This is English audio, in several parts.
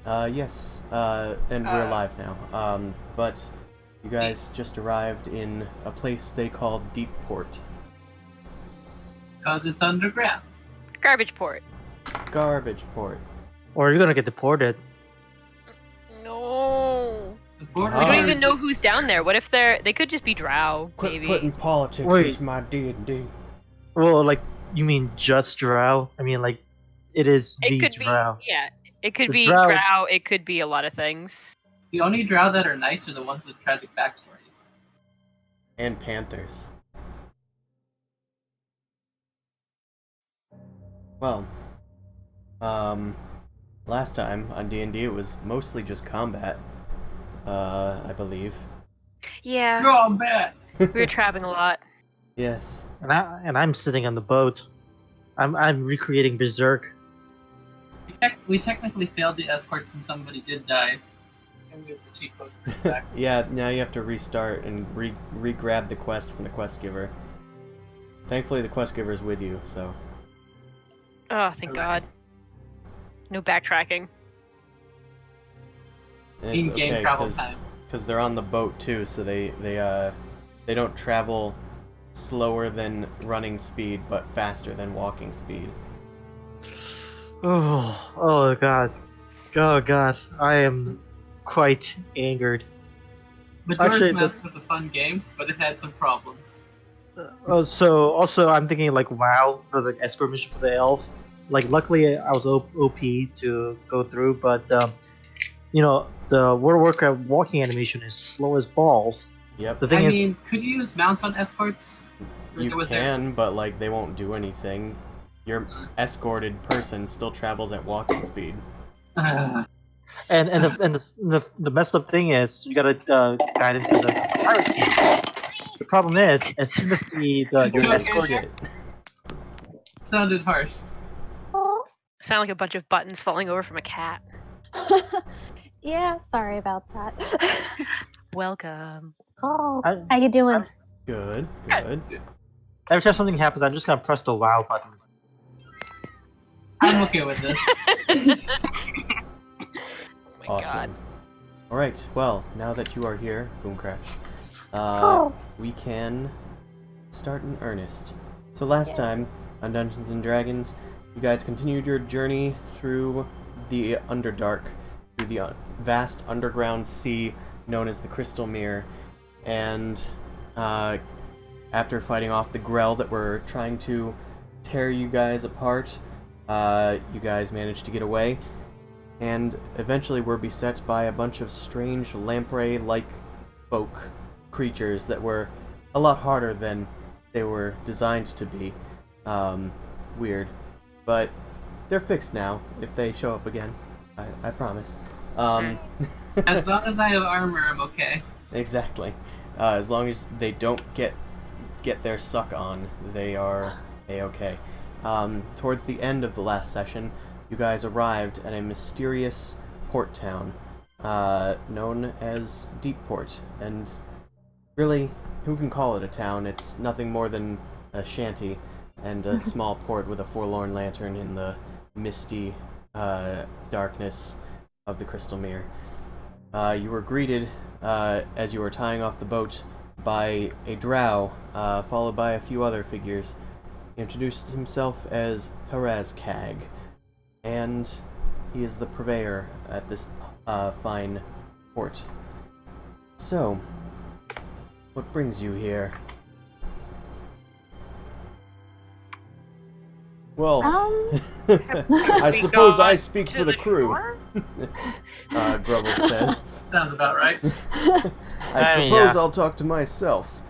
Yes. And we're live now. But you guys just arrived in a place they call Deepport. Because it's underground. Garbage port. Garbage port. Or you're gonna get deported. No. The border Ah. We don't here even is know who's down there. What if they could just be drow, Quit maybe. putting politics Wait. into my D&D. Well, like, you mean just drow? I mean, like, it is It the could drow. be, yeah. It could The be drow- drow, it could be a lot of things. The only drow that are nice are the ones with tragic backstories. And panthers. Well, last time on D&D it was mostly just combat, I believe. Yeah, Combat! we were trapping a lot. Yes. And I'm sitting on the boat. I'm recreating Berserk. We technically failed the escort since somebody did die. And we used the cheat code to bring it back. Yeah, now you have to restart and re-grab the quest from the quest giver. Thankfully the quest giver is with you, so... Oh, thank God. No backtracking. And it's In-game okay, travel time. because they're on the boat too, so they don't travel slower than running speed, but faster than walking speed. Oh God. Oh God. I am quite angered. Majora's Actually, Mask was a fun game, but it had some problems. So also I'm thinking like WoW for the escort mission for the elf. Like luckily I was OP to go through, but you know the World of Warcraft walking animation is slow as balls. Yep. The thing I is, mean, could you use mounts on escorts? You can, but like they won't do anything. Your escorted person still travels at walking speed. Uh, and the messed up thing is you gotta guide him to the pirate team. The problem is, as soon as your Holy escort, shit. sounded harsh. Sound like a bunch of buttons falling over from a cat. Yeah, sorry about that. Welcome. Oh, I- how you doing? Good. every time something happens, I'm just gonna press the WoW button. I'm okay with this. Oh my Awesome. God. Alright, well, now that you are here, Boom Crash, Oh. we can start in earnest. So last time, on Dungeons & Dragons, you guys continued your journey through the Underdark, through the vast underground sea known as the Crystal Mere, and after fighting off the Grell that were trying to tear you guys apart, you guys managed to get away, and eventually were beset by a bunch of strange lamprey-like folk creatures that were a lot harder than they were designed to be. Weird. But they're fixed now, if they show up again. I promise. As long as I have armor, I'm okay. Exactly. As long as they don't get their suck on, they are A-okay. Towards the end of the last session, you guys arrived at a mysterious port town known as Deepport. And really, who can call it a town? It's nothing more than a shanty and a small port with a forlorn lantern in the misty darkness of the Crystal Mere. You were greeted as you were tying off the boat by a drow, followed by a few other figures. He introduced himself as Harazkag, and he is the purveyor at this fine port. So, what brings you here? Well, I suppose I speak for the crew, Grubble says. Sounds about right. I suppose yeah. I'll talk to myself.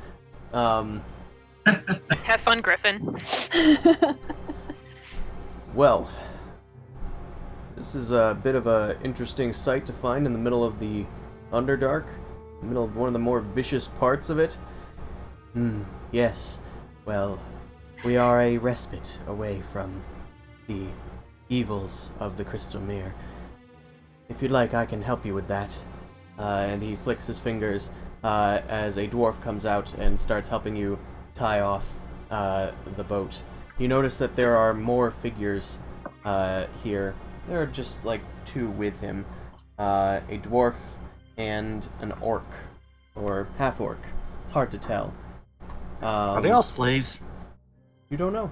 Have fun, Griffin. Well, this is a bit of a interesting sight to find in the middle of the Underdark, in the middle of one of the more vicious parts of it. Yes. Well, we are a respite away from the evils of the Crystal Mere. If you'd like, I can help you with that. And he flicks his fingers as a dwarf comes out and starts helping you tie off the boat. You notice that there are more figures here there are just like two with him, a dwarf and an orc, or half orc. It's hard to tell. Are they all slaves? You don't know.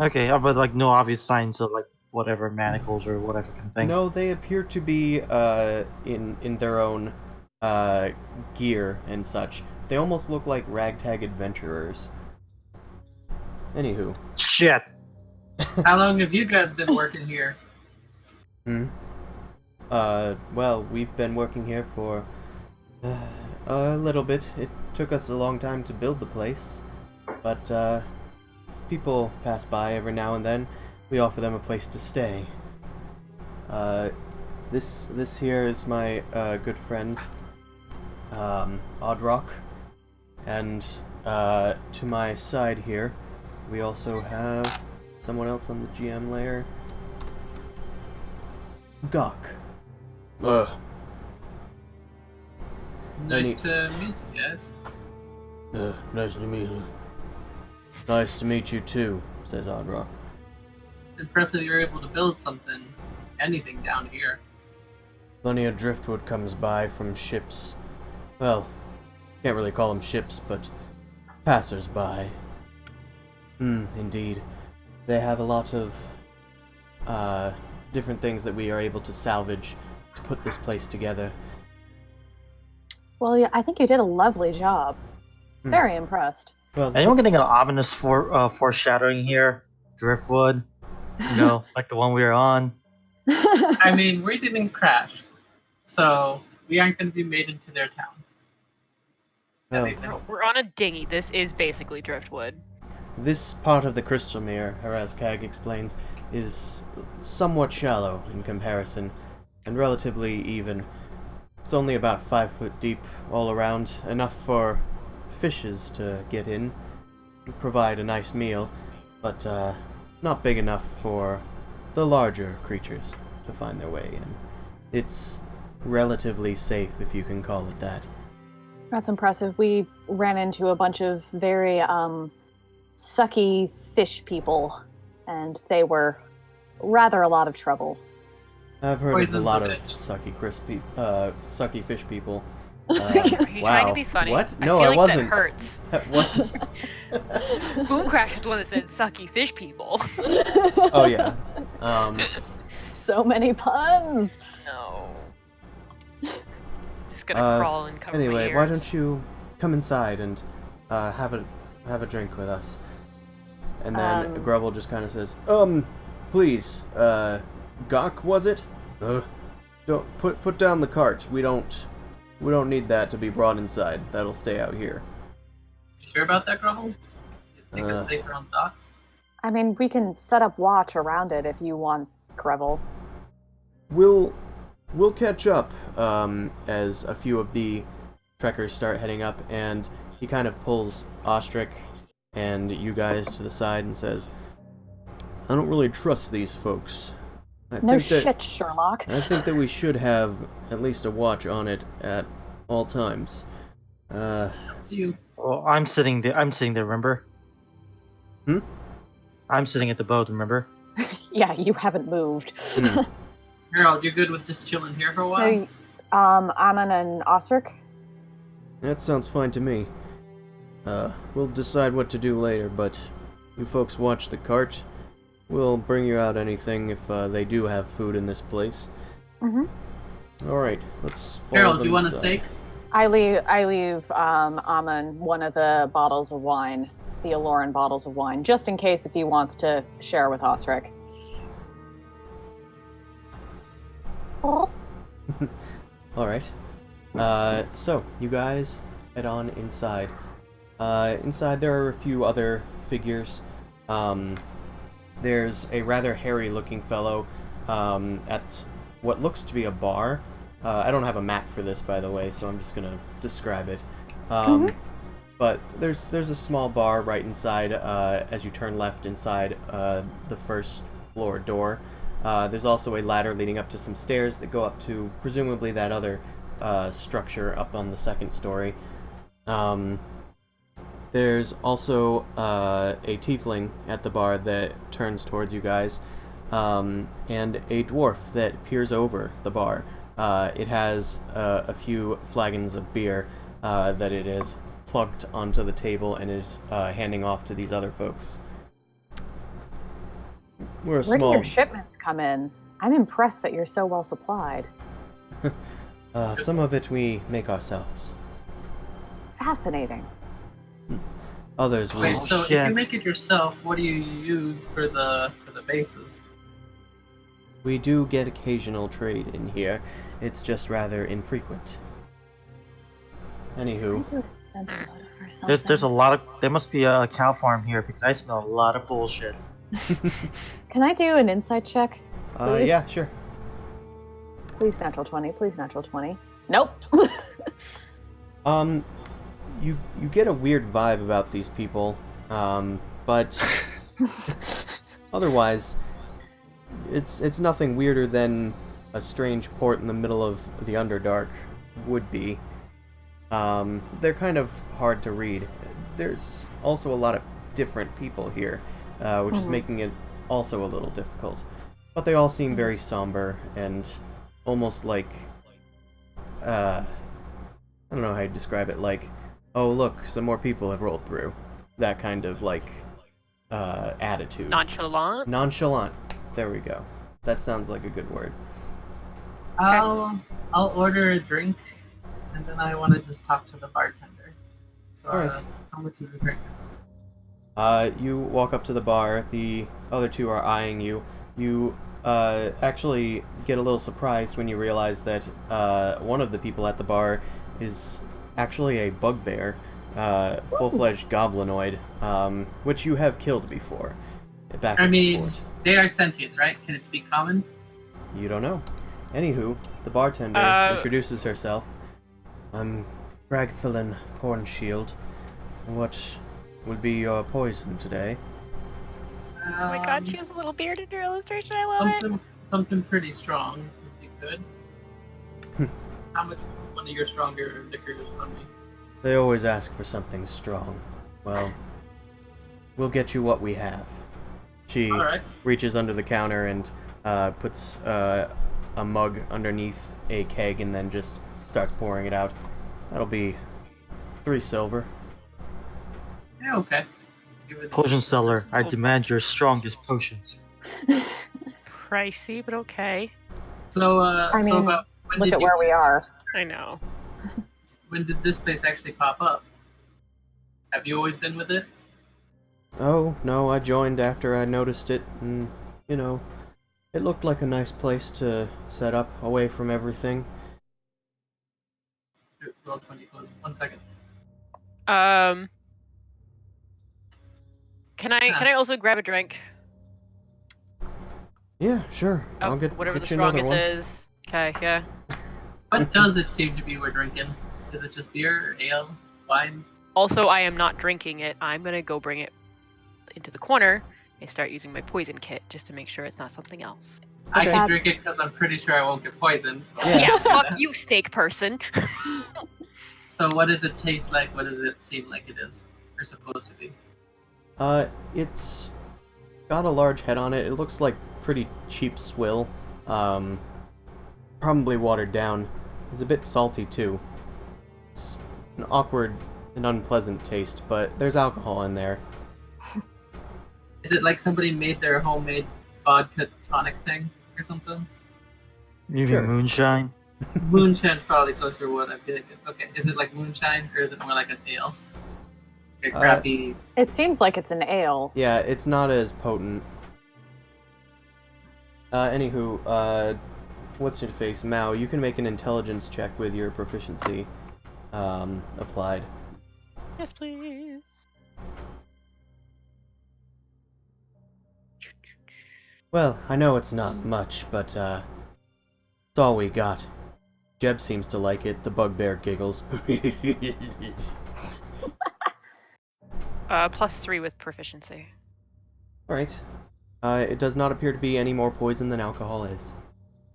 Okay, but like no obvious signs of like whatever manacles or whatever kind of thing. No, they appear to be in their own gear and such. They almost look like ragtag adventurers. Anywho. Shit. How long have you guys been working here? Well, we've been working here for a little bit. It took us a long time to build the place, but people pass by every now and then. We offer them a place to stay. This here is my good friend, Odrock, and to my side here, we also have someone else on the GM layer, Gok. Nice to meet you guys. Nice to meet you. Nice to meet you too, says Odrock. It's impressive you're able to build anything down here. Plenty of driftwood comes by from ships. Well, can't really call them ships, but passers-by. Indeed. They have a lot of different things that we are able to salvage to put this place together. Well, yeah, I think you did a lovely job. Very impressed. Well, Anyone getting an ominous foreshadowing here? Driftwood? You know, like the one we were on? I mean, we didn't crash, so we aren't going to be made into their town. well, We're on a dinghy. This is basically driftwood. this part of the Crystal Mere, Harazkag explains, is somewhat shallow in comparison, and relatively even. It's only about 5 foot deep all around, enough for fishes to get in, provide a nice meal, but not big enough for the larger creatures to find their way in. It's relatively safe, if you can call it that. That's impressive. We ran into a bunch of very sucky fish people, and they were rather a lot of trouble. I've heard Poison's of a lot a of bitch. sucky fish people. Are you trying to be funny? What? I No, feel I like wasn't. That hurts. That wasn't. Boom Crash is the one that said sucky fish people. Oh yeah. So many puns. No. Just gonna crawl and cover my Anyway, ears. why don't you come inside and have a drink with us? And then Grubble just kind of says, please, Gok, was it? Don't put down the cart. We don't need that to be brought inside. That'll stay out here. You sure about that, Grumble? You think it's safer on docks? I mean, we can set up watch around it if you want, Grevel. We'll catch up as a few of the trekkers start heading up, and he kind of pulls Ostrich and you guys to the side and says, I don't really trust these folks. No shit, Sherlock. I think that we should have at least a watch on it at all times. You. Well, I'm sitting there, remember? I'm sitting at the boat, remember? Yeah, you haven't moved. Harold, you good with just chilling here for a while? So, Amon and Ostrich? That sounds fine to me. We'll decide what to do later, but you folks watch the cart. We'll bring you out anything if they do have food in this place. Alright, let's follow Harold, them you want a inside. steak? I leave Amon one of the bottles of wine, the Aloran bottles of wine, just in case if he wants to share with Ostrich. Oh. Alright. So, you guys head on inside. Inside there are a few other figures. There's a rather hairy-looking fellow at what looks to be a bar. I don't have a map for this, by the way, so I'm just gonna describe it. But there's a small bar right inside as you turn left inside the first floor door. There's also a ladder leading up to some stairs that go up to presumably that other structure up on the second story. There's also a tiefling at the bar that turns towards you guys. and a dwarf that peers over the bar. It has a few flagons of beer that it is plugged onto the table and is handing off to these other folks. We're a Where do small. your shipments come in? I'm impressed that you're so well supplied. Some of it we make ourselves. Fascinating. Others we. Wait, so if shit. you make it yourself, what do you use for the bases? We do get occasional trade in here. It's just rather infrequent. Can I Anywho, do a sense motive or something? There's a lot of. There must be a cow farm here because I smell a lot of bullshit. Can I do an insight check? Please? yeah, sure. Please natural 20. Please natural 20. Nope. You get a weird vibe about these people, but otherwise, it's nothing weirder than a strange port in the middle of the Underdark would be. They're kind of hard to read. There's also a lot of different people here, which is making it also a little difficult. But they all seem very somber and almost like, I don't know how you describe it, like, oh look, some more people have rolled through. That kind of, like, attitude. Nonchalant. Nonchalant. There we go. That sounds like a good word. I'll order a drink, and then I want to just talk to the bartender. So, Alright. how much is the drink? You walk up to the bar. The other two are eyeing you. You actually get a little surprised when you realize that one of the people at the bar is actually a bugbear, full-fledged goblinoid, which you have killed before. Back I at the mean, fort. they are sentient, right? Can it speak common? You don't know. Anywho, the bartender introduces herself. I'm Ragthalin Hornshield. What will be your poison today? Oh my god, she has a little beard in her illustration. I love it. Something pretty strong would be good. How much one of your stronger liquors on me? They always ask for something strong. Well, we'll get you what we have. She Alright. reaches under the counter and puts a mug underneath a keg and then just starts pouring it out. That'll be 3 silver. Yeah, okay. Give it- Potion seller, I demand your strongest potions. Pricey, but okay. So, I so mean, about when Look did at where we are. I know. when did this place actually pop up? Have you always been with it? Oh, no, I joined after I noticed it, and, you know, it looked like a nice place to set up away from everything. Roll 20 close. 1 second. Can I also grab a drink? Yeah, sure. Oh, I'll get whatever get the you another strongest one. is. Okay, yeah. What does it seem to be we're drinking? Is it just beer, or ale, wine? Also, I am not drinking it. I'm gonna go bring it into the corner and start using my poison kit just to make sure it's not something else. I Okay. can drink it because I'm pretty sure I won't get poisoned. So Yeah. Yeah, fuck you, steak person. So what does it taste like? What does it seem like it is? Or supposed to be? It's got a large head on it. It looks like pretty cheap swill. Probably watered down. It's a bit salty too. It's an awkward and unpleasant taste, but there's alcohol in there. Is it like somebody made their homemade vodka tonic thing or something? Maybe Sure. moonshine. Moonshine's probably closer to what I'm thinking. Okay, is it like moonshine or is it more like an ale? Like a crappy. It seems like it's an ale. Yeah, it's not as potent. Anywho, what's your face? Mao, you can make an intelligence check with your proficiency applied. Yes, please. Well, I know it's not much, but it's all we got. Jeb seems to like it. The bugbear giggles. +3 with proficiency. Alright. It does not appear to be any more poison than alcohol is.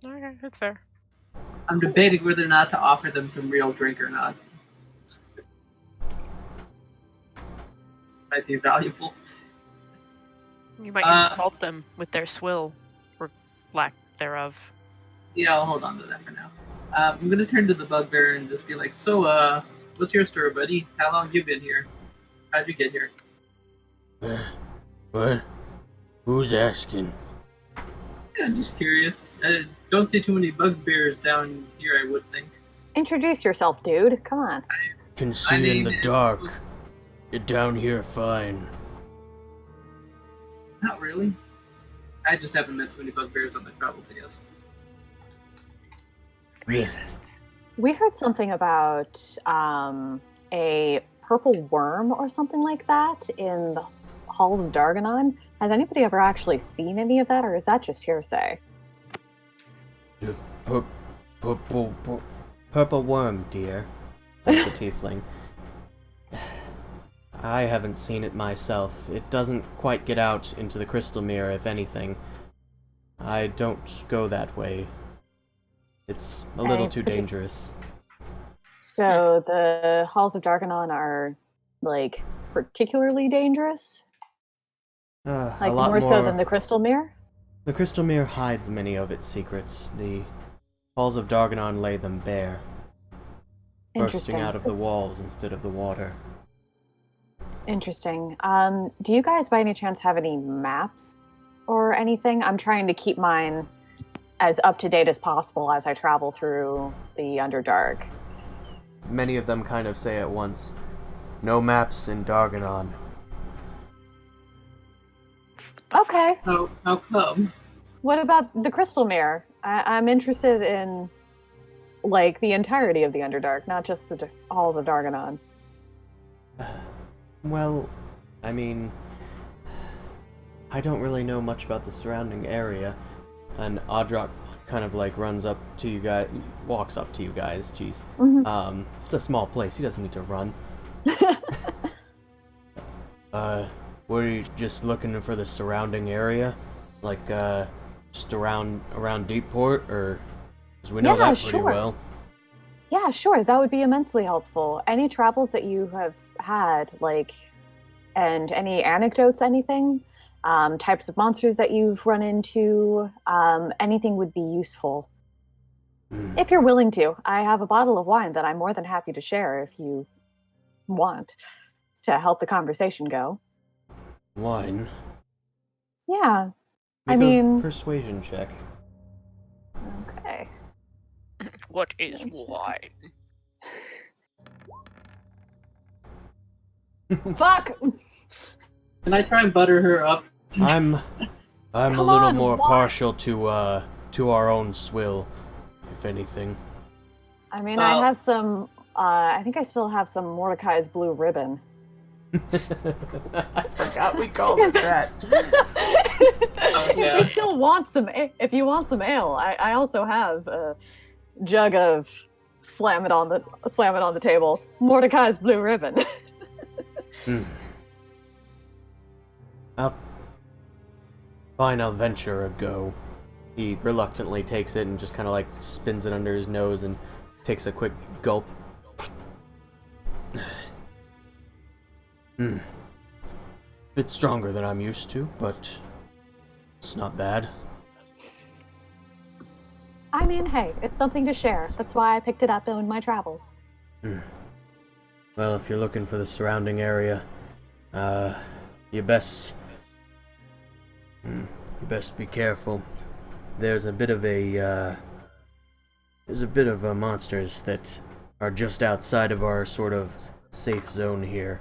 Okay, that's fair. I'm debating whether or not to offer them some real drink or not. Might be valuable. You might insult them with their swill. lack thereof. Yeah, I'll hold on to that for now. I'm gonna turn to the bugbear and just be like, so, what's your story, buddy? How long you been here? How'd you get here? What? Who's asking? Yeah, I'm just curious. Don't see too many bugbears down here, I would think. Introduce yourself, dude. Come on. Can My see in name the is- dark. You're down here fine. Not really. I just haven't met too many bugbears on my travels, I guess. Racist. We heard something about a purple worm or something like that in the halls of Darganon. Has anybody ever actually seen any of that, or is that just hearsay? Purple worm, dear, says the tiefling. I haven't seen it myself. It doesn't quite get out into the crystal mirror, if anything. I don't go that way. It's a little too dangerous. So the halls of Darganon are, like, particularly dangerous? A Like, lot more so than the crystal mirror? The crystal mirror hides many of its secrets. The halls of Darganon lay them bare, bursting out of the walls instead of the water. Interesting. Do you guys by any chance have any maps or anything? I'm trying to keep mine as up to date as possible as I travel through the Underdark. Many of them kind of say at once, "No maps in Darganon." Okay. How come? What about the crystal mirror? I'm interested in, like, the entirety of the Underdark, not just the halls of Darganon. Well, I mean, I don't really know much about the surrounding area, and Audrock kind of like runs up to you guys, walks up to you guys, jeez. Mhm. It's a small place, he doesn't need to run. Were you just looking for the surrounding area? Like, just around Deepport, or... Because we know Yeah, that pretty sure. well. Yeah, sure. That would be immensely helpful. Any travels that you have had, like, and any anecdotes, anything, types of monsters that you've run into, anything would be useful. If you're willing to. I have a bottle of wine that I'm more than happy to share if you want to help the conversation go. Wine? Yeah. Make I mean... a persuasion check. Okay. What is wine? Fuck! Can I try and butter her up? I'm a Come little on, more why? partial to our own swill, if anything. I mean, Well- I have some... I think I still have some Mordecai's Blue Ribbon. I forgot we called it that. yeah. If you still want some, if you want some ale, I also have a jug of slam it on the table. Mordecai's Blue Ribbon. Fine, I'll venture a go. He reluctantly takes it and just kind of like spins it under his nose and takes a quick gulp. Bit stronger than I'm used to, but it's not bad. I mean, hey, it's something to share. That's why I picked it up in my travels. Well, if you're looking for the surrounding area, you best be careful. There's a bit of monsters that are just outside of our sort of safe zone here.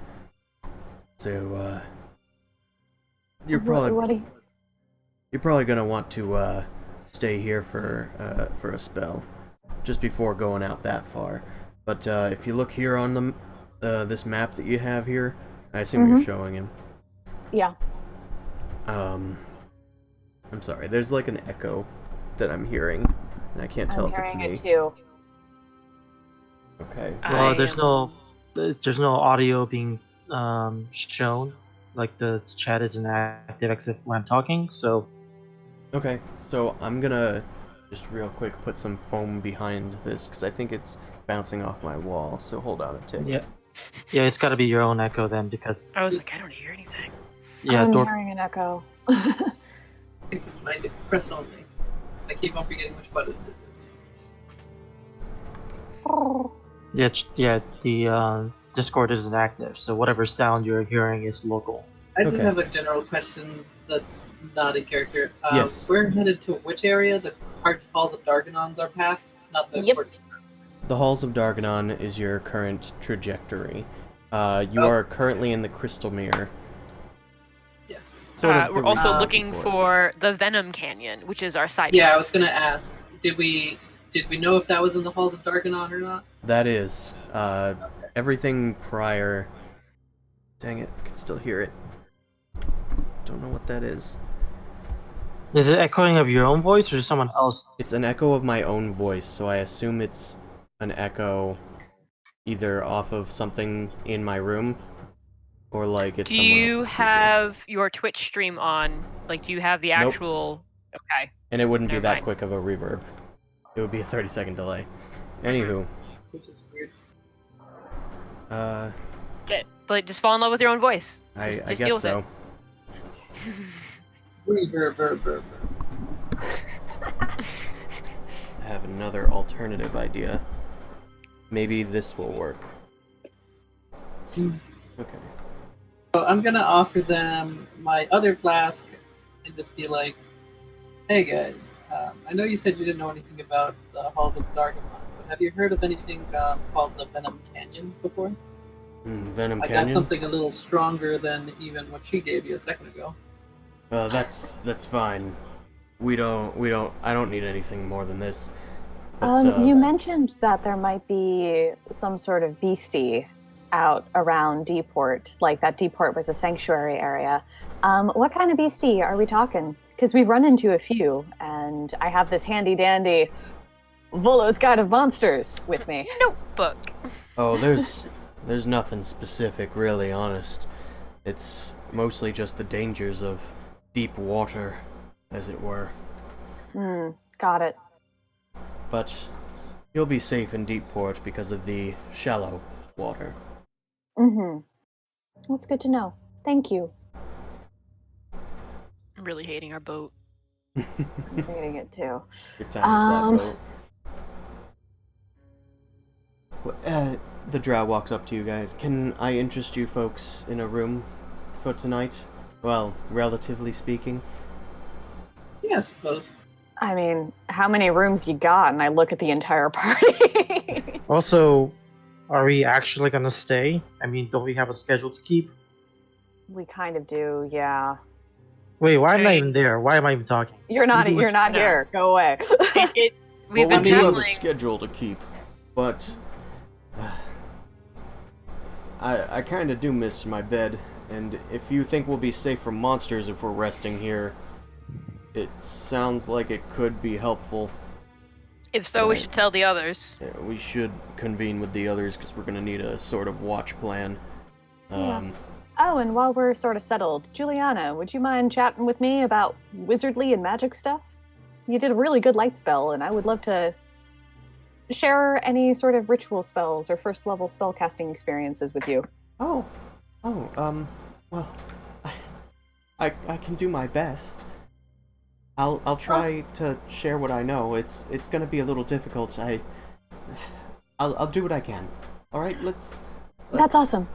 So, you're probably gonna want to stay here for a spell, just before going out that far. But if you look here on this map that you have here, I assume you're showing him. Yeah. I'm sorry. There's like an echo that I'm hearing, and I can't tell I'm if it's hearing me. it too. Okay. Well, there's no audio being shown. Like the chat isn't active except when I'm talking. So Okay. So I'm gonna just real quick put some foam behind this because I think it's bouncing off my wall. So hold on a tick. yeah, it's got to be your own echo then because I was like, I don't hear anything. yeah, I'm hearing an echo. Please switch my press only. I keep on forgetting which button it is. Yeah, the Discord isn't active, so whatever sound you're hearing is local. I just Okay. have a general question that's not in character. Yes. We're headed to which area? The Halls of Darganon's our path? Not the Yep. court. The Halls of Darganon is your current trajectory. You Oh. are currently in the Crystal Mirror. Yes. Sort of the We're also reason looking before. for the Venom Canyon, which is our side Yeah, I quest. was gonna ask. Did we know if that was in the Halls of Darganon or not? That is. Everything prior... Dang it, I can still hear it. Don't know what that is. Is it echoing of your own voice or someone else? It's an echo of my own voice, so I assume it's an echo either off of something in my room, or like it's Do someone you else's speaker. have your Twitch stream on? Like, do you have the Nope. actual... Okay. And it wouldn't be Never that mind. quick of a reverb. It would be a 30-second delay. Anywho, Which is weird. But just fall in love with your own voice. I Just deal guess with so. it. Reverb. I have another alternative idea. Maybe this will work. Okay. So I'm gonna offer them my other flask and just be like, "Hey guys, I know you said you didn't know anything about the Halls of Darganon, but have you heard of anything called the Venom Canyon before? Venom I Canyon? got something a little stronger than even what she gave you a second ago." That's fine. I don't need anything more than this. But, You mentioned that there might be some sort of beastie out around Deport, like that Deport was a sanctuary area. What kind of beastie are we talking? Because we've run into a few, and I have this handy dandy Volo's Guide of Monsters with me. Notebook. Oh, there's nothing specific, really, honest. It's mostly just the dangers of deep water, as it were. Got it. But you'll be safe in Deepport because of the shallow water. Mm-hmm. That's good to know. Thank you. I'm really hating our boat. I'm reading it too. Your tiny flat boat. The drow walks up to you guys. Can I interest you folks in a room for tonight? Well, relatively speaking. Yeah, I suppose. I mean, how many rooms you got? And I look at the entire party. Also, are we actually gonna stay? I mean, don't we have a schedule to keep? We kind of do, yeah. Wait, why am I Right. even there? Why am I even talking? You're not do you're not No. here. Go away. We've Well, been we do have a traveling. schedule to keep, but I kind of do miss my bed, and if you think we'll be safe from monsters if we're resting here, it sounds like it could be helpful. If so, we Right. should tell the others. Yeah, we should convene with the others because we're gonna need a sort of watch plan. Oh, and while we're sort of settled, Juliana, would you mind chatting with me about wizardly and magic stuff? You did a really good light spell, and I would love to share any sort of ritual spells or first level spell casting experiences with you. Well, I can do my best. I'll try to share what I know. It's gonna be a little difficult. I'll do what I can. All right, let's. That's awesome.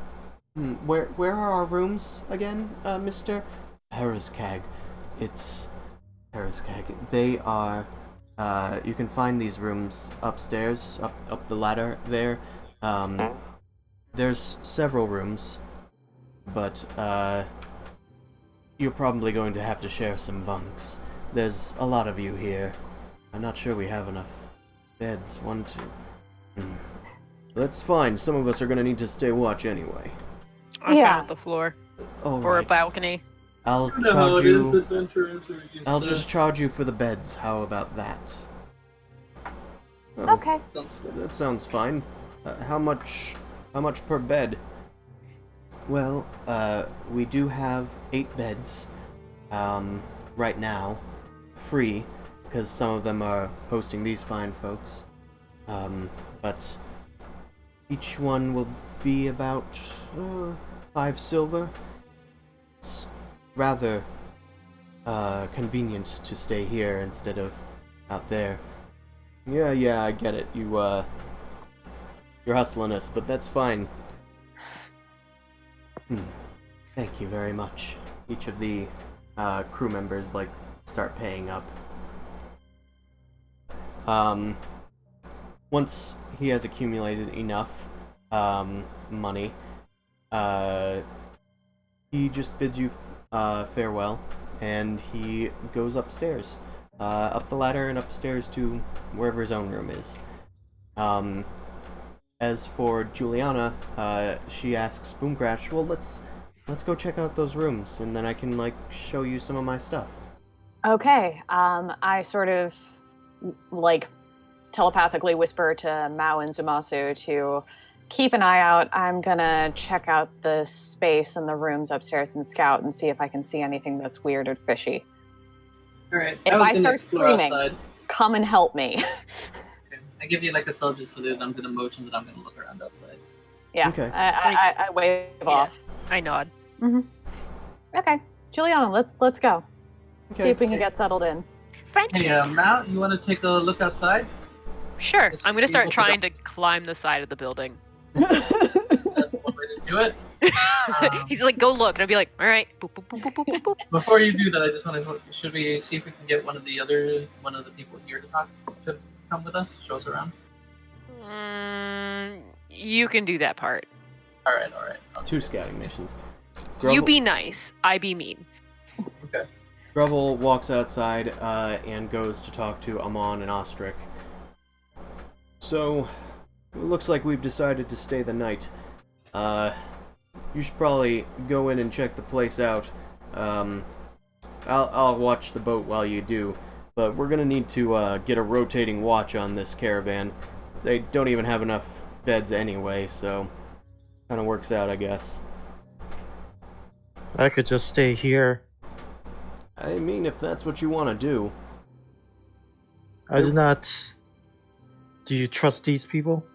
Where are our rooms again, Mr. Heriskag? It's Heriskag. They are. You can find these rooms upstairs, up the ladder there. There's several rooms, but you're probably going to have to share some bunks. There's a lot of you here. I'm not sure we have enough beds. 1, 2. That's fine. Some of us are gonna need to stay watch anyway. I Yeah. found the floor. All Or a right. balcony. I'll I don't know how charge it is you. adventurous or used I'll to. just charge you for the beds. How about that? Oh, Okay. Sounds good. that sounds fine. How much per bed? Well, we do have 8 beds, right now, free, because some of them are hosting these fine folks. But each one will be about 5 silver. It's rather convenient to stay here instead of out there. Yeah, I get it. You're hustling us, but that's fine. Thank you very much. Each of the crew members start paying up. Once he has accumulated enough money, he just bids you farewell, and he goes upstairs, up the ladder and upstairs to wherever his own room is. As for Juliana, she asks Boomcrash, well, let's go check out those rooms, and then I can show you some of my stuff. Okay. I sort of telepathically whisper to Mao and Zumasu to keep an eye out. I'm gonna check out the space and the rooms upstairs and scout and see if I can see anything that's weird or fishy. All right. If I start screaming, outside. come and help me. Okay. I give you a soldier salute. I'm gonna motion that I'm gonna look around outside. Yeah. Okay. I wave off. I nod. Mm-hmm. Okay, Juliana, let's go. Okay. See if we can get settled in. Friendship. Hey, Matt, you want to take a look outside? Sure. Let's I'm gonna see start what we trying to climb the side of the building. That's one way to do it. He's like, go look, and I'd be like, all right. Boop, boop, boop, boop, boop, boop, boop. Before you do that, I just want to. Should we see if we can get one of the people here to come with us, show us around? You can do that part. All right. I'll 2 do it. scouting missions. You be nice. I be mean. Okay. Grovel walks outside and goes to talk to Amon and Ostrich. So, it looks like we've decided to stay the night. You should probably go in and check the place out. I'll watch the boat while you do, but we're gonna need to get a rotating watch on this caravan. They don't even have enough beds anyway, so kind of works out, I guess. I could just stay here. I mean, if that's what you want to do. I do not. Do you trust these people?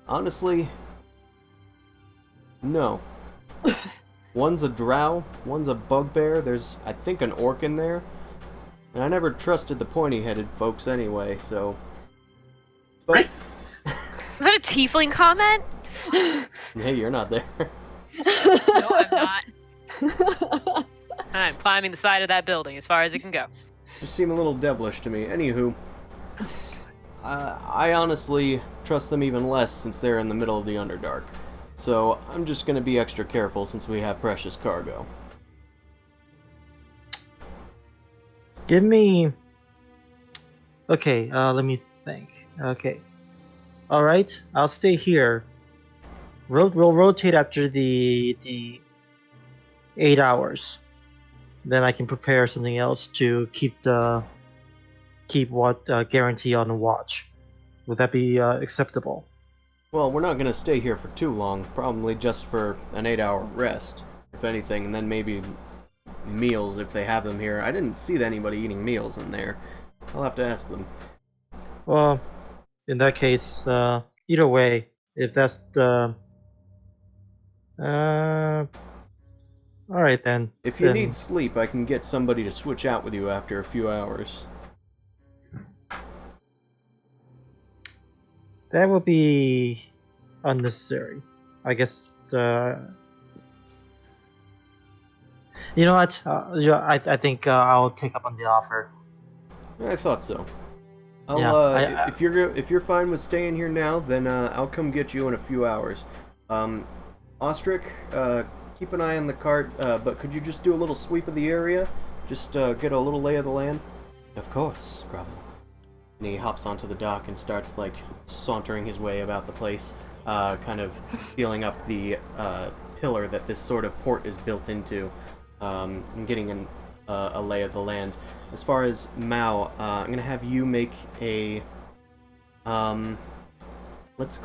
Honestly, no. One's a drow, one's a bugbear, there's, I think, an orc in there. And I never trusted the pointy-headed folks anyway, so... But, Racist. Is that a tiefling comment? hey, you're not there. No, I'm not. I'm climbing the side of that building as far as it can go. Just seem a little devilish to me. Anywho, I honestly trust them even less since they're in the middle of the Underdark. So I'm just gonna be extra careful since we have precious cargo. Give me. Okay, let me think. Okay. Alright, I'll stay here. We'll rotate after the 8 hours. Then I can prepare something else to keep guarantee on the watch. Would that be acceptable? Well, we're not gonna stay here for too long. Probably just for an 8-hour rest, if anything, and then maybe meals if they have them here. I didn't see anybody eating meals in there. I'll have to ask them. Well, in that case, either way, if that's the alright then. If you then- need sleep, I can get somebody to switch out with you after a few hours. That would be unnecessary. I guess. You know what? I think I'll take up on the offer. I thought so. I'll, Yeah, if you're fine with staying here now, then I'll come get you in a few hours. Ostrich, keep an eye on the cart, but could you just do a little sweep of the area? Just get a little lay of the land? Of course, Grovel. And he hops onto the dock and starts, sauntering his way about the place, kind of feeling up the pillar that this sort of port is built into, and getting a lay of the land. As far as Mao, I'm going to have you make a, let's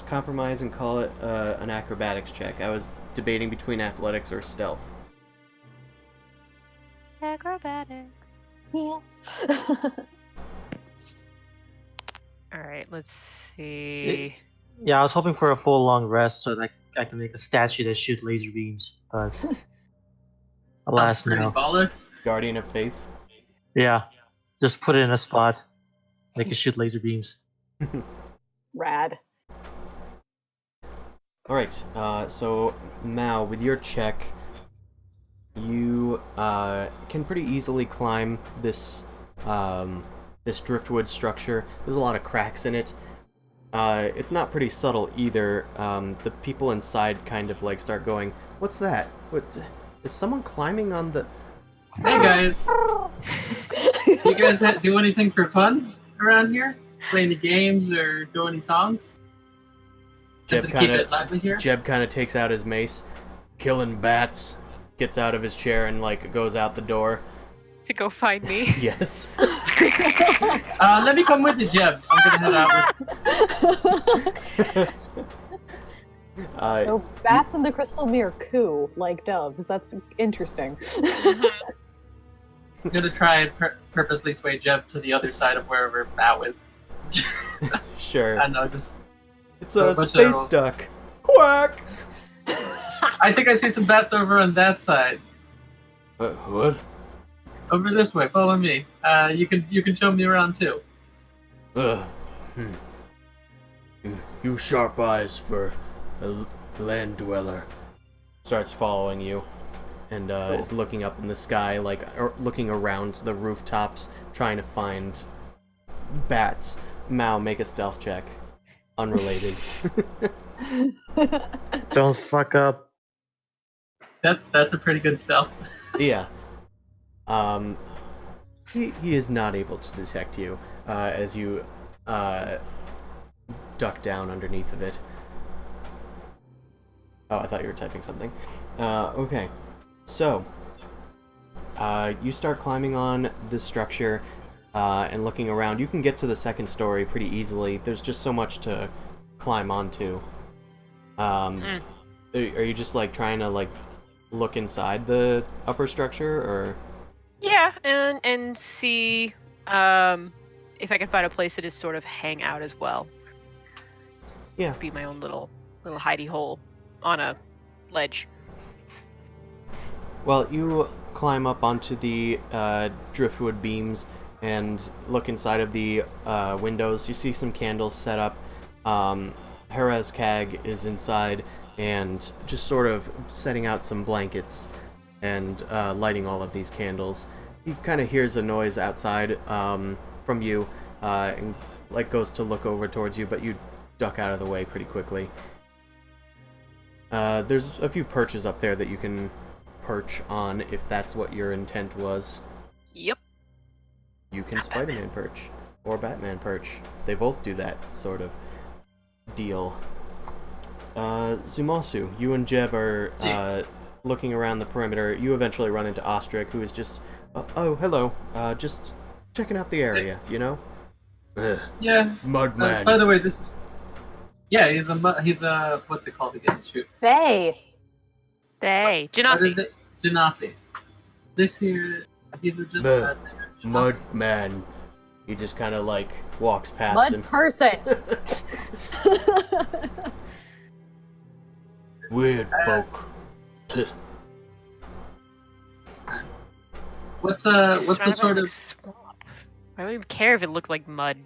compromise and call it an acrobatics check. I was debating between athletics or stealth. Acrobatics. Yes. Alright, let's see. Yeah, I was hoping for a full long rest so that I can make a statue that shoots laser beams, but alas, Pretty no. baller. Guardian of Faith. Yeah. Just put it in a spot. Make it shoot laser beams. Rad. Alright, so Mao, with your check, you can pretty easily climb this this driftwood structure. There's a lot of cracks in it. It's not pretty subtle either. The people inside kind of like start going, "What's that? What? Is someone climbing on the?" Hey guys, you guys do anything for fun around here? Play any games or do any songs? Jeb Keep kind it lively here. of takes out his mace, killing bats. Gets out of his chair and like goes out the door. To go find me. Yes. Let me come with you, Jeb. I'm gonna head out with. So bats in the crystal mirror coo like doves. That's interesting. I'm gonna try and purposely sway Jeb to the other side of wherever Bao is. Sure. I know, just. It's a space duck. Quack. I think I see some bats over on that side. What? Over this way. Follow me. You can show me around too. You sharp eyes for a land dweller. Starts following you, and is looking up in the sky, like looking around the rooftops, trying to find bats. Mao, make a stealth check. Unrelated. Don't fuck up. That's a pretty good stealth. Yeah. He is not able to detect you as you duck down underneath of it. Oh, I thought you were typing something. Okay. So, you start climbing on this structure and looking around. You can get to the second story pretty easily. There's just so much to climb onto. Are you just like trying to like look inside the upper structure, or? Yeah, and see if I can find a place to just sort of hang out as well. Yeah. Be my own little hidey hole on a ledge. Well, you climb up onto the driftwood beams and look inside of the windows. You see some candles set up. Perez Kag is inside and just sort of setting out some blankets and lighting all of these candles. He kind of hears a noise outside from you and like goes to look over towards you, but you duck out of the way pretty quickly. There's a few perches up there that you can perch on if that's what your intent was. Yep. You can Spider-Man perch or Batman perch. They both do that sort of deal. Zumasu, you and Jeb are looking around the perimeter. You eventually run into Ostrich, who is just, oh, hello, just checking out the area, you know? Yeah. Mudman. By the way, this. Yeah, he's a what's it called again? Shoot. They. Genasi. Genasi. This here, he's a Genasi. Mudman. He just kind of like walks past Mud him. person. Weird folk. What's the sort of swamp. I don't even care if it looked like mud.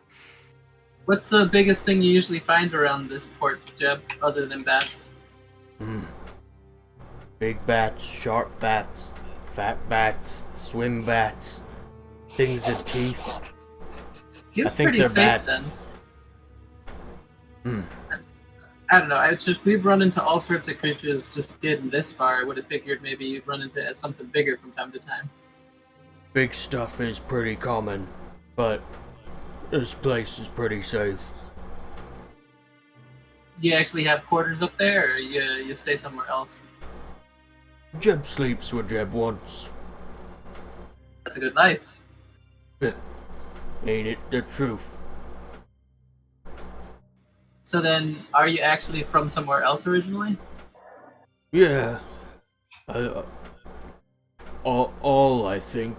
what's the biggest thing you usually find around this port, Jeb, other than bats? Big bats, sharp bats, fat bats, swim bats, things with teeth. Seems I think pretty they're safe bats. then. I don't know. It's just we've run into all sorts of creatures just getting this far. I would have figured maybe you'd run into something bigger from time to time. Big stuff is pretty common, but this place is pretty safe. You actually have quarters up there, or you stay somewhere else? Jeb sleeps where Jeb wants. That's a good life. Ain't it the truth? So then, are you actually from somewhere else originally? Yeah. All I think.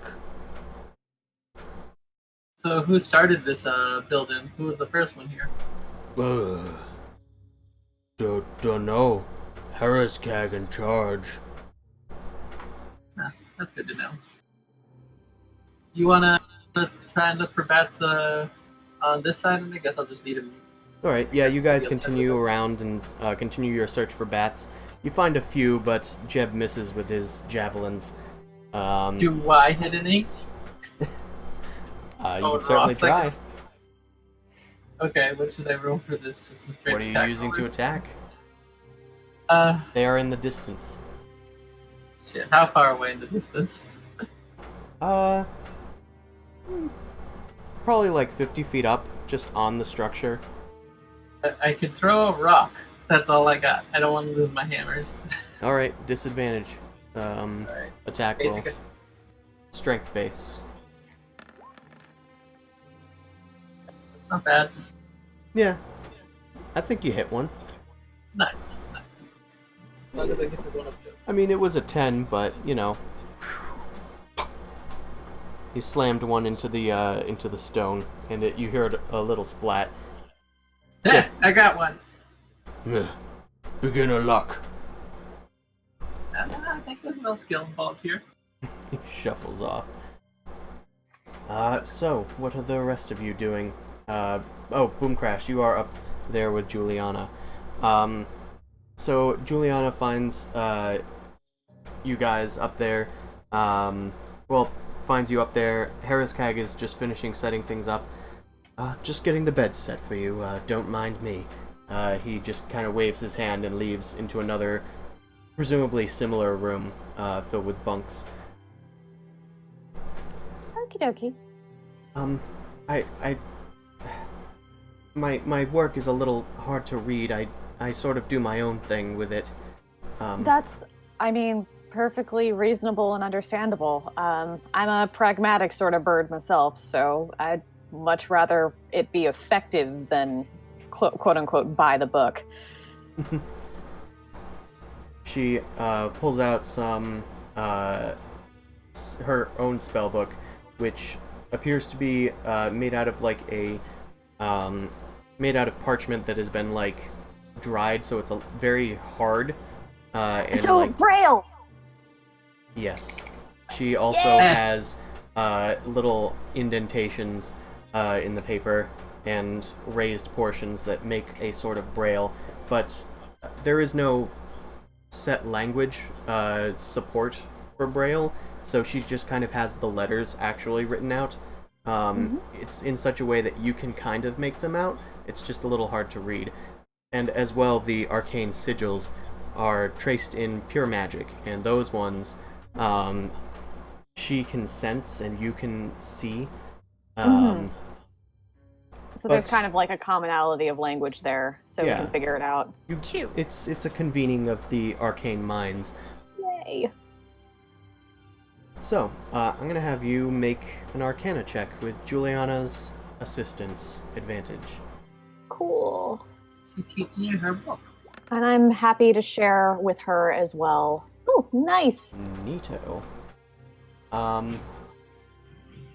So who started this building? Who was the first one here? Don't know. Harriskag in charge. That's good to know. You wanna try and look for bats on this side, and I guess I'll just need him. All right, yeah, you guys Maybe I'll continue send it around and continue your search for bats. You find a few, but Jeb misses with his javelins. Do I hit any? You Oh, can certainly rocks, I try. guess. Okay, what should I roll for this? Just a straight What are you attack using to roll? attack? Uh, They are in the distance. shit. How far away in the distance? Uh, probably like 50 feet up, just on the structure. I could throw a rock. That's all I got. I don't want to lose my hammers. All right, disadvantage. Alright. Attack roll. Basic. Strength based. Not bad. Yeah, I think you hit one. Nice. As long as I get the one up jump. I mean, it was a 10, but you know, you slammed one into the stone, and you heard a little splat. Yeah, I got one. Beginner luck. I think there's no skill involved here. He shuffles off. So, what are the rest of you doing? Oh, Boom Crash, you are up there with Juliana. So Juliana finds, you guys up there, finds you up there. Harriskag is just finishing setting things up. Just getting the bed set for you, don't mind me. He just kind of waves his hand and leaves into another, presumably similar room, filled with bunks. Okie dokie. My work is a little hard to read. I sort of do my own thing with it. That's, I mean, perfectly reasonable and understandable. I'm a pragmatic sort of bird myself, so I'd much rather it be effective than quote unquote by the book. She pulls out some her own spell book, which appears to be made out of like a made out of parchment that has been like dried, so it's a very hard. And so like, Braille. yes, she also Yeah! has little indentations in the paper and raised portions that make a sort of braille, but there is no set language support for braille, so she just kind of has the letters actually written out. It's in such a way that you can kind of make them out. It's just a little hard to read. And as well, the arcane sigils are traced in pure magic, and those ones she can sense and you can see. So there's kind of like a commonality of language there, so we Yeah. can figure it out. Cute. It's a convening of the arcane minds. Yay! So, I'm going to have you make an Arcana check with Juliana's assistance advantage. Cool. She teaching you her book. And I'm happy to share with her as well. Oh, nice. Neato.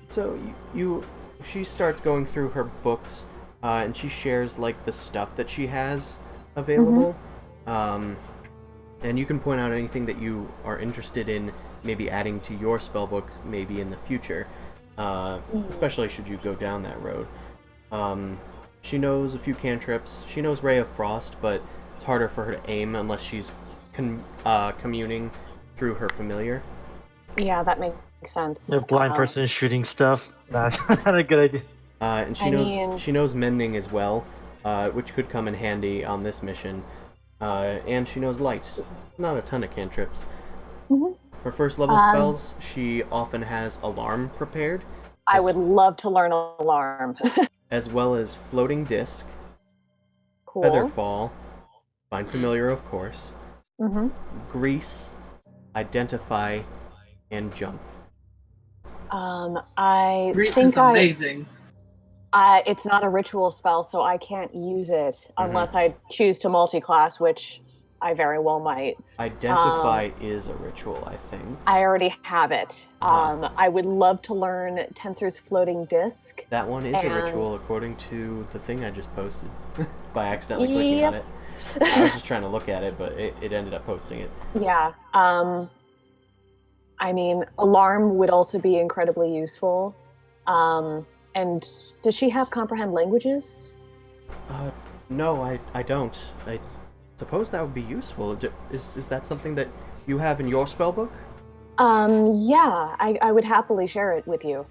So she starts going through her books, and she shares like the stuff that she has available. And you can point out anything that you are interested in, maybe adding to your spellbook, maybe in the future, especially should you go down that road. She knows a few cantrips. She knows Ray of Frost, but it's harder for her to aim unless she's communing through her familiar. Yeah, that makes sense. A blind person shooting stuff. That's not a good idea. And she knows mending as well, which could come in handy on this mission. And she knows lights. Not a ton of cantrips. For first level spells, she often has Alarm prepared. I would love to learn Alarm. As well as Floating Disc, Cool. Featherfall, Find Familiar of course, Grease, Identify, and Jump. I Grease think is amazing. it's not a ritual spell, so I can't use it unless I choose to multi-class, which I very well might. Identify is a ritual, I think. I already have it. I would love to learn Tensor's Floating Disc. That one is a ritual according to the thing I just posted by accidentally clicking on it. I was just trying to look at it, but it ended up posting it. Yeah. I mean, alarm would also be incredibly useful. And does she have comprehend languages? No, I don't. I suppose that would be useful. Is that something that you have in your spellbook? Yeah, I would happily share it with you.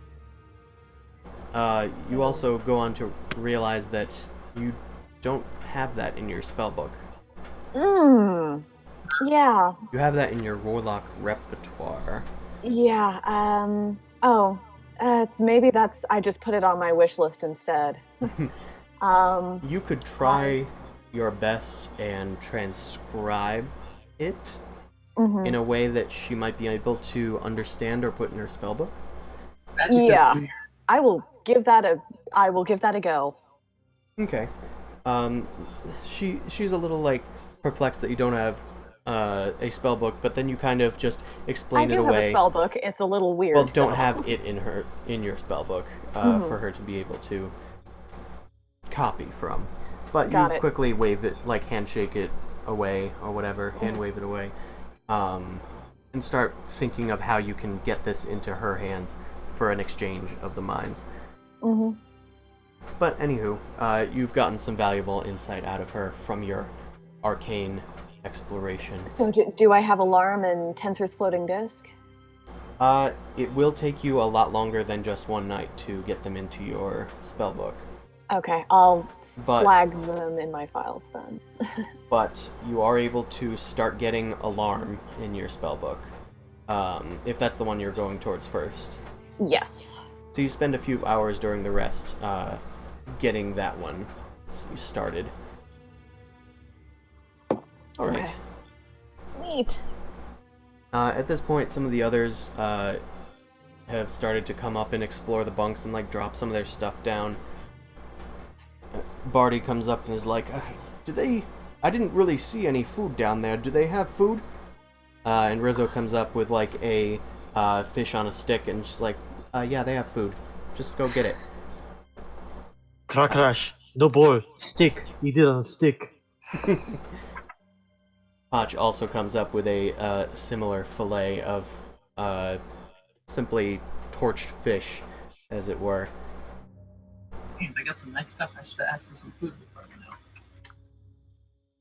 You also go on to realize that you don't have that in your spellbook. Yeah. You have that in your warlock repertoire. Yeah, maybe I just put it on my wish list instead. You could try your best and transcribe it in a way that she might be able to understand or put in her spellbook. Yeah, I will give that a go. Okay. She's a little like perplexed that you don't have a spellbook, but then you kind of just explain it away. I do have a spellbook. It's a little weird. Well, don't have it in your spellbook for her to be able to copy from. But you quickly wave it, like handshake it away or whatever, hand wave it away, and start thinking of how you can get this into her hands for an exchange of the minds. But anywho, you've gotten some valuable insight out of her from your arcane exploration. So do I have alarm and Tensor's floating disc? It will take you a lot longer than just one night to get them into your spellbook. Okay, I'll flag them in my files then. But you are able to start getting alarm in your spellbook, if that's the one you're going towards first. Yes. So you spend a few hours during the rest getting that one started. Alright. Okay. Neat. At this point, some of the others have started to come up and explore the bunks and like drop some of their stuff down. Barty comes up and is like, I didn't really see any food down there. Do they have food? And Rizzo comes up with like a fish on a stick and she's like, yeah, they have food. Just go get it. Crash, no bowl, stick. Eat it on a stick. Potch also comes up with a similar fillet of simply torched fish, as it were. Damn, I got some nice stuff. I should have asked for some food before I went out.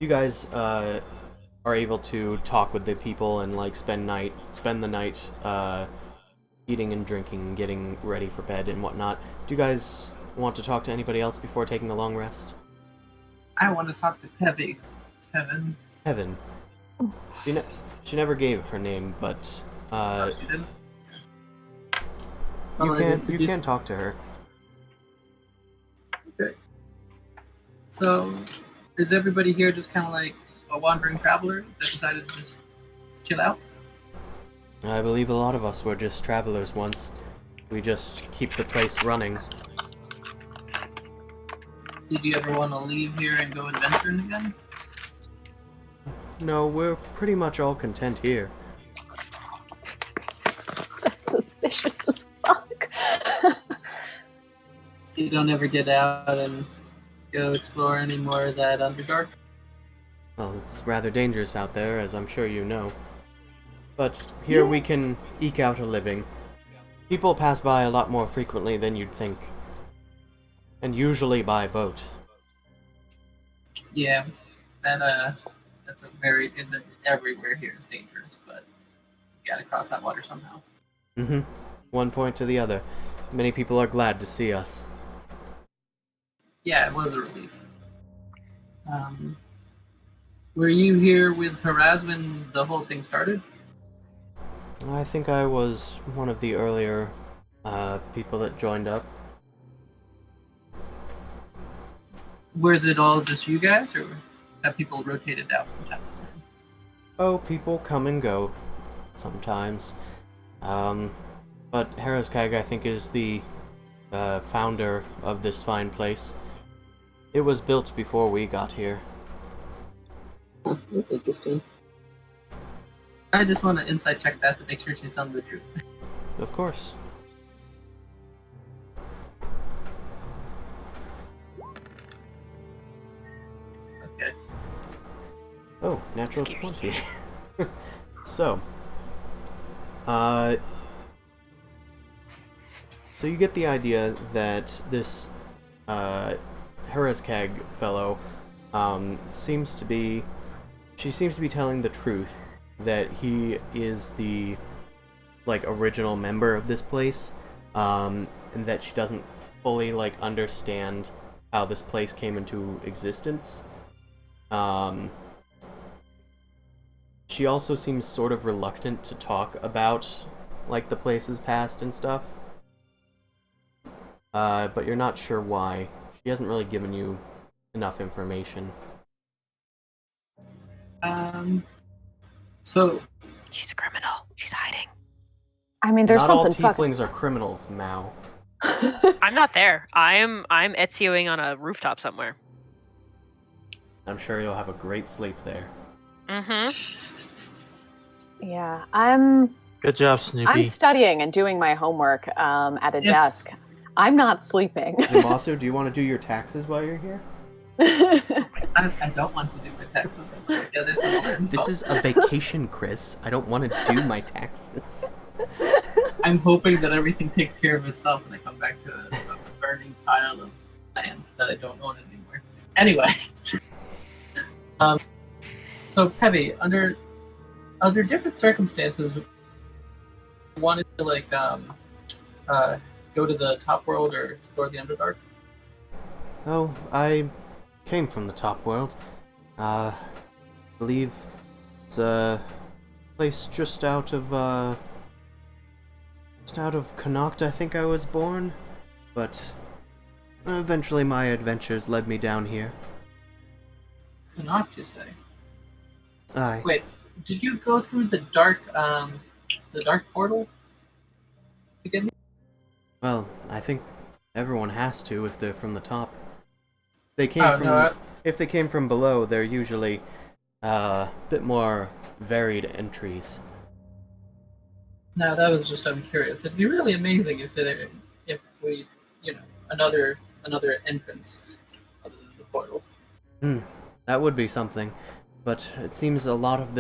You guys are able to talk with the people and like spend the night eating and drinking and getting ready for bed and whatnot. Do you guys want to talk to anybody else before taking a long rest? I want to talk to Heaven. Heaven. She never gave her name, but She did? you can talk to her. Okay. So, is everybody here just kind of like a wandering traveler that decided to just chill out? I believe a lot of us were just travelers once. We just keep the place running. Did you ever want to leave here and go adventuring again? No, we're pretty much all content here. That's suspicious as fuck. You don't ever get out and go explore any more of that Underdark? Well, it's rather dangerous out there, as I'm sure you know. But here we can eke out a living. People pass by a lot more frequently than you'd think. And usually by boat. Yeah, that's a very everywhere here is dangerous, but you gotta cross that water somehow. Mm-hmm. One point to the other. Many people are glad to see us. Yeah, it was a relief. Were you here with Haraz when the whole thing started? I think I was one of the earlier people that joined up. Was it all just you guys, or have people rotated out from time to time? Oh, people come and go sometimes. But Heraskag, I think, is the founder of this fine place. It was built before we got here. Huh, that's interesting. I just want to insight check that to make sure she's telling the truth. Of course. Okay. Oh, natural 20. So, So you get the idea that this Heraskag fellow seems to be telling the truth that he is the original member of this place, and that she doesn't fully understand how this place came into existence. She also seems sort of reluctant to talk about the place's past and stuff. But you're not sure why. She hasn't really given you enough information. So She's a criminal. She's hiding. I mean, there's Not all something fucking. tieflings are criminals, Mao. I'm not there. I'm Ezioing on a rooftop somewhere. I'm sure you'll have a great sleep there. Mm-hmm. Yeah, I'm Good job, Snoopy. I'm studying and doing my homework at a Yes. desk. I'm not sleeping. Zumasu, do you want to do your taxes while you're here? I don't want to do my taxes. Yeah, there's some more info. This is a vacation, Chris. I don't want to do my taxes. I'm hoping that everything takes care of itself and I come back to a burning pile of land that I don't own anymore. Anyway, so Peppy, under different circumstances, wanted to go to the top world or explore the Underdark. Oh, I came from the top world. Believe it's a place just out of Connacht, I think I was born. But eventually my adventures led me down here. Connacht, you say? Aye. Wait, did you go through the dark portal to get here? Well, I think everyone has to if they're from the top. They came Oh, from no, If they came from below, they're usually a bit more varied entries. No, that was just I'm curious. It'd be really amazing if we, another entrance other than the portal. That would be something, but it seems a lot of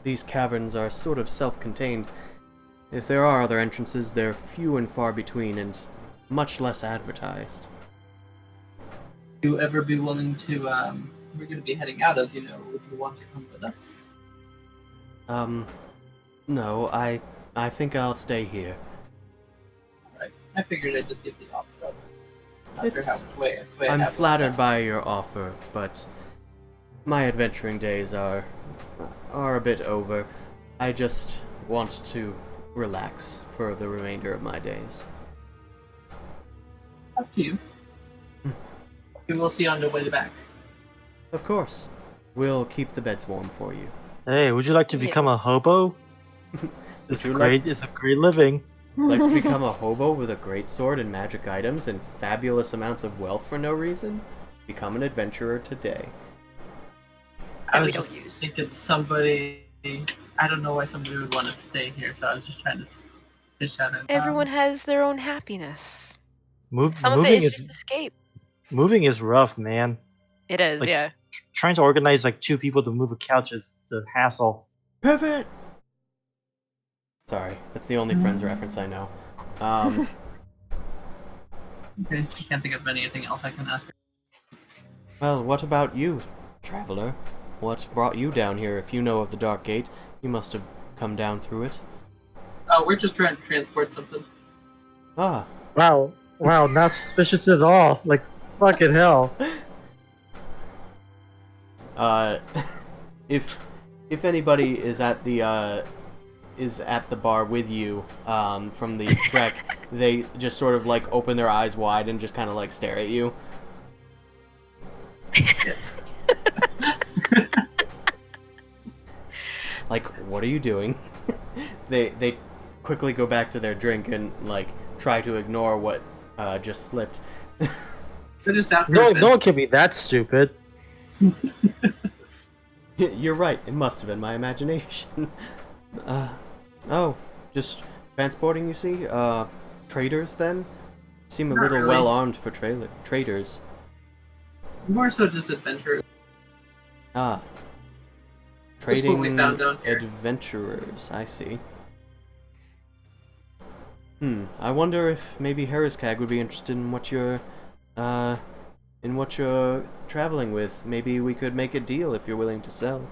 these caverns are sort of self-contained. If there are other entrances, they're few and far between and much less advertised. Would you ever be willing to? We're going to be heading out, as you know. Would you want to come with us? No, I think I'll stay here. Right. I figured I'd just give the offer up. Not sure It's- how much sway I I'm have with flattered that. by your offer, but my adventuring days are a bit over. I just want to relax for the remainder of my days. Up to you. We will see on the way back. Of course. We'll keep the beds warm for you. Hey, would you like to Yeah. become a hobo? It's you It's a great living. Like to become a hobo with a great sword and magic items and fabulous amounts of wealth for no reason? Become an adventurer today. I That we was don't just use. thinking somebody. I don't know why somebody would want to stay here, so I was just trying to fish out. Everyone has their own happiness. Some of it Moving is is just escape. moving is rough, man. It is, Like- yeah. Trying to organize 2 people to move a couch is the hassle. Pivot! Sorry, that's the only Friends reference I know. Okay, I can't think of anything else I can ask. Well, what about you, traveler? What brought you down here? If you know of the Dark Gate, you must have come down through it. We're just trying to transport something. Ah, Wow, not suspicious at all. Like, fucking hell. if anybody is at the bar with you from the trek, they just sort of open their eyes wide and just kind of stare at you. What are you doing? they quickly go back to their drink and try to ignore what just slipped. They're just after No, a bit. no one can be that stupid. You're right. It must have been my imagination. Oh, just transporting, you see? Traders, then? Seem a Not little really. well armed for traders. More so just adventurers. Ah. That's what we Trading found down here. adventurers, I see. I wonder if maybe Heriskag would be interested in what you're traveling with. Maybe we could make a deal if you're willing to sell.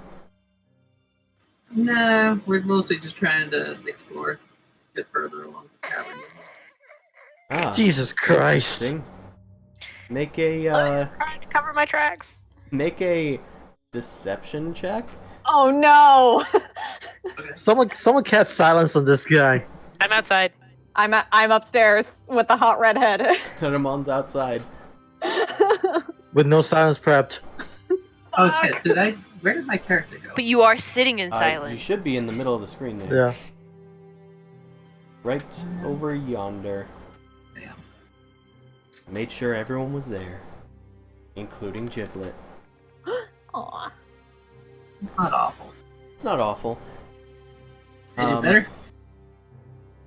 Nah, we're mostly just trying to explore, get further along the traveling. Ah, Jesus Christ. interesting. Make a Trying to cover my tracks. make a deception check. Oh no! Someone cast silence on this guy. I'm outside. I'm upstairs with the hot redhead. Hanamon's outside. With no silence prepped. Oh shit! Where did my character go? But you are sitting in You silence. should be in the middle of the screen there. Yeah. Right over yonder. Damn. Made sure everyone was there, including Giblet. Aw. Not awful. It's not awful. Any better?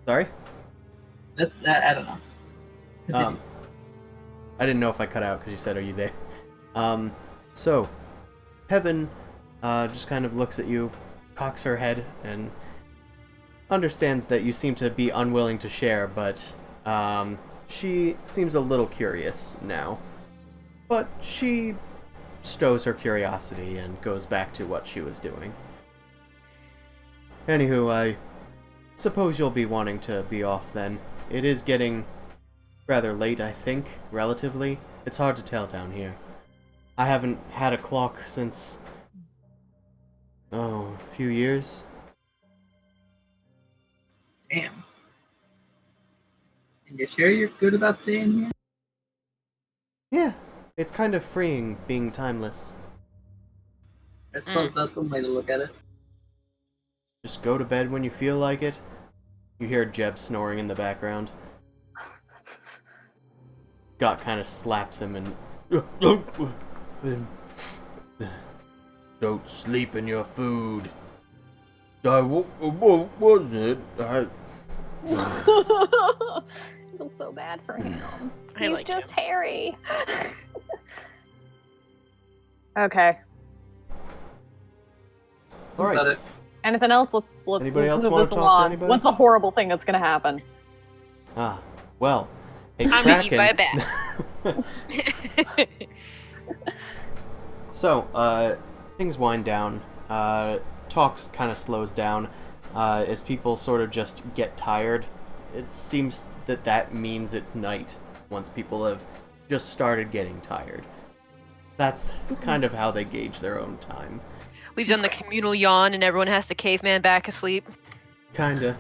Sorry? I don't know. Continue. I didn't know if I cut out because you said, "Are you there?" So, Heaven just kind of looks at you, cocks her head, and understands that you seem to be unwilling to share, but she seems a little curious now. But she stows her curiosity and goes back to what she was doing. Anywho, I suppose you'll be wanting to be off then. It is getting rather late, I think, relatively. It's hard to tell down here. I haven't had a clock since, a few years. Damn. And you sure you're good about staying here? Yeah, it's kind of freeing being timeless. I suppose that's one way to look at it. Just go to bed when you feel like it. You hear Jeb snoring in the background. Got kind of slaps him and... Don't sleep in your food. What was it? I feel so bad for him. He's like just him. hairy. Okay. Alright. Got it. Anything else? Let's Anybody else move wanna this talk to along. anybody? What's the horrible thing that's gonna happen? Well, a I'm gonna eat by a kraken. So, things wind down. Talks kind of slows down as people sort of just get tired. It seems that means it's night once people have just started getting tired. That's kind of how they gauge their own time. We've done the communal yawn and everyone has to caveman back asleep. Kinda.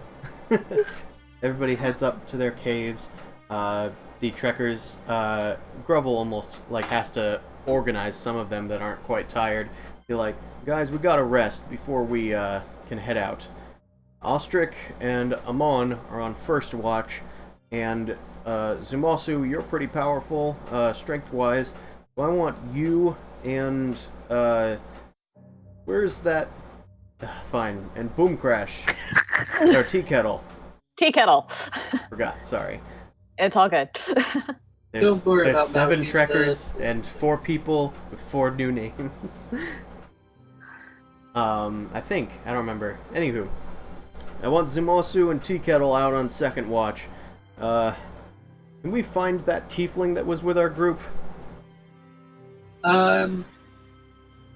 Everybody heads up to their caves. The trekkers, Grovel almost has to organize some of them that aren't quite tired. Be like, guys, we gotta rest before we can head out. Ostrich and Amon are on first watch, and Zumasu, you're pretty powerful, strength-wise. So I want you and where's that? Fine, and Boom Crash. Or Tea Kettle. Tea kettle. Forgot. Sorry. It's all good. There's, Don't worry there's about 7 Mousie's, trekkers and 4 people with 4 new names. I think. I don't remember. Anywho. I want Zumasu and Tea Kettle out on second watch. Can we find that tiefling that was with our group?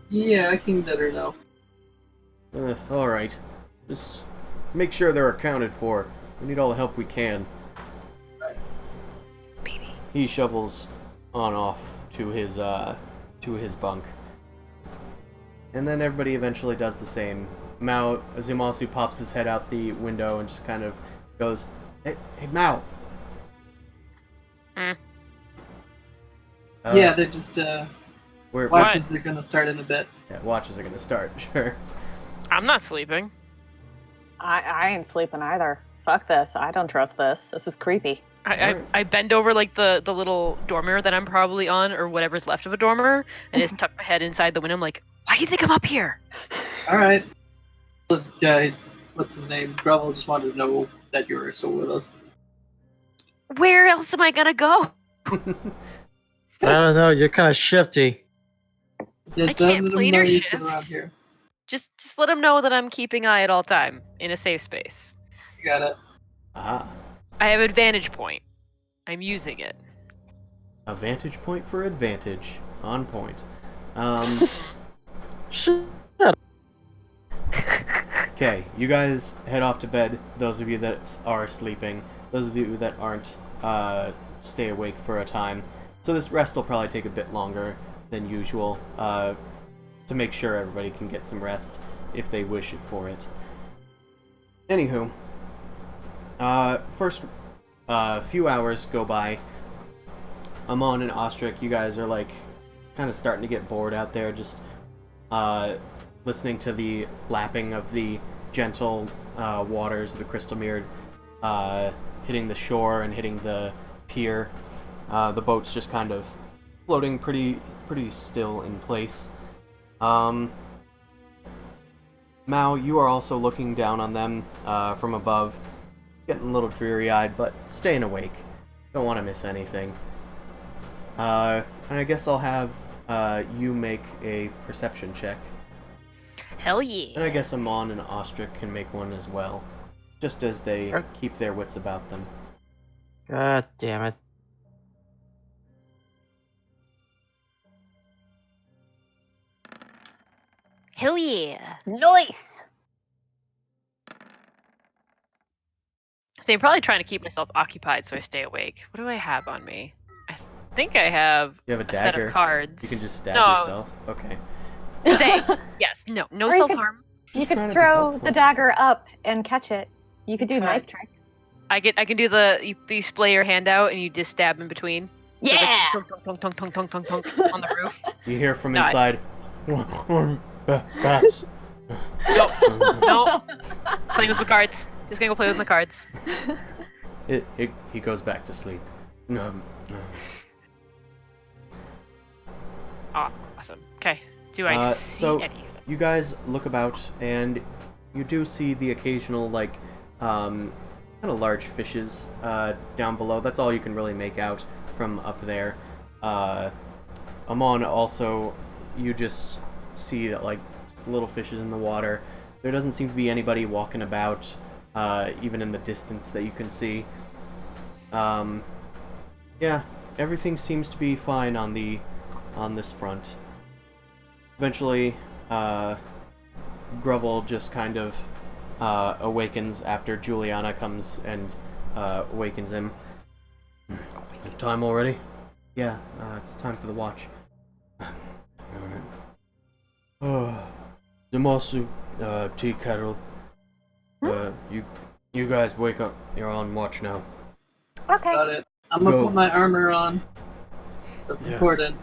Yeah, I can let her know. Alright. Just make sure they're accounted for. We need all the help we can. Baby. He shovels on off to his bunk. And then everybody eventually does the same. Mao Zumasu pops his head out the window and just kind of goes, Hey Mao! Yeah, they're just, We're, watches are gonna start in a bit. yeah, watches are gonna start, sure. I'm not sleeping. I ain't sleeping either. Fuck this. I don't trust this. This is creepy. I bend over the little dormer that I'm probably on, or whatever's left of a dormer, and just tuck my head inside the window. I'm like, why do you think I'm up here? Alright. What's his name? Gravel just wanted to know that you were still with us. Where else am I gonna go? I don't know, you're kind of shifty. Just can't let them play know their you're still shift. around here. Just let them know that I'm keeping eye at all time in a safe space. You got it. Aha. I have advantage point. I'm using it. A vantage point for advantage. On point. Shit. Okay, you guys head off to bed. Those of you that are sleeping. Those of you that aren't, stay awake for a time. So this rest will probably take a bit longer than usual, to make sure everybody can get some rest if they wish for it. Anywho, first few hours go by. Amon and Ostrich, you guys are like kind of starting to get bored out there, just listening to the lapping of the gentle waters of the crystal mirror hitting the shore and hitting the pier. The boat's just kind of floating pretty still in place. Mao, you are also looking down on them from above, getting a little dreary-eyed, but staying awake. Don't want to miss anything. And I guess I'll have you make a perception check. Hell yeah. And I guess Amon and Ostrich can make one as well, just as they keep their wits about them. God damn it. Hell yeah. Nice. See, I'm probably trying to keep myself occupied so I stay awake. What do I have on me? I think I have You have a a set dagger. of cards. You can just stab No. yourself. Okay. Say, yes, no Or you self-harm. You Just could trying to be throw helpful. the dagger up and catch it. You could do Okay. knife tricks. I can do the you splay your hand out and you just stab in between. So it's like Yeah. tunk, tunk, tunk, tunk, tunk, tunk, tunk, tunk on the roof. You hear from No, inside. Bats. No, playing with my cards. Just gonna go play with my cards. He goes back to sleep. No. Awesome. Okay. Do I see so any of them? you guys look about and you do see the occasional kind of large fishes down below. That's all you can really make out from up there. Amon also, you just see that just little fishes in the water. There doesn't seem to be anybody walking about, even in the distance that you can see. Yeah, everything seems to be fine on this front. Eventually, Grovel just kind of awakens after Juliana comes and awakens him. Time already? Yeah, it's time for the watch. Alright. Demasu, tea kettle. You guys wake up. You're on watch now. Okay. Got it. I'm gonna Go. put my armor on. That's Yeah. important.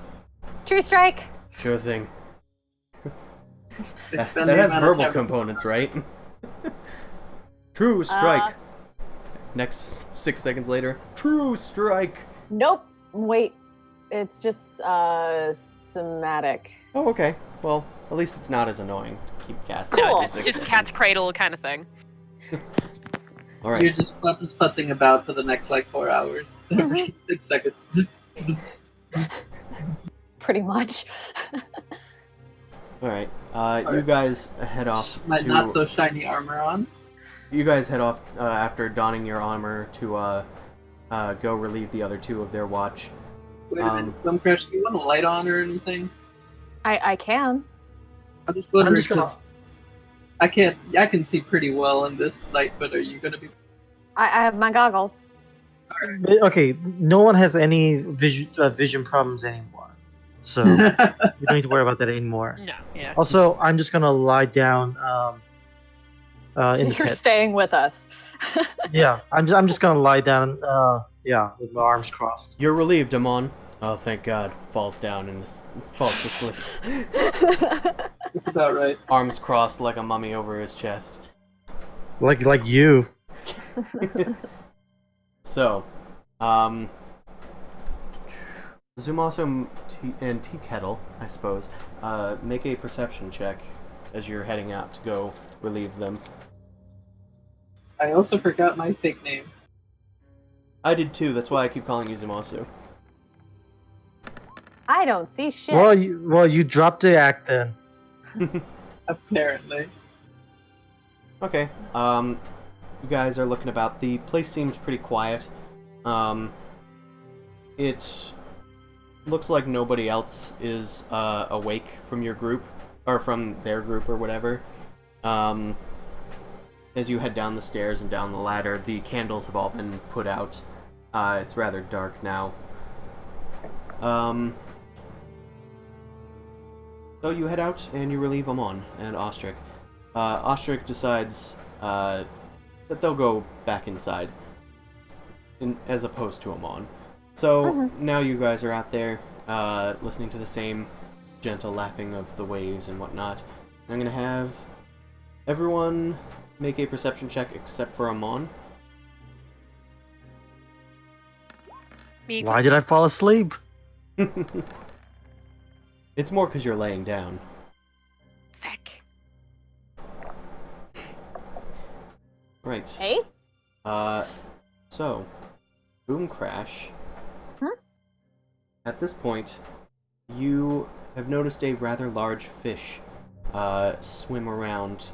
True strike. Sure thing. Expend That the has amount of verbal time- components, right? True strike. Next 6 seconds later, true strike. Nope. Wait. It's just somatic. Oh, okay. Well, at least it's not as annoying to keep casting. Cool. every It's 6 just seconds. cat's cradle kind of thing. All right. You're just putzing about for the next 4 hours. Every 6 seconds. Pretty much. All right. You guys head off My to. not so shiny armor on. You guys head off after donning your armor to go relieve the other two of their watch. Wait a minute, Film Crash, do you want a light on or anything? I can. I'm just wondering just gonna- 'cause I can see pretty well in this light, but are you gonna be? I have my goggles. Okay, no one has any vision problems anymore. So you don't need to worry about that anymore. No, yeah. Also, I'm just gonna lie down So in the you're pit. staying with us. Yeah, I'm just gonna lie down. Yeah, with my arms crossed. You're relieved, Amon. Oh, thank God. Falls down and falls to sleep. It's about right. Arms crossed like a mummy over his chest. Like you. So, Zumaso and Tea Kettle, I suppose, make a perception check as you're heading out to go relieve them. I also forgot my fake name. I did too, that's why I keep calling you Zumasu. I don't see shit. Well, you dropped the act then. Apparently. Okay, you guys are looking about. The place seems pretty quiet. It looks like nobody else is awake from your group, or from their group or whatever. As you head down the stairs and down the ladder, the candles have all been put out. It's rather dark now. So you head out and you relieve Amon and Ostrich. Ostrich decides that they'll go back inside, as opposed to Amon. So now you guys are out there, listening to the same gentle lapping of the waves and whatnot. I'm gonna have everyone make a perception check except for Amon. Me. Why did I fall asleep? It's more because you're laying down. Feck. Right. Hey? So, Boom Crash. At this point, you have noticed a rather large fish swim around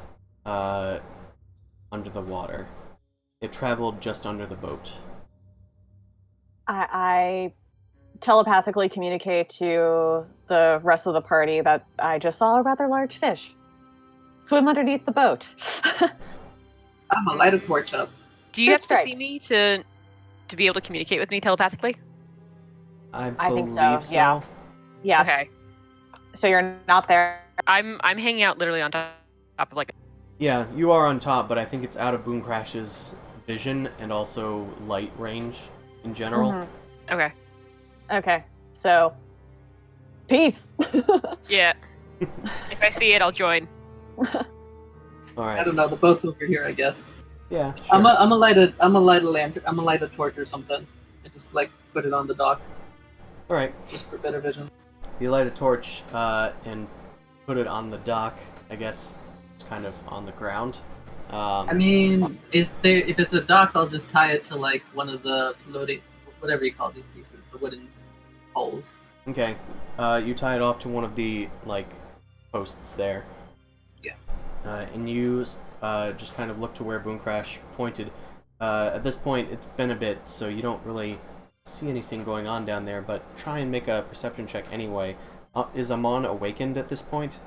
under the water. It traveled just under the boat. I telepathically communicate to the rest of the party that I just saw a rather large fish swim underneath the boat. I'm gonna light a torch up. Do you have Just to right. see me to be able to communicate with me telepathically? I think so, believe yeah. Yes. Okay. So you're not there. I'm hanging out literally on top of like. Yeah, you are on top, but I think it's out of Boom Crash's vision and also light range in general. Okay. Okay. So, peace. Yeah. If I see it, I'll join. Alright. I don't know. The boat's over here, I guess. Yeah, sure. I'm gonna light a lantern. I'm gonna light a torch or something, and just like put it on the dock, Alright. just for better vision. You light a torch and put it on the dock, I guess it's kind of on the ground. I mean, if it's a dock, I'll just tie it to like one of the floating, whatever you call these pieces, the wooden poles. Okay. You tie it off to one of the, like, posts there. Yeah. And you just kind of look to where Boom Crash pointed. At this point, it's been a bit, so you don't really see anything going on down there, but try and make a perception check anyway. Is Amon awakened at this point?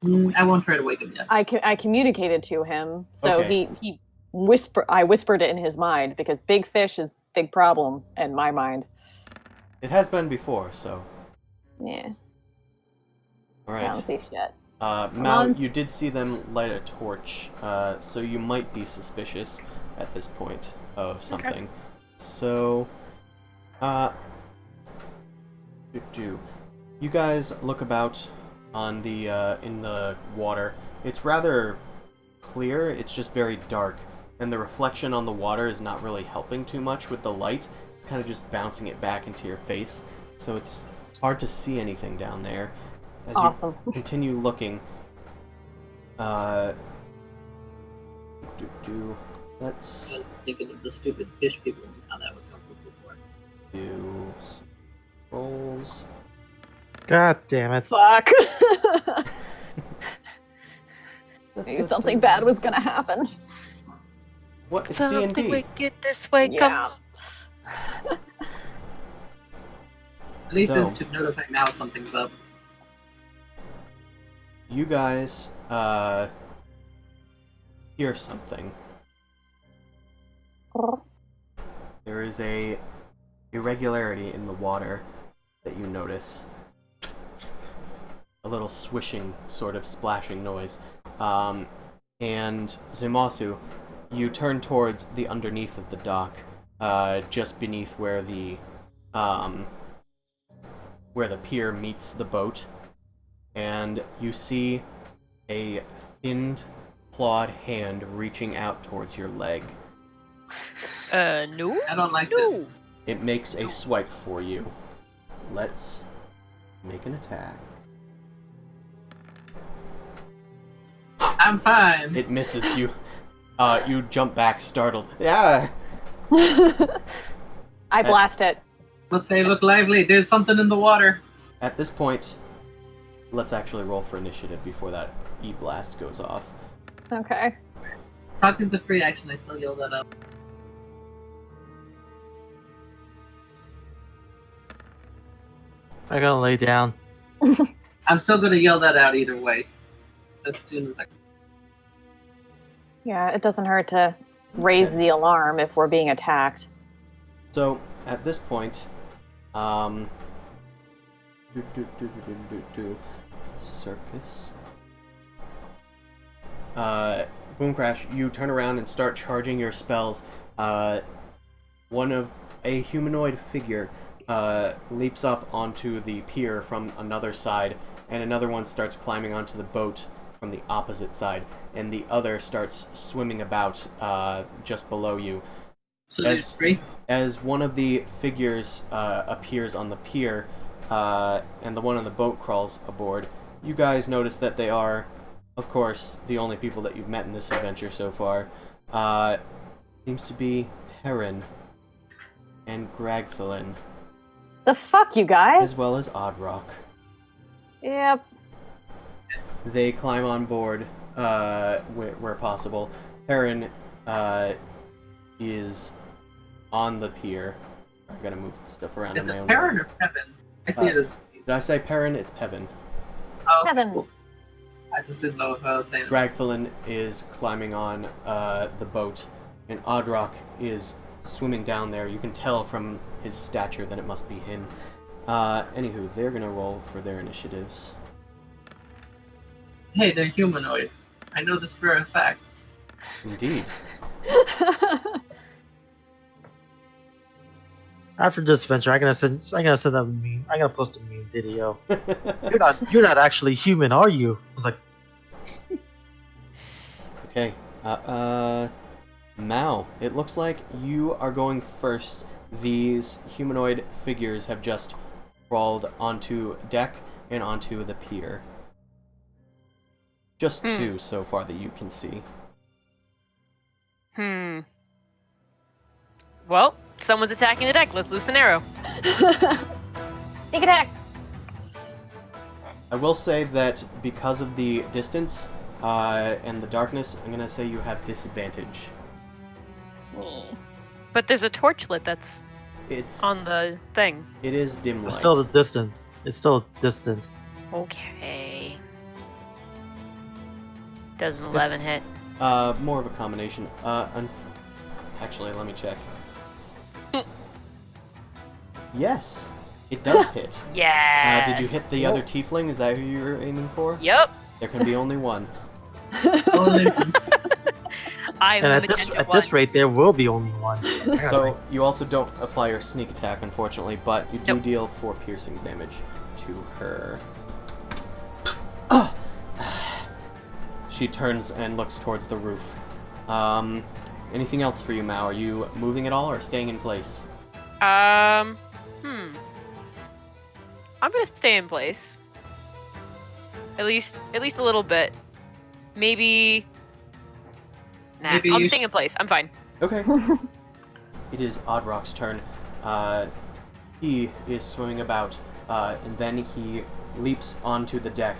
I won't try to wake him yet. I communicated to him, so Okay. he I whispered it in his mind because big fish is big problem in my mind. It has been before, so... Yeah. Alright. I don't see shit. Mal, on. you did see them light a torch, so you might be suspicious at this point of something. So, you guys look about on the in the water. It's rather clear. It's just very dark, and the reflection on the water is not really helping too much with the light. It's kind of just bouncing it back into your face, so it's hard to see anything down there. As Awesome. you continue looking, let's I was thinking of the stupid fish people and how that was helpful before. do rolls. God damn it. Fuck. Knew something bad was gonna happen. What? It's Something D&D. wicked this way Yeah. comes. At least So- it should notify now something's up. You guys hear something. There is a irregularity in the water that you notice. A little swishing, sort of splashing noise. And Zumasu, you turn towards the underneath of the dock, just beneath where the pier meets the boat, and you see a thinned, clawed hand reaching out towards your leg. No. I don't like this. No. It makes a swipe for you. Let's make an attack. I'm fine. It misses you. You jump back, startled. Yeah. I blast it. Let's say look lively. There's something in the water. At this point, let's actually roll for initiative before that E-blast goes off. Okay. Talking's a free action. I still yell that out. I'm gonna lay down. I'm still gonna yell that out either way. As soon as I. Yeah, it doesn't hurt to raise Okay. the alarm if we're being attacked. So at this point, circus. Boom Crash, you turn around and start charging your spells. One of a humanoid figure leaps up onto the pier from another side, and another one starts climbing onto the boat from the opposite side, and the other starts swimming about just below you. So there's three. As one of the figures appears on the pier, and the one on the boat crawls aboard, you guys notice that they are, of course, the only people that you've met in this adventure so far. Seems to be Perrin and Gragthalin, The fuck, you guys? as well as Oddrock. Yep. They climb on board where possible. Perrin is on the pier. I gotta move stuff around Is in my it own Perrin way. or Pevin? I see it as. Did I say Perrin? It's Pevin. Oh, okay, Pevin. cool. I just didn't know if I was saying it. Gragthalin is climbing on the boat, and Oddrock is swimming down there. You can tell from his stature that it must be him. Anywho, they're gonna roll for their initiatives. Hey, they're humanoid. I know this for a fact. Indeed. After this adventure, I'm gonna send them a meme. I'm gonna post a meme video. You're not actually human, are you? I was like, Okay. Mao, it looks like you are going first. These humanoid figures have just crawled onto deck and onto the pier. Just two so far that you can see. Well, someone's attacking the deck. Let's loose an arrow. Sneak attack! I will say that because of the distance and the darkness, I'm gonna say you have disadvantage. But there's a torch lit that's It's on the thing. it is dim light. it's still distant. It's still distant. Okay. Does an It's- 11 hit? More of a combination. Actually, let me check. Yes, it does hit. Yeah. Did you hit the other tiefling? Is that who you were aiming for? Yep. There can be only one. I'm And limited to at one. this rate, there will be only one. So you also don't apply your sneak attack, unfortunately, but you do Nope. deal 4 piercing damage to her. She turns and looks towards the roof. Anything else for you, Mao? Are you moving at all or staying in place? I'm gonna stay in place. At least a little bit. Maybe. Nah, Maybe I'm you staying in place. I'm fine. Okay. It is Oddrock's turn. He is swimming about, and then he leaps onto the deck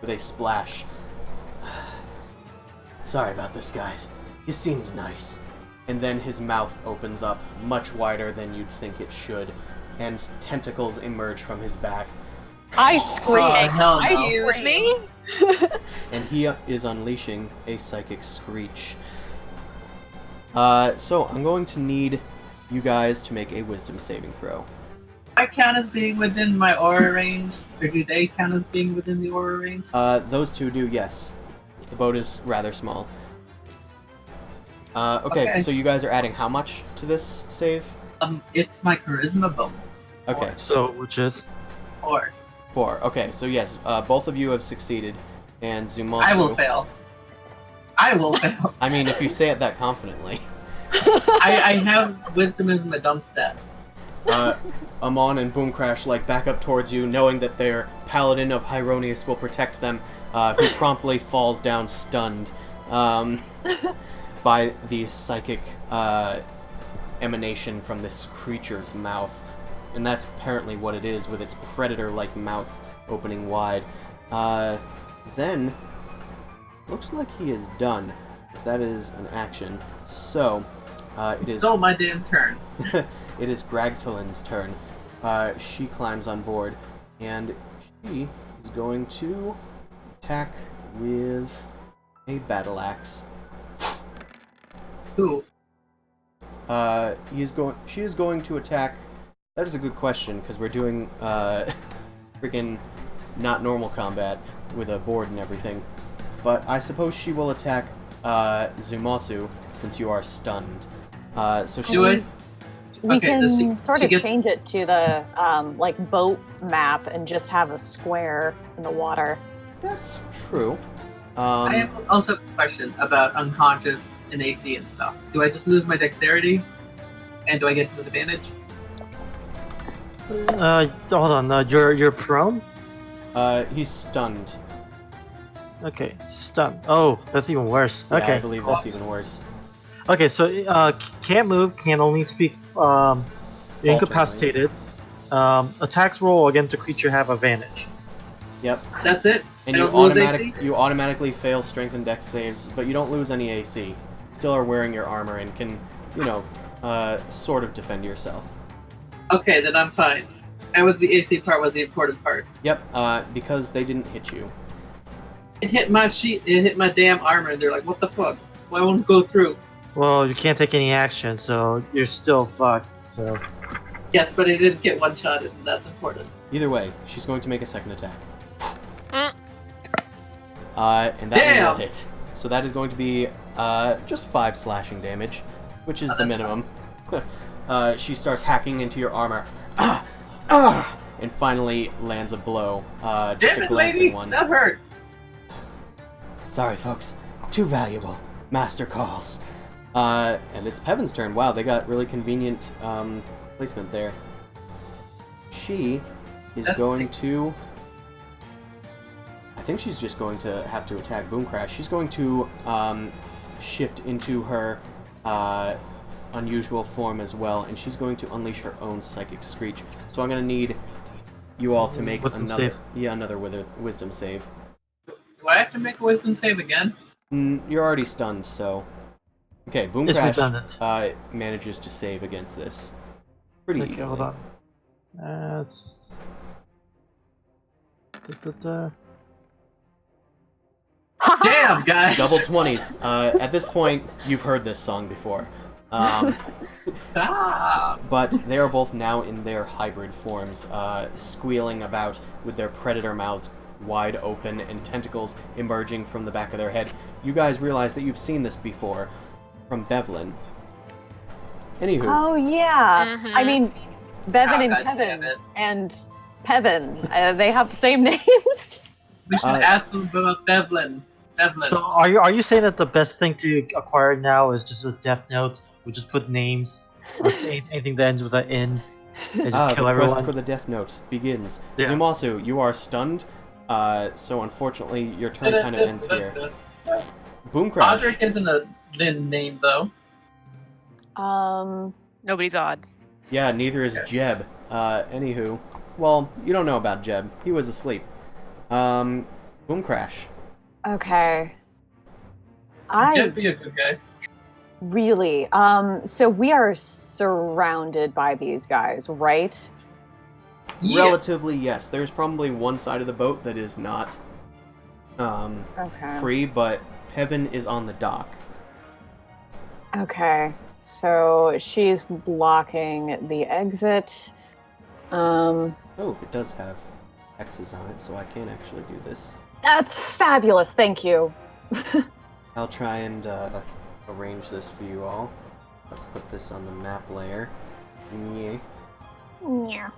with a splash. Sorry about this, guys. He seemed nice. And then his mouth opens up much wider than you'd think it should, and tentacles emerge from his back, I scream. Oh, hell no. Excuse me? and he is unleashing a psychic screech. So I'm going to need you guys to make a wisdom saving throw. I count as being within my aura range, or do they count as being within the aura range? Those two do, yes. The boat is rather small. Okay, so you guys are adding how much to this save? It's my charisma bonus. Okay, So, which is 4. 4. Okay, so yes, both of you have succeeded, and Zumasu... I will fail. I will fail. I mean, if you say it that confidently. I have wisdom as my dumb stat. Amon and Boom Crash back up towards you, knowing that their paladin of Hyronius will protect them, who promptly falls down stunned by the psychic emanation from this creature's mouth. And that's apparently what it is, with its predator-like mouth opening wide. Then, Looks like he is done, because that is an action. So, it is... Stole my damn turn. It is Gragfelin's turn. She climbs on board, and she is going to attack with a battle axe. Who? She is going to attack... That is a good question, because we're doing, freaking not normal combat with a board and everything. But I suppose she will attack, Zumasu, since you are stunned. So she... We Okay, can sort of change it to the, like, boat map and just have a square in the water. That's true. I have also a question about unconscious and AC and stuff. Do I just lose my dexterity? And do I get disadvantage? Hold on. You're prone. He's stunned. Okay, stunned. Oh, that's even worse. Yeah, Okay. I believe that's even worse. Okay, so can't move, can only speak. Incapacitated. Attacks roll against a creature have advantage. Yep. That's it? And I you don't lose AC? you automatically fail strength and dex saves, but you don't lose any AC. Still are wearing your armor and can, sort of defend yourself. Okay, then I'm fine. That was the AC part was the important part. Yep, because they didn't hit you. It hit my sheet, it hit my damn armor, and they're like, what the fuck? Why won't it go through? Well, you can't take any action, so you're still fucked. So. Yes, but it didn't get one-shotted, and that's important. Either way, she's going to make a second attack. And that Damn! will hit. So that is going to be just 5 slashing damage, which is the minimum. She starts hacking into your armor. And finally lands a blow. Just Damn a it, glancing lady! one. That hurt! Sorry, folks. Too valuable. Master calls. And it's Pevin's turn. Wow, they got really convenient placement there. She is going to... I think she's just going to have to attack Boom Crash. She's going to shift into her unusual form as well, and she's going to unleash her own Psychic Screech. So I'm going to need you all to make another wisdom save. Do I have to make a wisdom save again? You're already stunned, so... Okay, Boom It's Crash redundant. manages to save against this pretty easily. Hold on. That's... Damn, guys! Double 20s. At this point, you've heard this song before. Stop! But they are both now in their hybrid forms, squealing about with their predator mouths wide open and tentacles emerging from the back of their head. You guys realize that you've seen this before from Bevlin. Anywho. Oh, yeah. Mhm. I mean, Bevan and God damn Kevin it. and Pevin, they have the same names. We should ask them about Devlin. So are you saying that the best thing to acquire now is just a Death Note? We just put names, or anything that ends with an N, and just kill the everyone. quest for the Death Note begins. Yeah. Zumasu, you are stunned, so unfortunately your turn kind of ends here. Boom Crash. Podrick isn't a Lin name, though. Nobody's odd. Yeah, neither is Jeb. Anywho, well, you don't know about Jeb. He was asleep. Boom Crash. Okay. Jeb be a good guy. Really? So we are surrounded by these guys, right? Yeah. Relatively, yes. There's probably one side of the boat that is not Okay. free, but Heaven is on the dock. Okay. So she's blocking the exit. Oh, it does have X's on it, so I can actually do this. That's fabulous. Thank you. I'll try and arrange this for you all. Let's put this on the map layer. Yeah. Yeah.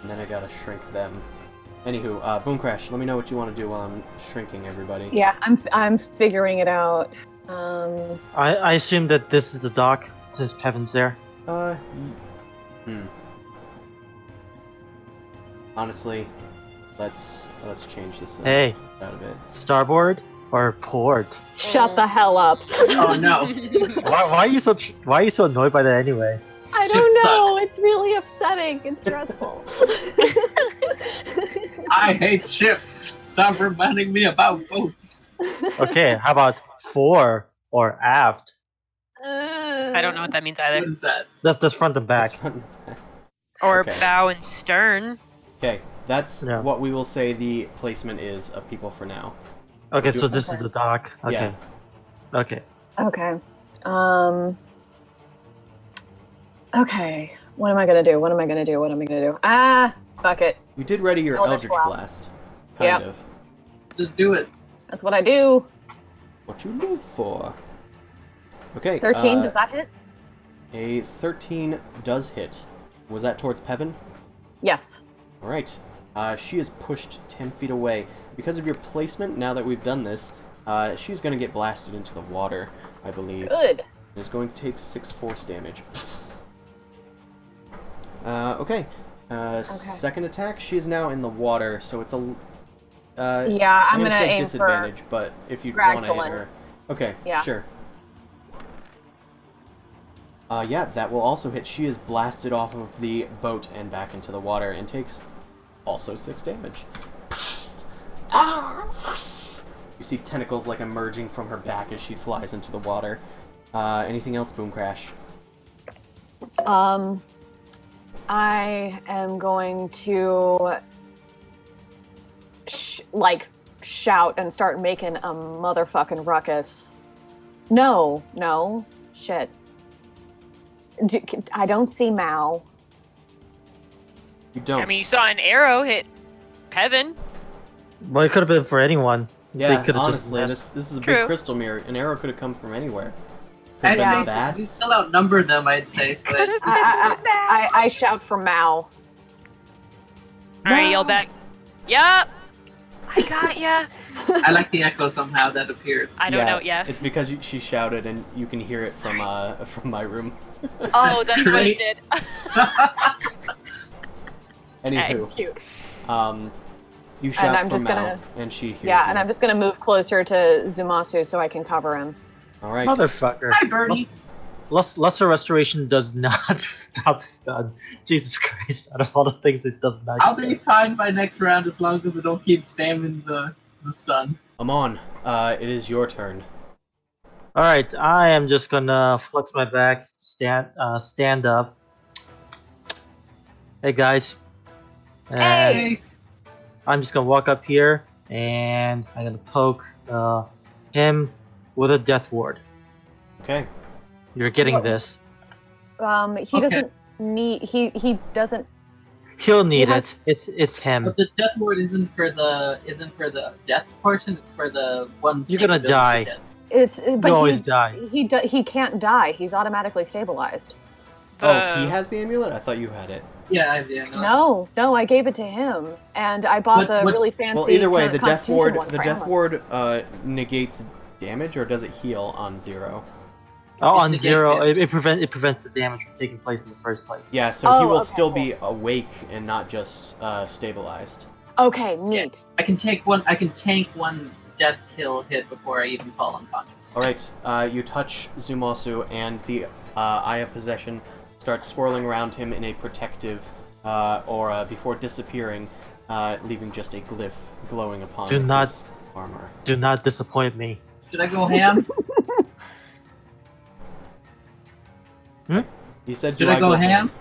And then I gotta shrink them. Anywho, Boom Crash, let me know what you want to do while I'm shrinking everybody. Yeah, I'm figuring it out. I assume that this is the dock since Kevin's there. Honestly, let's change this Hey, out of it. starboard or port? Shut the hell up. Oh no. Why are you so annoyed by that anyway? I Ships don't know. It's really upsetting and stressful. I hate ships. Stop reminding me about boats. Okay, how about fore or aft? I don't know what that means What either. is that? That's front and That's back. fun. Or Okay. bow and stern. Okay, that's Yeah. what we will say the placement is of people for now. Okay, Do- so this is the dock. Okay. Yeah. Okay. Okay. Okay. What am I gonna do? What am I gonna do? What am I gonna do? Ah, fuck it. You did ready your Eldritch Eldritch Blast. Blast. Kind Yep. of. Just do it. That's what I do. What you live for. Okay. 13, does that hit? A 13 does hit. Was that towards Pevin? Yes. Alright. She is pushed 10 feet away. Because of your placement, now that we've done this, she's going to get blasted into the water, I believe. Good. Is going to take 6 force damage. Okay. Second attack, she is now in the water, so it's a... Yeah, I'm gonna gonna say aim disadvantage, but if you want to hit Ragdollin. her... Okay, Yeah. sure. Yeah, that will also hit. She is blasted off of the boat and back into the water and takes also 6 damage. You see tentacles like emerging from her back as she flies into the water. Anything else, Boom Crash? I am going to shout and start making a motherfucking ruckus. No, shit. I don't see Mao. You don't. I mean, you saw an arrow hit Pevin. Well, it could have been for anyone. yeah, could've just honestly, messed- this is a True. big crystal mirror. An arrow could have come from anywhere. I'd Could've been say bats. we still outnumber them, I'd say. So I shout for Mao. Alright, yell back. Yup! I got ya! I like the echo somehow that appeared. I don't know, yeah. It's because she shouted and you can hear it from my room. Oh, That's that's what great. it did. Anywho, It's cute. you shout I'm for just Mal, gonna- and she hears Yeah, you. and I'm just gonna move closer to Zumasu so I can cover him. All right. Motherfucker. Hi, Bernie. Lesser Restoration does not stop stun. Jesus Christ, out of all the things it does not I'll do. be fine by next round as long as I don't keep spamming the stun. Amon, it is your turn. Alright, I am just gonna flex my back, stand up. Hey guys. And Hey! I'm just gonna walk up here and I'm gonna poke him with a death ward. Okay. You're getting this. He Okay. doesn't need. He doesn't. He'll need has- it. It's him. But the death ward isn't for the death portion. It's for the one. You're gonna capability die. death. It's. You But always die. he can't die. He's automatically stabilized. Oh, he has the amulet? I thought you had it. Yeah, No, I gave it to him, and I bought What- the what- really fancy. Well, either way, the death Constitution ward one for Alan. negates damage, or does it heal on 0? Oh, It on negates 0, damage. it prevents the damage from taking place in the first place. Yeah, so he Oh, will okay, still cool. be awake and not just stabilized. Okay, neat. I can take one. I can tank one death kill hit before I even fall unconscious. All right, you touch Zumasu, and the Eye of Possession starts swirling around him in a protective aura before disappearing, leaving just a glyph glowing upon Do not- his armor. Do not disappoint me. Should I go ham? You said, Should "Do I go ham?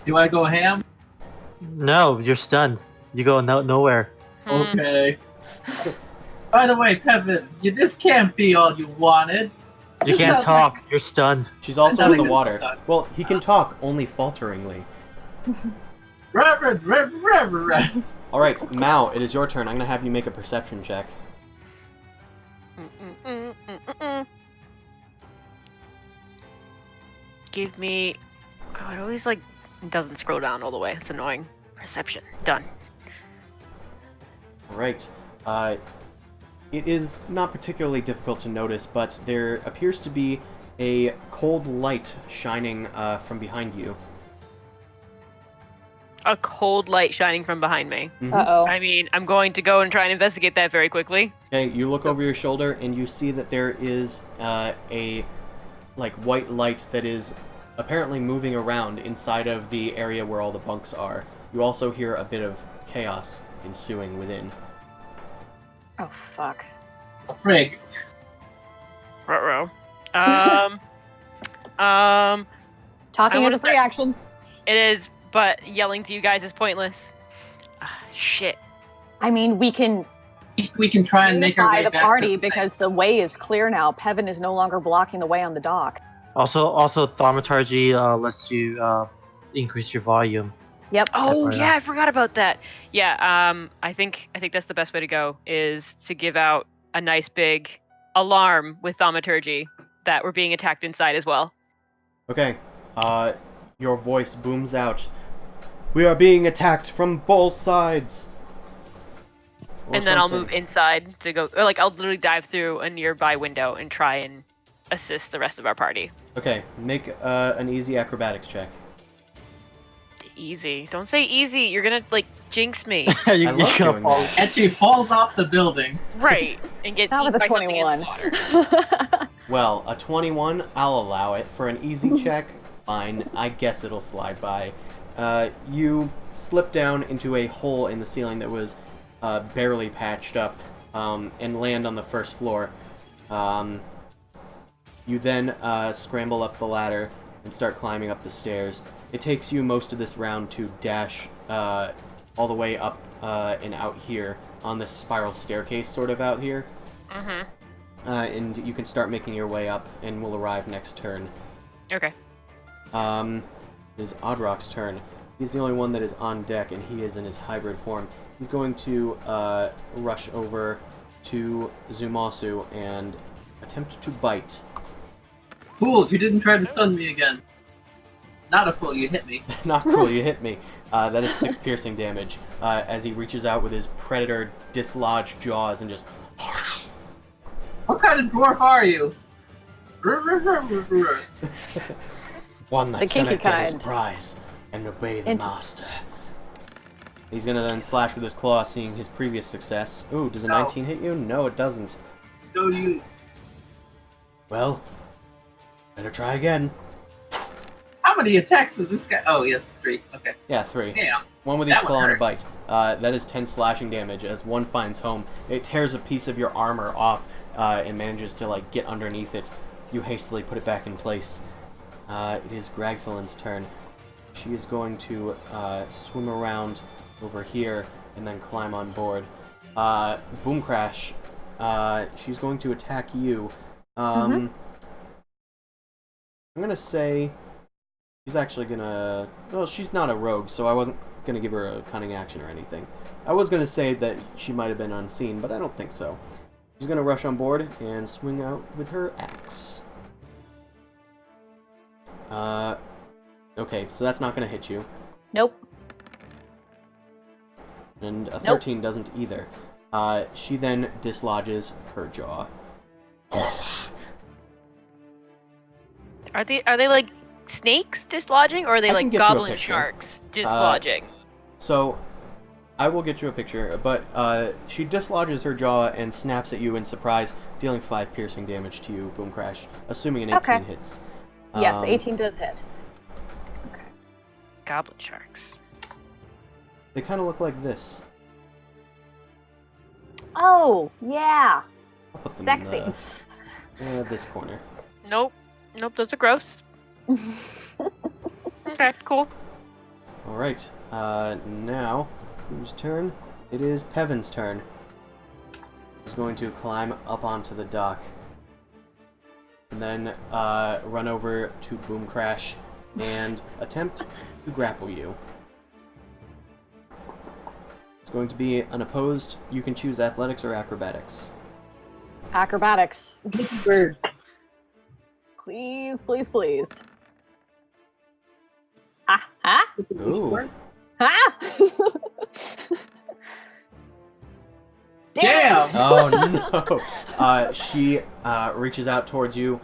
Do I go ham? No, you're stunned. You go nowhere. Okay. By the way, Pevin, this can't be all you wanted. You This can't sounds talk. You're stunned. She's also I'm in the not water. even- Well, he can talk, only falteringly. Reverend. All right, Mao, it is your turn. I'm gonna have you make a perception check. Give me. Oh, it always doesn't scroll down all the way. It's annoying. Perception done. All right. It is not particularly difficult to notice, but there appears to be a cold light shining from behind you. A cold light shining from behind me. Mhm. Uh I mean, I'm going to go and try and investigate that very quickly. Okay, you look over your shoulder and you see that there is a white light that is apparently moving around inside of the area where all the bunks are. You also hear a bit of chaos ensuing within. Oh, fuck. A frig. Ruh-roh. Talking I is wanna a free start- action. It is, but yelling to you guys is pointless. Shit. I mean, we can We can try and make our unify way the back party to the because the way is clear now. Pevin is no longer blocking the way on the dock. Also, thaumaturgy lets you increase your volume. Yep. Oh FYI. yeah, I forgot about that. Yeah, I think that's the best way to go is to give out a nice big alarm with thaumaturgy that we're being attacked inside as well. Okay, your voice booms out. We are being attacked from both sides. Or And then I'll something. move inside to go, or like I'll literally dive through a nearby window and try and assist the rest of our party. Okay, make an easy acrobatics check. Easy. Don't say easy. You're gonna like jinx me. I You're love gonna doing fall. that. And she falls off the building. Right. And get Not eaten with a by something in the 21. water. Well, a 21, I'll allow it. For an easy check, fine. I guess it'll slide by. You slip down into a hole in the ceiling that was barely patched up and land on the first floor. You then scramble up the ladder and start climbing up the stairs. It takes you most of this round to dash all the way up and out here on this spiral staircase sort of out here. Mm-hmm. And you can start making your way up, and we'll arrive next turn. Okay. It is Odrock's turn. He's the only one that is on deck, and he is in his hybrid form. He's going to rush over to Zumasu and attempt to bite. Fool, you didn't try to stun me again. Not a fool, you hit me. Not cool, you hit me. That is 6 piercing damage as he reaches out with his predator dislodged jaws and just... What kind of dwarf are you? One that's kinky gonna get his kind. prize and obey the Int- master. He's gonna then slash with his claw, seeing his previous success. Ooh, does a No. 19 hit you? No, it doesn't. No, you. Well, better try again. How many attacks does this guy? Oh, he has 3. Okay. Yeah, 3. Damn. One with each That one claw and a hurt. bite. That is 10 slashing damage as one finds home. It tears a piece of your armor off and manages to like get underneath it. You hastily put it back in place. It is Gragfelin's turn. She is going to swim around over here and then climb on board. Boom Crash. She's going to attack you. I'm gonna say she's actually gonna. Well, she's not a rogue, so I wasn't gonna give her a cunning action or anything. I was gonna say that she might have been unseen, but I don't think so. She's gonna rush on board and swing out with her axe. Okay, so that's not gonna hit you, Nope. and a Nope. 13 doesn't either. She then dislodges her jaw. Are they like snakes dislodging, or are they I can like get you a goblin picture. sharks dislodging? So, I will get you a picture, but she dislodges her jaw and snaps at you in surprise, dealing 5 piercing damage to you, Boom Crash, assuming an 18 Okay. hits. Yes, 18 does hit. Goblin sharks. They kind of look like this. Oh, yeah. I'll put them Sexy. in this corner. Nope. Those are gross. Okay, cool. Alright, now, whose turn? It is Pevin's turn. He's going to climb up onto the dock. And then run over to Boom Crash and attempt to grapple you. It's going to be unopposed. You can choose athletics or acrobatics. Acrobatics. Bird. Please, please, please. Ha ha! Ooh. Ha! Damn! Oh no! She reaches out towards you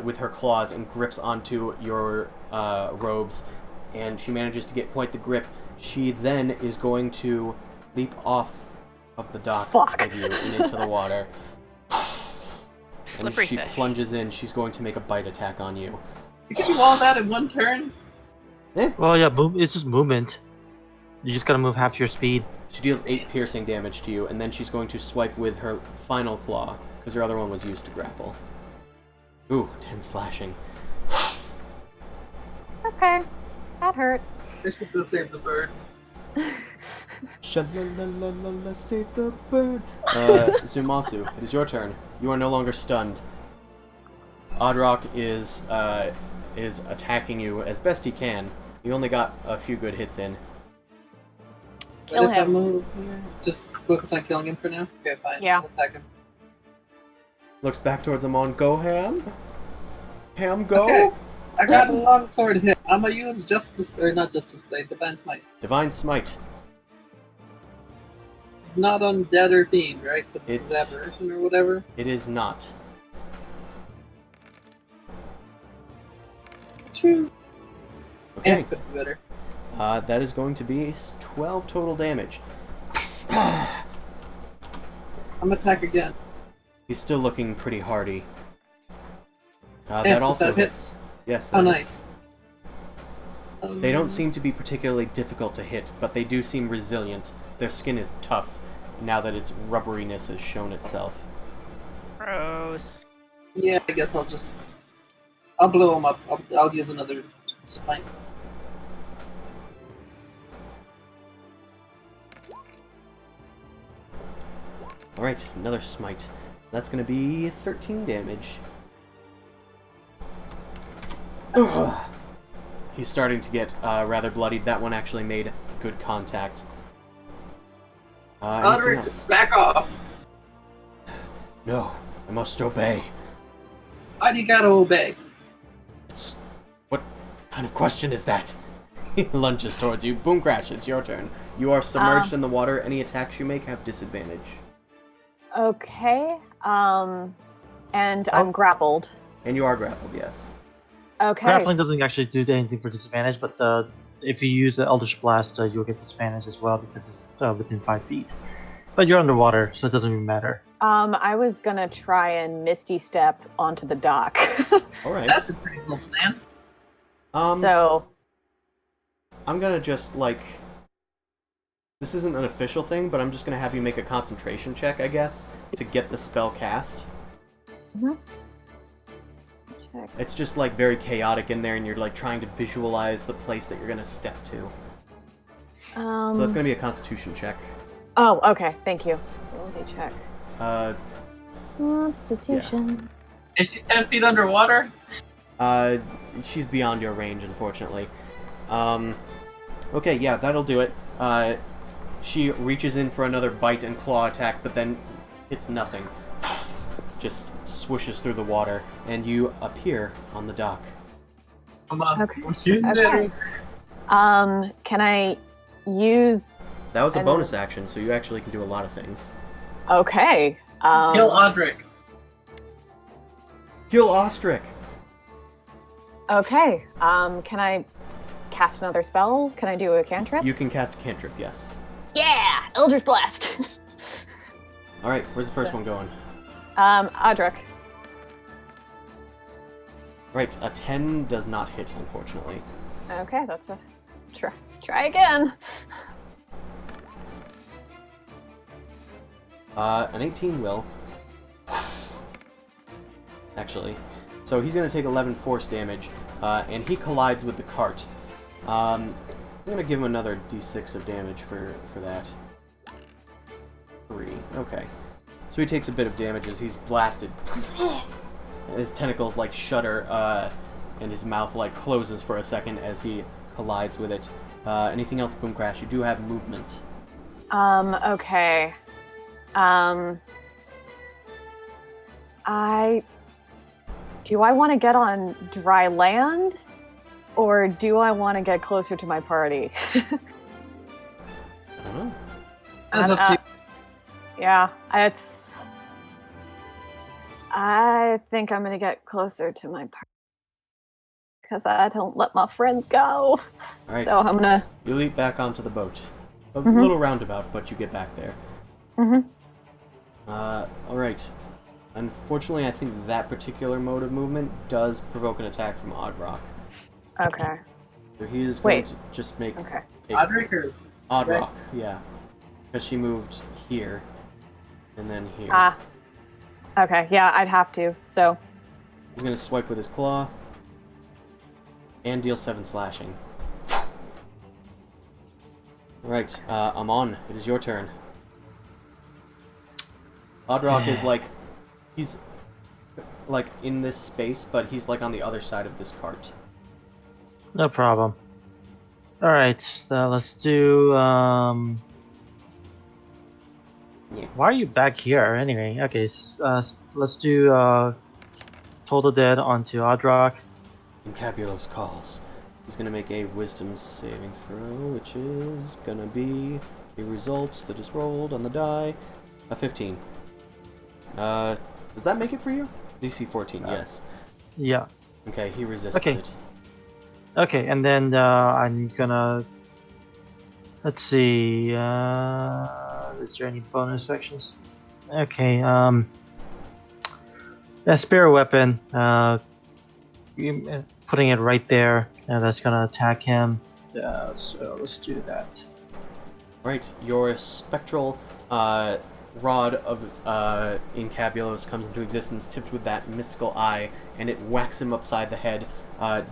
with her claws and grips onto your robes, and she manages to get quite the grip. She then is going to leap off of the dock Fuck. with you and into the water. And Slippery she fish. plunges in. She's going to make a bite attack on you. You can do all that in one turn? Well, yeah, it's just movement. You just gotta move half your speed. She deals 8 piercing damage to you, and then she's going to swipe with her final claw, because her other one was used to grapple. Ooh, 10 slashing. Okay, that hurt. I should go save the bird. Sha-la-la-la-la-la, save the bird. Zumasu, it is your turn. You are no longer stunned. Odrock is attacking you as best he can. You only got a few good hits in. Kill What if I him. move here? Just focus on killing him for now? Okay, fine. Yeah. I'll attack him. Looks back towards Amon. Go, Ham. Ham, go. Okay. I got a long sword hit. I'm gonna use Justice, or not Justice Blade, Divine Smite. Divine Smite. It's not undead or fiend, right? But this is It's- aberration or whatever. It is not. True. Okay. Yeah, could be better. That is going to be 12 total damage. I'm gonna attack again. He's still looking pretty hardy. Yeah, That does also that hit? hits. Yes. Oh, that nice. hits. They don't seem to be particularly difficult to hit, but they do seem resilient. Their skin is tough now that its rubberiness has shown itself. Gross. Yeah, I guess I'll blow him up. I'll use another spike. Alright, another smite. That's going to be 13 damage. Ugh. He's starting to get rather bloodied. That one actually made good contact. Anything Odric, else? back off! No, I must obey. Why do you gotta obey? What kind of question is that? He lunges towards you. Boom, crash. It's your turn. You are submerged in the water. Any attacks you make have disadvantage. Okay. And I'm grappled. And you are grappled, yes. Okay. Grappling doesn't actually do anything for disadvantage, but if you use the Eldritch Blast, you'll get disadvantage as well because it's within 5 feet. But you're underwater, so it doesn't even matter. I was gonna try and Misty Step onto the dock. Alright. That's a pretty cool plan. So, I'm gonna just, like... This isn't an official thing, but I'm just gonna have you make a concentration check, I guess, to get the spell cast. check. It's just, like, very chaotic in there, and you're, like, trying to visualize the place that you're gonna step to. So that's gonna be a constitution check. Oh, okay. Thank you. Ability check. Yeah. Constitution. Is she 10 feet underwater? She's beyond your range, unfortunately. Okay, yeah, that'll do it. She reaches in for another bite and claw attack, but then hits nothing. Just swooshes through the water, and you appear on the dock. Come on. Okay. I'm shooting Okay. there. Can I use? That was a And- bonus action, so you actually can do a lot of things. Okay. Kill Odric. Kill Ostrich! Okay. Can I cast another spell? Can I do a cantrip? You can cast a cantrip, yes. Yeah, Eldritch Blast. Alright, where's the first one going? Adric. Right, a 10 does not hit, unfortunately. Okay, that's a try again. An 18 will. Actually. So he's going to take 11 force damage, and he collides with the cart. I'm going to give him another d6 of damage for that. 3. Okay. So he takes a bit of damage as he's blasted. His tentacles, like, shudder, and his mouth, like, closes for a second as he collides with it. Anything else, Boom Crash? You do have movement. Okay. Do I want to get on dry land, or do I want to get closer to my party? I don't know. That's up to you. Yeah, I think I'm gonna get closer to my party because I don't let my friends go. Alright. So I'm gonna. You leap back onto the boat. A Mhm. little roundabout, but you get back there. Mhm. Alright. Unfortunately, I think that particular mode of movement does provoke an attack from Oddrock. Okay. So he is going Wait. to just make Okay. a Odric or Oddrock, yeah. Because she moved here, and then here. Ah. Okay. Yeah, I'd have to. So. He's going to swipe with his claw, and deal 7 slashing. Alright, Amon, it is your turn. Oddrock is like, he's like in this space, but he's like on the other side of this cart. No problem. All right, let's do. Yeah. Why are you back here anyway? Okay, let's do Total Dead onto Oddrock. Incabulos calls. He's gonna make a wisdom saving throw, which is gonna be a result that is rolled on the die. A 15. Does that make it for you? DC 14, yes. Yeah. Okay, he resists Okay. it. Okay, and then I'm gonna. Let's see. Is there any bonus actions? Okay. A spare weapon. Putting it right there, and that's gonna attack him. So let's do that. Right, your spectral rod of Incabulos comes into existence, tipped with that mystical eye, and it whacks him upside the head,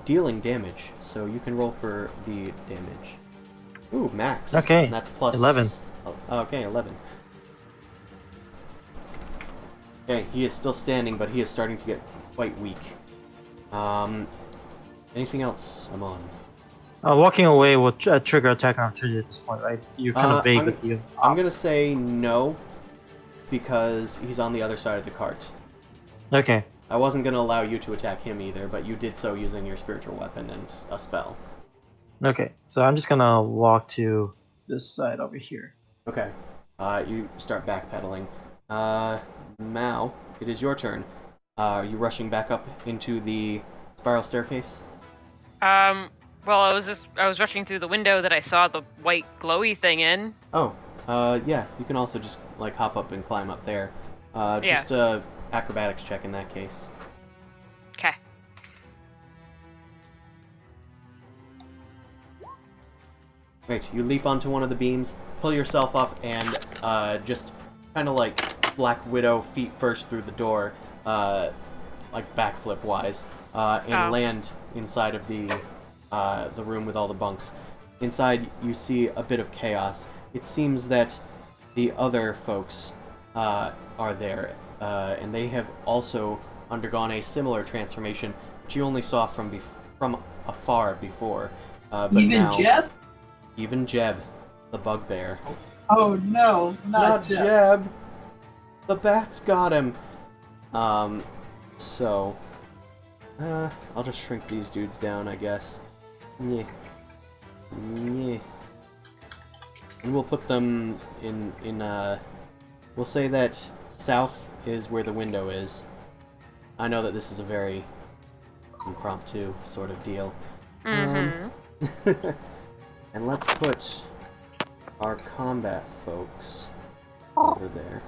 dealing damage. So you can roll for the damage. Ooh, max. Okay, And that's plus 11. Okay, 11. Okay, he is still standing, but he is starting to get quite weak. Anything else, Amon? Walking away will trigger attack opportunity at this point, right? You're kind of vague with you. I'm gonna say no, because he's on the other side of the cart. Okay. I wasn't gonna allow you to attack him either, but you did so using your spiritual weapon and a spell. Okay, so I'm just gonna walk to this side over here. Okay. You start backpedaling. Mao, it is your turn. Are you rushing back up into the spiral staircase? Well, I was rushing through the window that I saw the white glowy thing in. Oh, yeah. You can also just like hop up and climb up there. Yeah. Just a acrobatics check in that case. Okay. Right, you leap onto one of the beams, pull yourself up, and just kind of like Black Widow feet first through the door, like backflip wise, and land inside of the room with all the bunks. Inside, you see a bit of chaos. It seems that the other folks are there, and they have also undergone a similar transformation, which you only saw from afar before. But even now, Jeb? Even Jeb, the bugbear. Oh no, not Jeb. Jeb! The bats got him! So... I'll just shrink these dudes down, I guess. Yeah. Yeah. And we'll put them in, we'll say that south is where the window is. I know that this is a very impromptu sort of deal. Mm-hmm. And let's put our combat folks over there.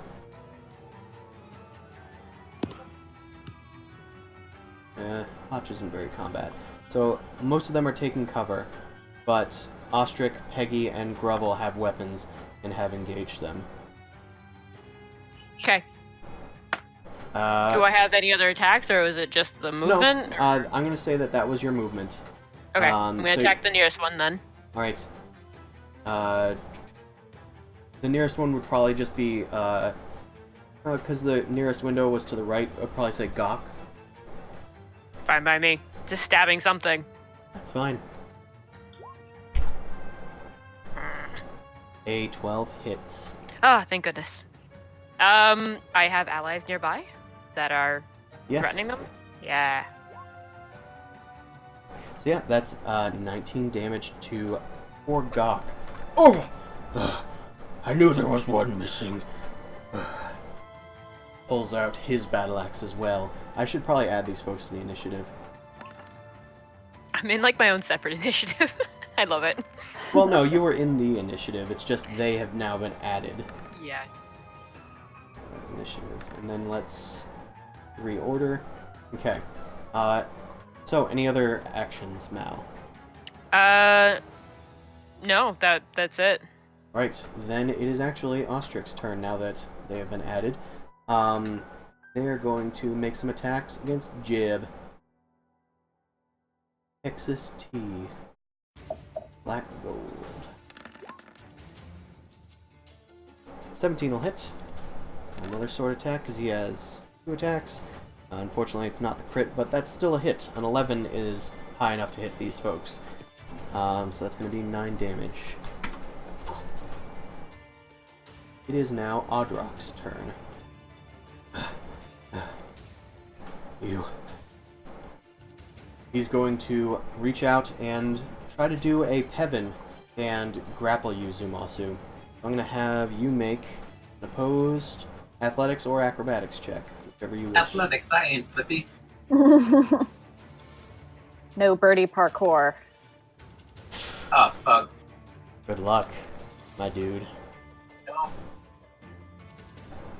Hotch isn't very combat. So most of them are taking cover, but Ostrich, Peggy, and Grovel have weapons and have engaged them. Okay. Do I have any other attacks, or was it just the movement? No, I'm going to say that was your movement. Okay, I'm going to attack the nearest one then. Alright. The nearest one would probably just be, because the nearest window was to the right, I'd probably say Gawk. Fine by me. Just stabbing something. That's fine. A 12 hits. Ah, thank goodness. I have allies nearby that are threatening them. Yeah. So yeah, that's 19 damage to poor Gawk. Oh! I knew there was one missing. Pulls out his battle axe as well. I should probably add these folks to the initiative. I'm in like my own separate initiative. I love it. Well, no, you were in the initiative. It's just they have now been added. Yeah. Initiative. And then let's reorder. Okay. So any other actions, Mal? No, that's it. Right, then it is actually Ostric's turn now that they have been added. They are going to make some attacks against Jib. Texas T. Black gold. 17 will hit. Another sword attack because he has 2 attacks. Unfortunately, it's not the crit, but that's still a hit. An 11 is high enough to hit these folks. So that's going to be 9 damage. It is now Odrock's turn. He's going to reach out and try to do a Pevin and grapple you, Zumasu. I'm going to have you make an opposed athletics or acrobatics check, whichever you wish. Athletics, I ain't flippy. No birdie parkour. Oh, fuck. Good luck, my dude. No.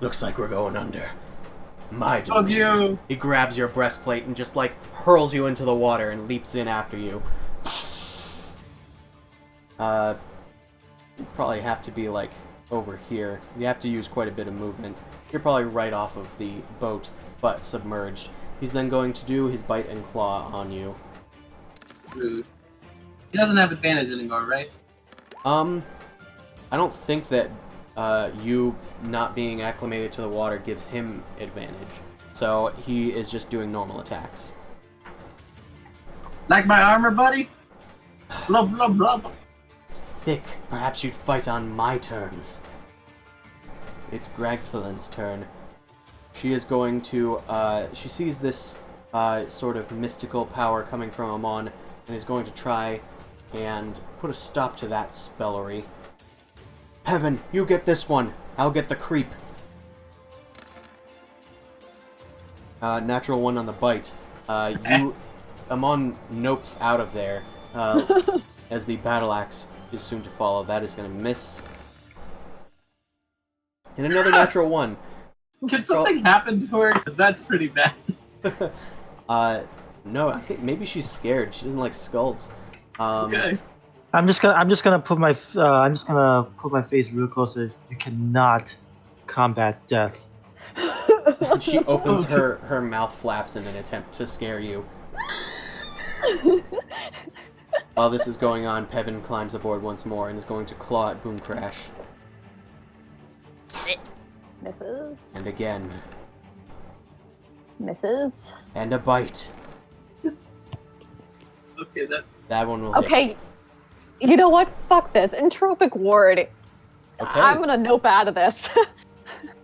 Looks like we're going under. My dude. Fuck you! He grabs your breastplate and just, like, hurls you into the water and leaps in after you. You probably have to be, like, over here. You have to use quite a bit of movement. You're probably right off of the boat, but submerged. He's then going to do his bite and claw on you. Rude. He doesn't have advantage anymore, right? I don't think that you not being acclimated to the water gives him advantage. So he is just doing normal attacks. Like my armor, buddy? Blub, blub, blub. It's thick. Perhaps you'd fight on my terms. It's Gragthalin's turn. She is going to, she sees this sort of mystical power coming from Amon and is going to try and put a stop to that spellery. Heaven, you get this one. I'll get the creep. Natural 1 on the bite. Amon nopes out of there as the battle axe is soon to follow. That is going to miss. And another natural 1. Can something happen to her? 'Cause that's pretty bad. No, I think maybe she's scared. She doesn't like skulls. Okay. I'm just gonna put my face real close to. You cannot combat death. She opens her mouth flaps in an attempt to scare you. While this is going on, Pevin climbs aboard once more and is going to claw at Boom Crash. Misses. And again. Misses. And a bite. Okay, That one will hit. Okay. You know what? Fuck this. Entropic Ward. Okay. I'm gonna nope out of this.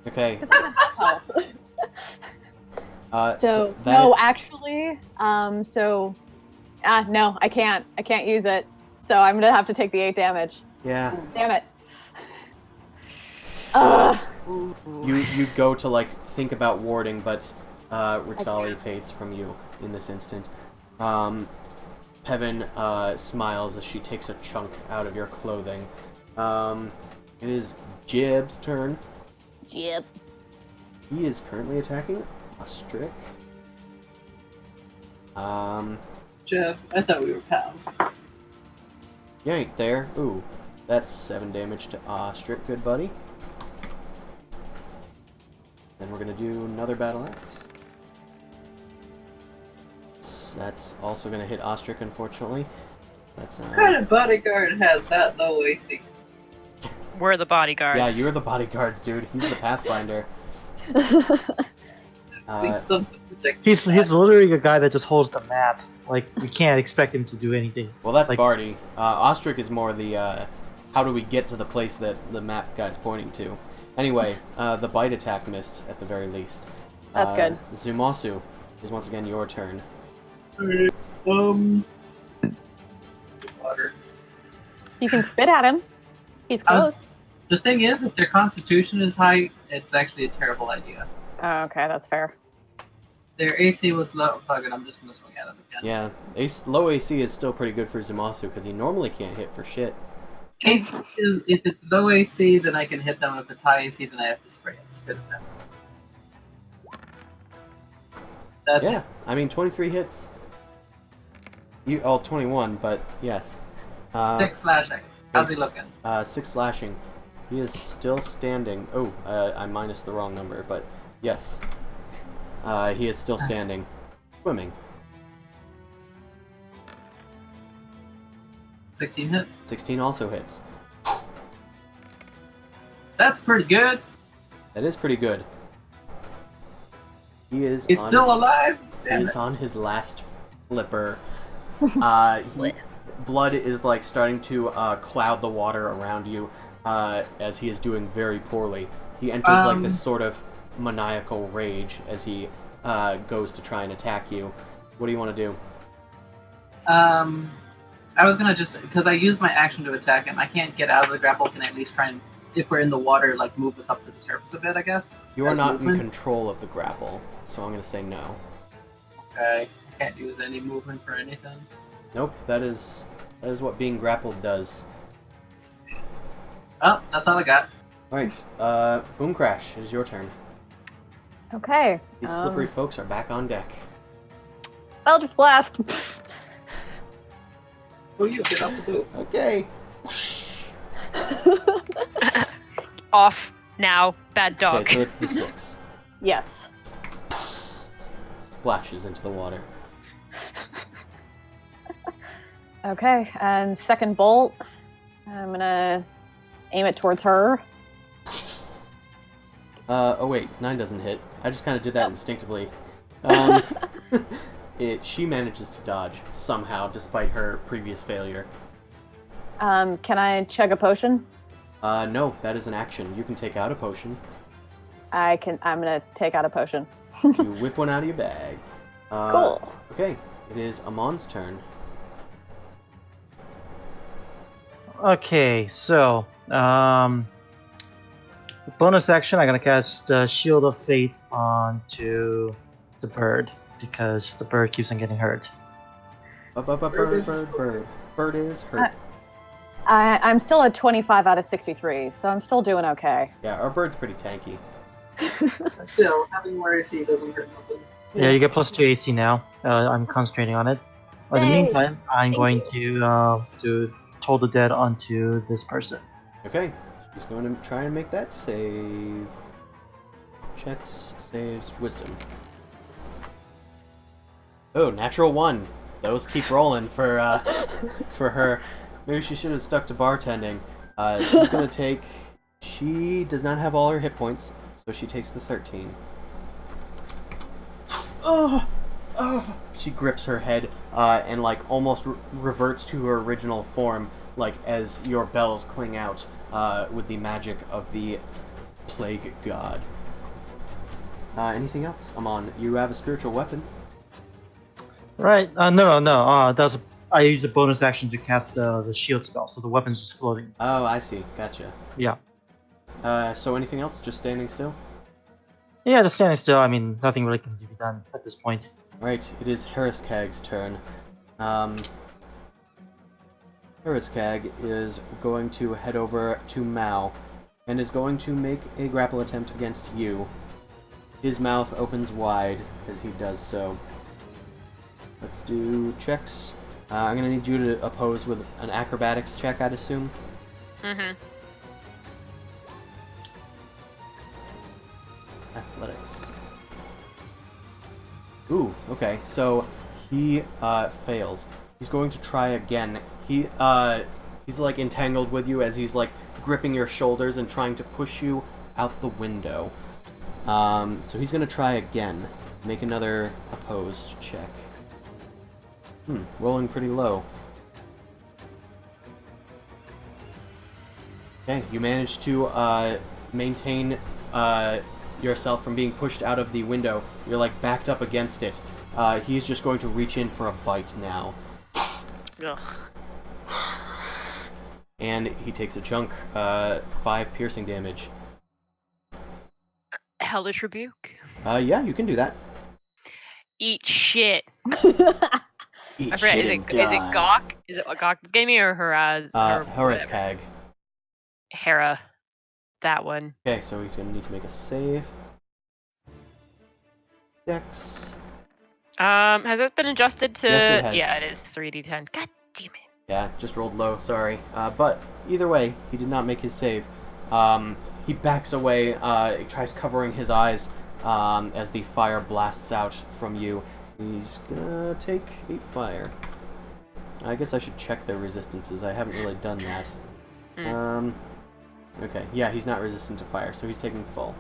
Okay. So that no, actually, no, I can't use it. So I'm gonna have to take the 8 damage. Yeah. Damn it. You go to like think about warding, but Rixali fades from you in this instant. Pevin smiles as she takes a chunk out of your clothing. It is Jib's turn. Jib. He is currently attacking Ostric. Jeff, I thought we were pals. You ain't there. Ooh, that's 7 damage to Ostric. Good buddy. Then we're gonna do another battle axe. That's also gonna hit Ostric, unfortunately. That's What kind of bodyguard has that low AC? We're the bodyguards. yeah, you're the bodyguards, dude. He's the Pathfinder. Something ridiculous. He's literally a guy that just holds the map. Like, we can't expect him to do anything. Well, that's Like- Barty. Ostric is more the how do we get to the place that the map guy's pointing to. Anyway, the bite attack missed at the very least. That's good. Zumasu, it is once again your turn. Water. You can spit at him. He's close. The thing is, if their constitution is high, it's actually a terrible idea. Oh, okay, that's fair. Their AC was low. Fuck it, I'm just gonna swing at him again. Yeah, low AC is still pretty good for Zumasu because he normally can't hit for shit. AC is, if it's low AC, then I can hit them. If it's high AC, then I have to spray it. Spit at them. That Yeah, I mean 23 hits. 21, but yes. 6 slashing. How's he looking? 6 slashing. He is still standing. Oh, I minus the wrong number, but yes. He is still standing. Swimming. 16 hit. 16 also hits. That's pretty good. That is pretty good. He's still alive? Damn He's it. on his last flipper. Blood is like starting to cloud the water around you as he is doing very poorly. He enters like this sort of maniacal rage as he goes to try and attack you. What do you want to do? I was gonna just, because I used my action to attack him, I can't get out of the grapple. Can I at least try and, if we're in the water, like move us up to the surface a bit, I guess? You are as not movement? in control of the grapple, so I'm going to say no. Okay, I can't use any movement for anything. Nope, that is what being grappled does. Oh, that's all I got. Alright, Boom Crash, it is your turn. Okay. These slippery folks are back on deck. Eldritch Blast. Oh, you get off the boat. Okay. Off now, bad dog. Okay, so it's the 6. Yes. Splashes into the water. Okay, and second bolt. I'm gonna aim it towards her. Oh wait, 9 doesn't hit. I just kind of did that instinctively. She manages to dodge somehow, despite her previous failure. Can I chug a potion? No, that is an action. You can take out a potion. I'm gonna take out a potion. You whip one out of your bag. Cool. Okay, it is Amon's turn. Okay, so bonus action, I'm gonna cast Shield of Fate onto the bird because the bird keeps on getting hurt. Bird is hurt. I'm still at 25 out of 63, so I'm still doing okay. Yeah, our bird's pretty tanky. Still, having more AC doesn't hurt nothing. Yeah, you get +2 AC now. I'm concentrating on it. In the Yay. meantime, I'm Thank going to Toll the Dead onto this person. Okay, she's going to try and make that save. Checks, saves, wisdom. Oh, natural 1. Those keep rolling for her. Maybe she should have stuck to bartending. She's gonna take. She does not have all her hit points, so she takes the 13. Oh, she grips her head and like almost reverts to her original form, like as your bells cling out with the magic of the plague god. Anything else? Amon, you have a spiritual weapon. Right? No. That's I use a bonus action to cast the shield spell, so the weapon's just floating. Oh, I see. Gotcha. Yeah. So anything else? Just standing still? Yeah, just standing still. I mean, nothing really can be done at this point. Right, it is Heriskag's turn. Heriskag is going to head over to Mao and is going to make a grapple attempt against you. His mouth opens wide as he does so. Let's do checks. I'm going to need you to oppose with an acrobatics check, I'd assume. Mm-hmm. Athletics. Ooh, okay. So he fails. He's going to try again. He's like entangled with you as he's like gripping your shoulders and trying to push you out the window. So he's going to try again. Make another opposed check. Rolling pretty low. Okay, you managed to maintain yourself from being pushed out of the window. You're like backed up against it. He's just going to reach in for a bite now. Ugh. And he takes a chunk, 5 piercing damage. Hellish rebuke. Yeah, you can do that. Eat shit. Eat I forget. shit Is and it die. Gawk? Is it Gawk gave me or Haraz? Heriskag. Hera. That one. Okay, so he's going to need to make a save. Dex. Has it been adjusted to? Yes, it has. Yeah, it is 3d10. God damn it. Yeah, just rolled low, sorry. But either way, he did not make his save. He backs away, tries covering his eyes as the fire blasts out from you. He's gonna take 8 fire. I guess I should check their resistances. I haven't really done that. Okay, yeah, he's not resistant to fire, so he's taking full.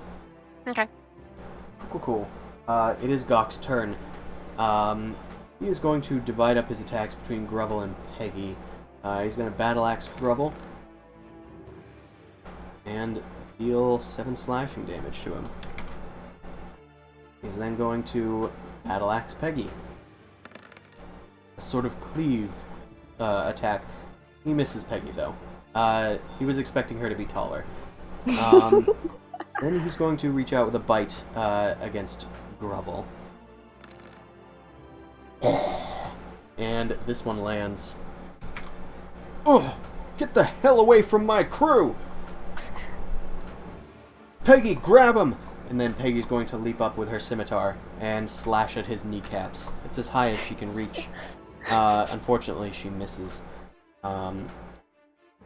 Okay. Cool. It is Gawk's turn. He is going to divide up his attacks between Grovel and Peggy. He's going to Battle Axe Grovel and deal 7 slashing damage to him. He's then going to Battle Axe Peggy. A sort of cleave attack. He misses Peggy, though. He was expecting her to be taller. Then he's going to reach out with a bite against Grovel. And this one lands. Oh, get the hell away from my crew! Peggy, grab him! And then Peggy's going to leap up with her scimitar and slash at his kneecaps. It's as high as she can reach. Unfortunately, she misses.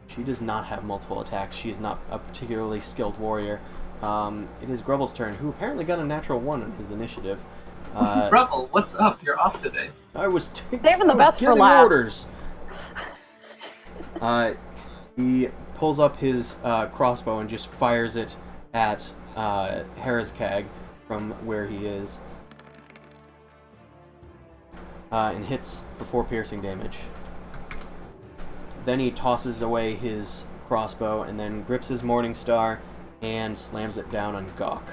She does not have multiple attacks. She is not a particularly skilled warrior. It is Grovel's turn, who apparently got a natural 1 on his initiative. Grovel, what's up? You're off today. I was Saving the best for giving last. orders. He pulls up his crossbow and just fires it at Herazkag from where he is. And hits for 4 piercing damage. Then he tosses away his crossbow and then grips his Morning Star and slams it down on Gawk.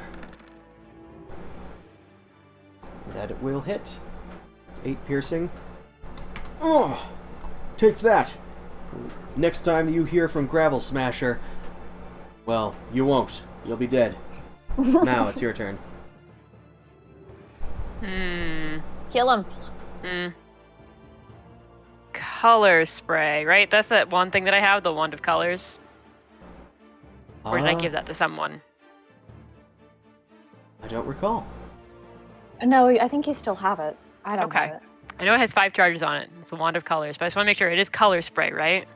That will hit. It's 8 piercing. Oh! Take that! Next time you hear from Gravel Smasher, well, you won't. You'll be dead. Now it's your turn. Kill him. Color spray, right? That's that one thing that I have, the wand of colors. Or did I give that to someone? I don't recall. No, I think you still have it. I don't Okay. have it. I know it has 5 charges on it. It's a wand of colors, but I just want to make sure it is color spray, right?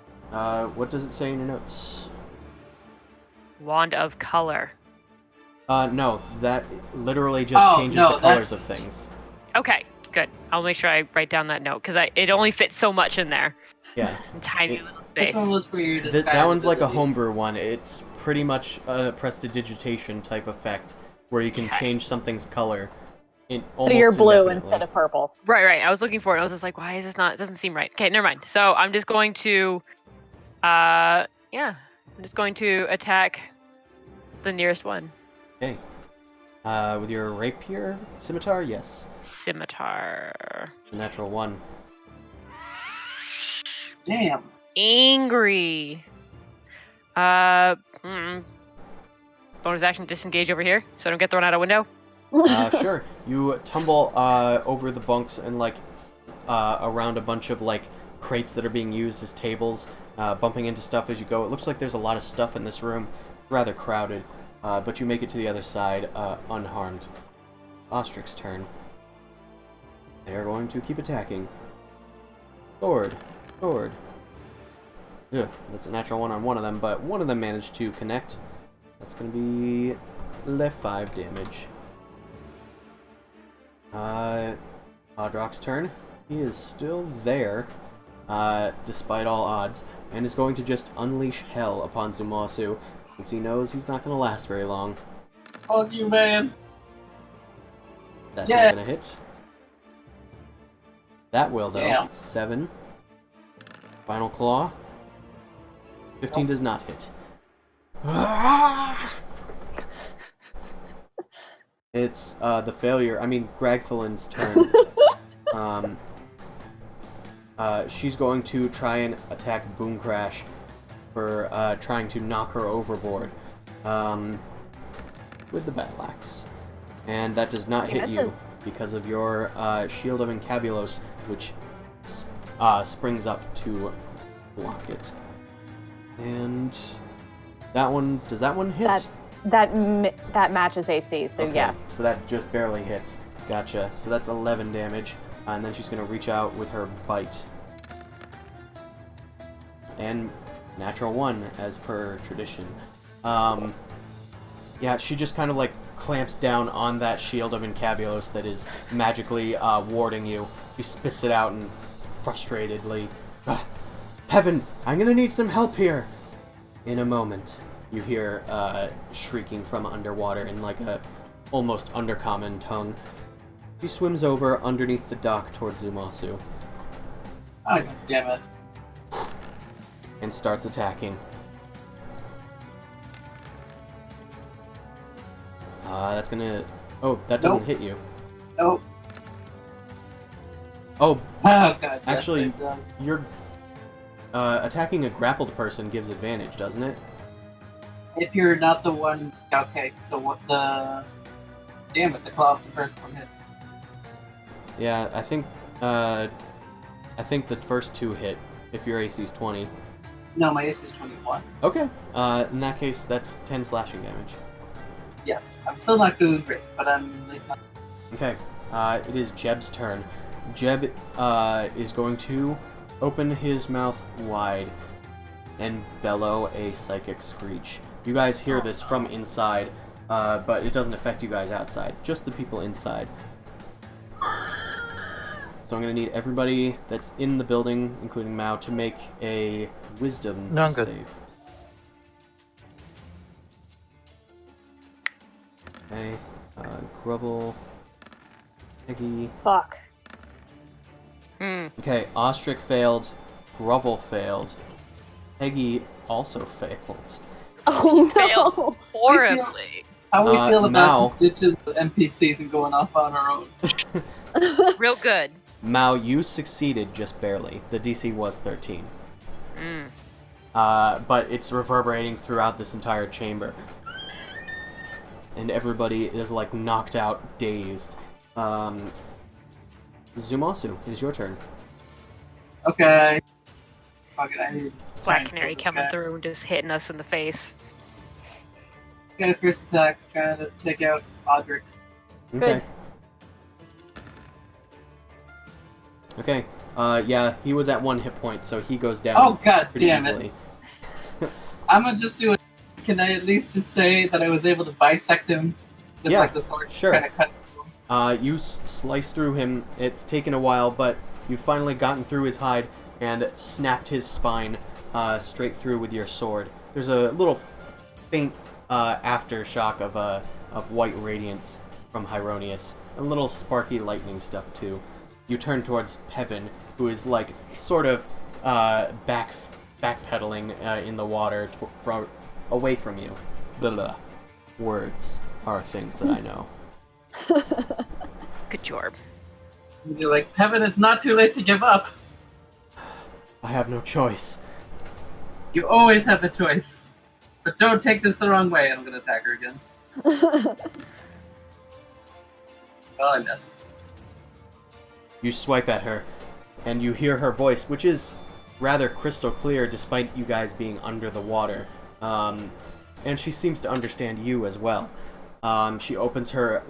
What does it say in your notes? Wand of color. No, that literally just changes the colors of things. Okay, good. I'll make sure I write down that note, because it only fits so much in there. Yeah. Tiny little space. This one was for you to That one's like a homebrew one. It's pretty much a prestidigitation type effect, where you can change something's color. So you're blue instead of purple. Right. I was looking for it. I was just like, why is this not? It doesn't seem right. Okay, never mind. So I'm just going to, I'm just going to attack the nearest one. Okay. With your rapier scimitar, yes. Scimitar. A natural 1. Damn. Angry. Bonus action, disengage over here, so I don't get thrown out a window. Sure. You tumble over the bunks and around a bunch of crates that are being used as tables, bumping into stuff as you go. It looks like there's a lot of stuff in this room, rather crowded, but you make it to the other side unharmed. Ostrix's turn. They are going to keep attacking. Sword. Ugh, that's a natural 1 on one of them, but one of them managed to connect. That's going to be left 5 damage. Odrock's turn. He is still there, despite all odds, and is going to just unleash hell upon Zumasu, since he knows he's not going to last very long. Fuck you, man. That's not going to hit. That will, though. Damn. 7. Final Claw. 15 does not hit. It's the failure. I mean, Gragfelin's turn. She's going to try and attack Boom Crash for trying to knock her overboard with the battle axe, and that does not hit you because of your Shield of Encabulos, which springs up to block it. And that one, does that one hit? That matches AC, so Okay, yes. So that just barely hits. Gotcha. So that's 11 damage. And then she's going to reach out with her bite. And natural 1, as per tradition. Yeah, she just kind of like clamps down on that shield of Encabulos that is magically warding you. She spits it out and frustratedly, Heaven, I'm gonna need some help here! In a moment, you hear shrieking from underwater in like a almost undercommon tongue. She swims over underneath the dock towards Zumasu. Oh, damn it. And starts attacking. That's gonna... Oh, that doesn't hit you. Nope. Oh, Oh, God. actually, yes, it does. you're... attacking a grappled person gives advantage, doesn't it? If you're not the one... Okay, so what the... Damn it, the claw of the first one hit. Yeah, I think the first 2 hit, if your AC is 20. No, my AC is 21. Okay, in that case, that's 10 slashing damage. Yes, I'm still not doing great, but I'm at least not... Okay, it is Jeb's turn. Jeb is going to open his mouth wide and bellow a psychic screech. You guys hear this from inside, but it doesn't affect you guys outside, just the people inside. So I'm going to need everybody that's in the building, including Mao, to make a wisdom No, I'm good. save. Okay, Grubble, Peggy. Fuck. Okay, Ostrich failed, Grovel failed, Peggy also failed. Oh no! Failed horribly. How we feel about Mao. just ditching the NPCs and going off on our own? Real good. Mao, you succeeded just barely. The DC was 13. But it's reverberating throughout this entire chamber. And everybody is like knocked out, dazed. Zumasu, it is your turn. Okay. Fuck it, I need to try Black and Canary kill this coming guy. through and just hitting us in the face. Got a first attack, trying to take out Audric. Okay. Good. Okay. Yeah, he was at 1 hit point, so he goes down. Oh, god pretty damn easily. it. I'm gonna just do it. Can I at least just say that I was able to bisect him with Yeah, like the sword? sure. Kind of cut through him? You slice through him. It's taken a while, but you've finally gotten through his hide and snapped his spine straight through with your sword. There's a little faint aftershock of white radiance from Hyronius. A little sparky lightning stuff, too. You turn towards Pevin, who is, like, sort of backpedaling in the water away from you. Blah, blah. Words are things that I know. Good job. And you're like, Pevin, it's not too late to give up. I have no choice. You always have a choice. But don't take this the wrong way, and I'm gonna attack her again. Well, I miss. You swipe at her, and you hear her voice, which is rather crystal clear despite you guys being under the water. And she seems to understand you as well. She opens her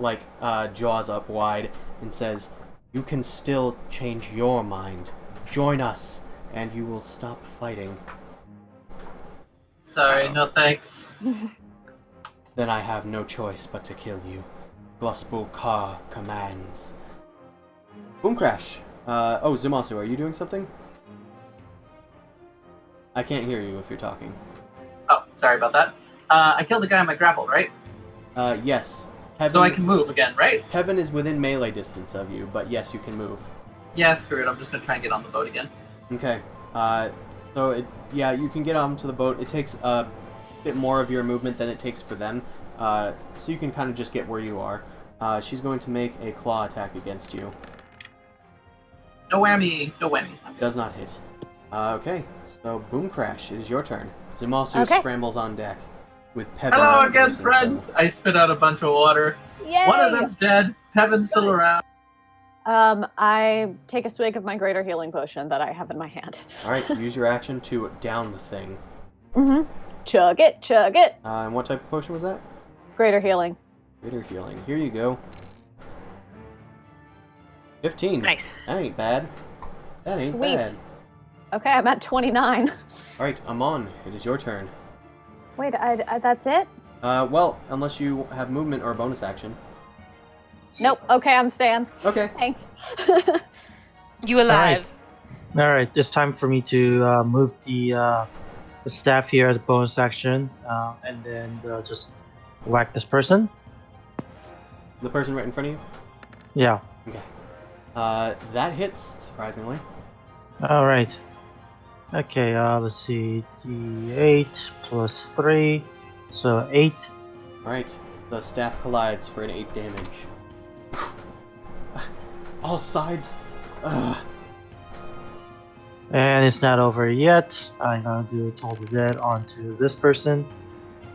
jaws up wide and says, "You can still change your mind. Join us, and you will stop fighting." Sorry, no thanks. Then I have no choice but to kill you. Glusbul Ka commands. Boom Crash. Oh, Zumasu, are you doing something? I can't hear you if you're talking. Oh, sorry about that. I killed the guy on my grapple, right? Yes. So I can move again, right? Pevin is within melee distance of you, but yes, you can move. Yeah, screw it. I'm just gonna try and get on the boat again. Okay. Yeah, you can get onto the boat. It takes a bit more of your movement than it takes for them, so you can kind of just get where you are. She's going to make a claw attack against you. No whammy, no whammy. I'm good. Does not hit. Okay, so Boom Crash, it is your turn. Zumasu Okay. scrambles on deck with Pevin. Hello on again, person friends! I spit out a bunch of water. Yay! One of them's dead. Pevin's still around. I take a swig of my greater healing potion that I have in my hand. Alright, use your action to down the thing. Mm-hmm. Chug it, chug it. And what type of potion was that? Greater healing. Greater healing. Here you go. 15. Nice. That ain't bad. That ain't Sweet. bad. Okay, I'm at 29. Alright, Amon, it is your turn. Wait, that's it? Well, unless you have movement or a bonus action. Nope. Okay, I'm staying. Okay. Thanks. You alive? All right, it's time for me to move the staff here as a bonus action, and then just whack this person. The person right in front of you? Yeah. Okay. That hits, surprisingly. All right. Okay. Let's see. D8 plus 3, so 8. Alright, the staff collides for an 8 damage. All sides. Ugh. And it's not over yet. I'm gonna do a Toll the Dead onto this person.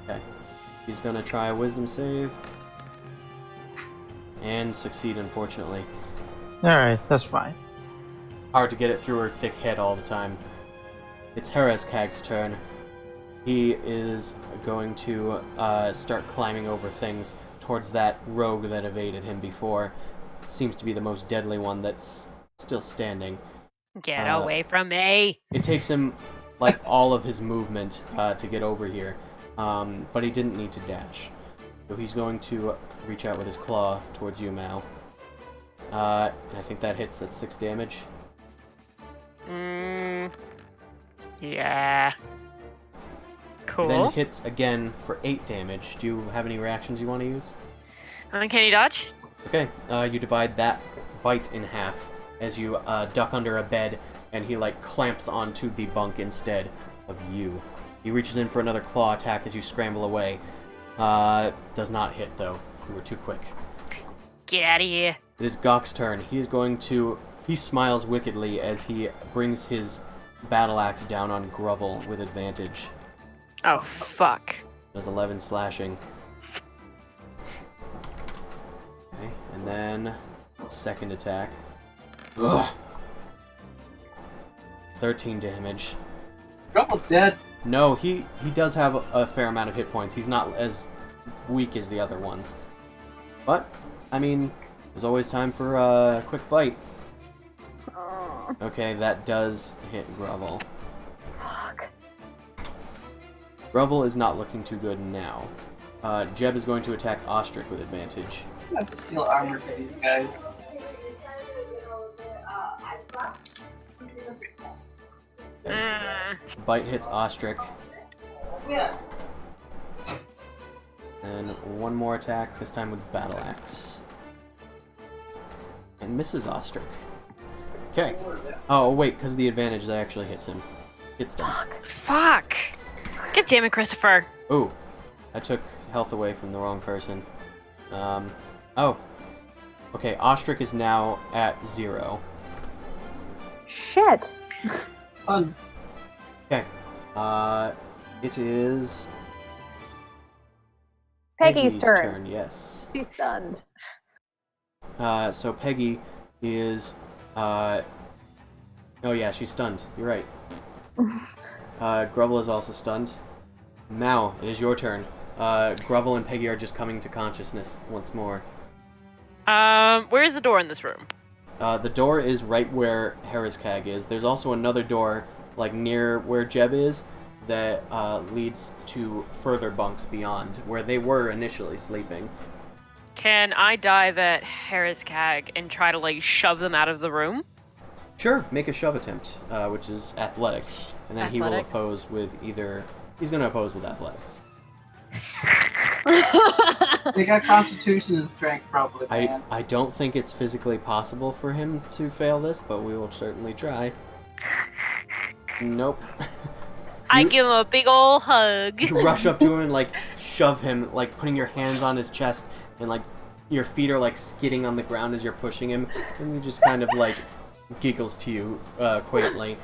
Okay. He's gonna try a wisdom save. And succeed, unfortunately. Alright, that's fine. Hard to get it through her thick head all the time. It's Hereskag's turn. He is going to start climbing over things towards that rogue that evaded him before. It seems to be the most deadly one that's still standing. Get away from me! It takes him like all of his movement to get over here, but he didn't need to dash. So he's going to reach out with his claw towards you, Mal. And I think that hits. That's 6 damage. Yeah. Cool. Then hits again for 8 damage. Do you have any reactions you want to use? Uncanny dodge? Okay, you divide that bite in half as you duck under a bed, and he like clamps onto the bunk instead of you. He reaches in for another claw attack as you scramble away. Does not hit though. You were too quick. Get out of here. It is Gok's turn. He is going to... He smiles wickedly as he brings his battle axe down on Grovel with advantage. Oh, fuck. Does 11 slashing. Okay, and then second attack. Ugh. 13 damage. Trouble dead. No, he does have a fair amount of hit points. He's not as weak as the other ones. But, I mean, there's always time for a quick bite. Okay, that does hit Grovel. Fuck. Grovel is not looking too good now. Jeb is going to attack Ostrich with advantage. I have to steal armor for these guys. Bite hits Ostrich. Yeah. And one more attack, this time with Battle Axe. And misses Ostrich. Okay. Oh, wait, because of the advantage, that actually hits him. Hits them. Fuck! God damn it, Christopher. Ooh. I took health away from the wrong person. Oh. Okay, Ostrich is now at 0. Shit. Fun. Okay. It is... Peggy's turn. Yes. She's stunned. So Peggy is... Oh yeah, she's stunned. You're right. Grovel is also stunned. Mao, it is your turn. Grovel and Peggy are just coming to consciousness once more. Where is the door in this room? The door is right where Hereskag is. There's also another door, like near where Jeb is, that leads to further bunks beyond, where they were initially sleeping. Can I dive at Hereskag and try to, like, shove them out of the room? Sure, make a shove attempt, which is athletics. And then he will Athletics? oppose with either... He's going to oppose with athletics. They got constitution and strength probably, man. I don't think it's physically possible for him to fail this, but we will certainly try. Nope. I give him a big ol' hug. You rush up to him and, like, shove him, like, putting your hands on his chest, and, like, your feet are, like, skidding on the ground as you're pushing him, and he just kind of, like, giggles to you, quaintly.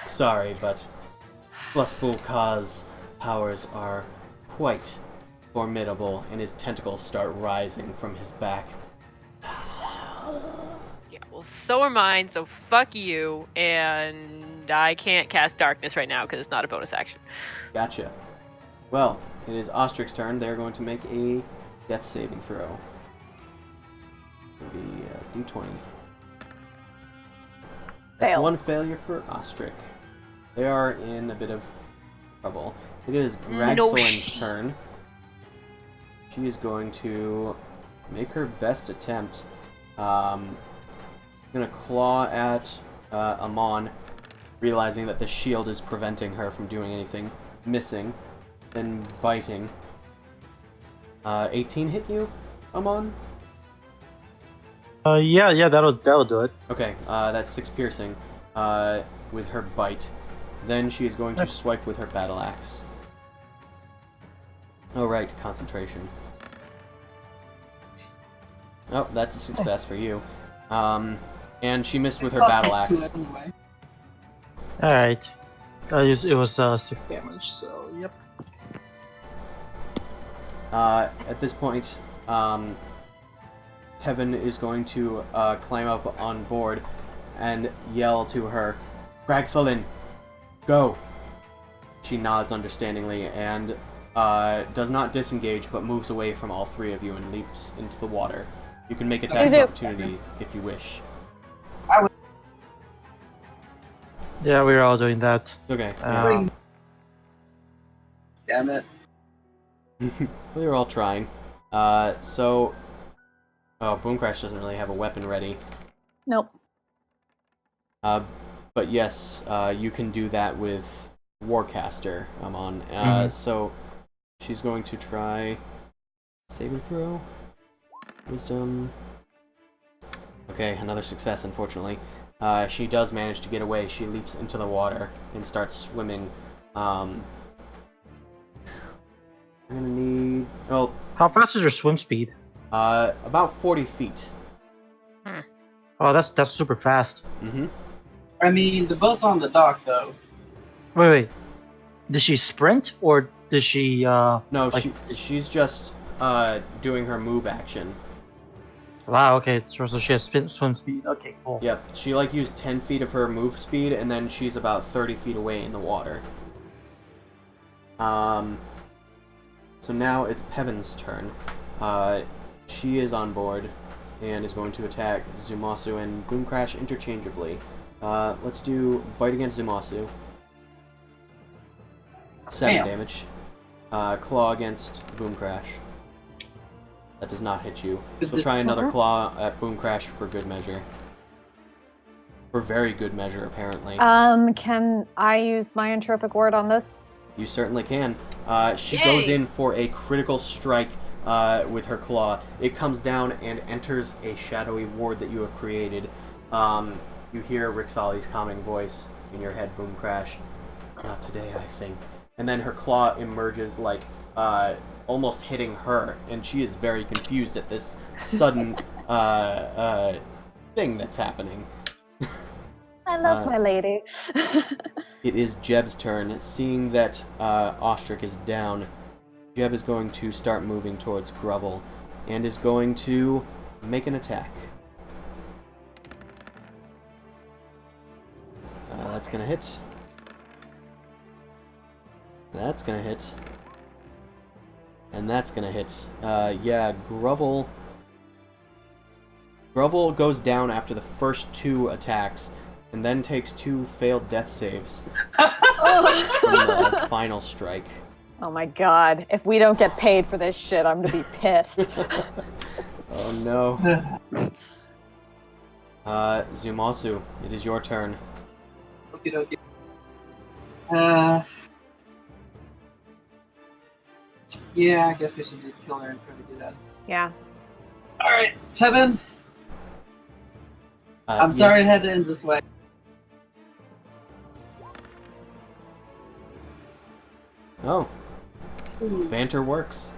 Sorry, but Plus Bulka's powers are quite formidable, and his tentacles start rising from his back. Yeah, well, so are mine, so fuck you, and I can't cast darkness right now because it's not a bonus action. Gotcha. Well, it is Ostrich's turn. They're going to make a death saving throw. It'll be D20. That's one Fails. failure for Ostrich. They are in a bit of trouble. It is Gragthalin's turn. She is going to make her best attempt. Gonna claw at Amon, realizing that the shield is preventing her from doing anything. Missing. Then biting. 18 hit you, Amon? Yeah, that'll do it. Okay, that's 6 piercing with her bite. Then she is going to swipe with her battle axe. Oh, right, concentration. Oh, that's a success for you. And she missed with her battle axe. Anyway. Alright. It was 6 damage, so yep. At this point, Kevin is going to climb up on board and yell to her, Gragthalin, go! She nods understandingly and does not disengage, but moves away from all 3 of you and leaps into the water. You can make attack of opportunity if you wish. Yeah, we were all doing that. Okay. Damn it. We were all trying. Boomcrash doesn't really have a weapon ready. Nope. But yes, you can do that with Warcaster, Amon. So she's going to try saving throw. Wisdom. Okay, another success, unfortunately. She does manage to get away. She leaps into the water and starts swimming. I'm gonna need... Oh, How fast is your swim speed? about 40 feet. Oh, that's super fast. Mm-hmm. I mean, the boat's on the dock, though. Wait. Did she sprint or did she? No, like, she's just doing her move action. Wow. Okay, so she has swim speed. Okay, cool. Yep, she used 10 feet of her move speed, and then she's about 30 feet away in the water. So now it's Pevin's turn. She is on board and is going to attack Zumasu and Boomcrash interchangeably. Let's do bite against Zumasu. 7 Damn. damage. Claw against Boomcrash. That does not hit you. We'll try another claw at Boomcrash for good measure. For very good measure, apparently. Can I use my entropic ward on this? You certainly can. She goes in for a critical strike with her claw. It comes down and enters a shadowy ward that you have created. You hear Rixali's calming voice in your head, Boomcrash. Not today, I think. And then her claw emerges almost hitting her, and she is very confused at this sudden thing that's happening. I love my lady. It is Jeb's turn. Seeing that Ostrich is down, Jeb is going to start moving towards Grovel, and is going to make an attack. That's gonna hit. That's gonna hit. And that's gonna hit. Yeah, Grovel goes down after the first 2 attacks, and then takes 2 failed death saves from the final strike. Oh my god. If we don't get paid for this shit, I'm gonna be pissed. Oh no. Zumasu, it is your turn. Okie dokie. Yeah, I guess we should just kill her and try to get out. Yeah. Alright, Kevin. I'm sorry I had to end this way. Oh. Banter works.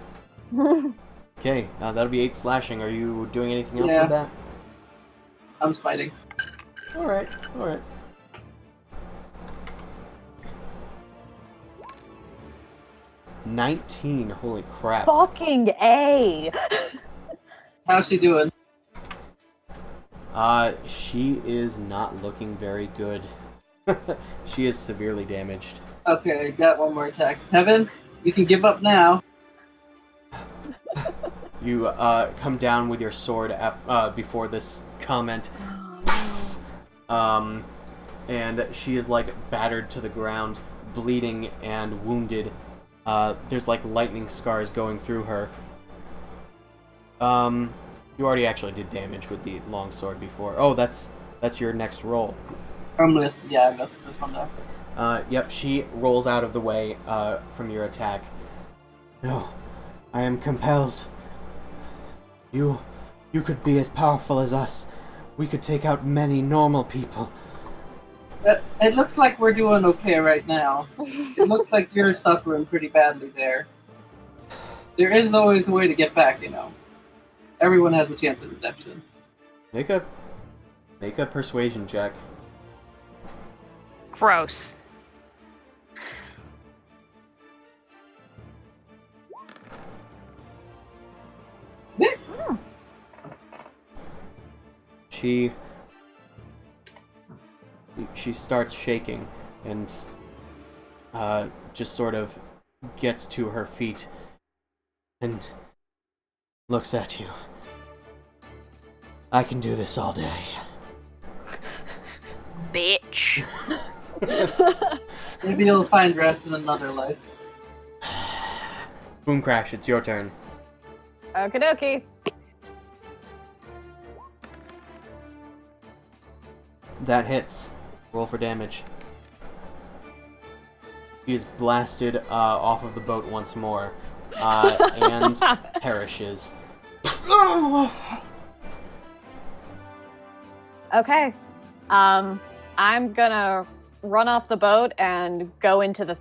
Okay, that'll be 8 slashing. Are you doing anything else with that? I'm spiting. Alright. 19, holy crap. Fucking A! How's she doing? She is not looking very good. She is severely damaged. Okay, got one more attack. Kevin, you can give up now. You come down with your sword before this comment. and she is like battered to the ground, bleeding and wounded. There's like lightning scars going through her. You already actually did damage with the longsword before. Oh, that's your next roll. I missed this one though. Yep, she rolls out of the way from your attack. No, I am compelled. You could be as powerful as us. We could take out many normal people. It looks like we're doing okay right now. It looks like you're suffering pretty badly there. There is always a way to get back, you know. Everyone has a chance at redemption. Make a persuasion check. Gross. She starts shaking and just sort of gets to her feet and looks at you. I can do this all day. Bitch. Maybe you'll find rest in another life. Boom Crash, it's your turn. Okie dokie. That hits. Roll for damage. She is blasted off of the boat once more and perishes. Okay. I'm gonna run off the boat and go into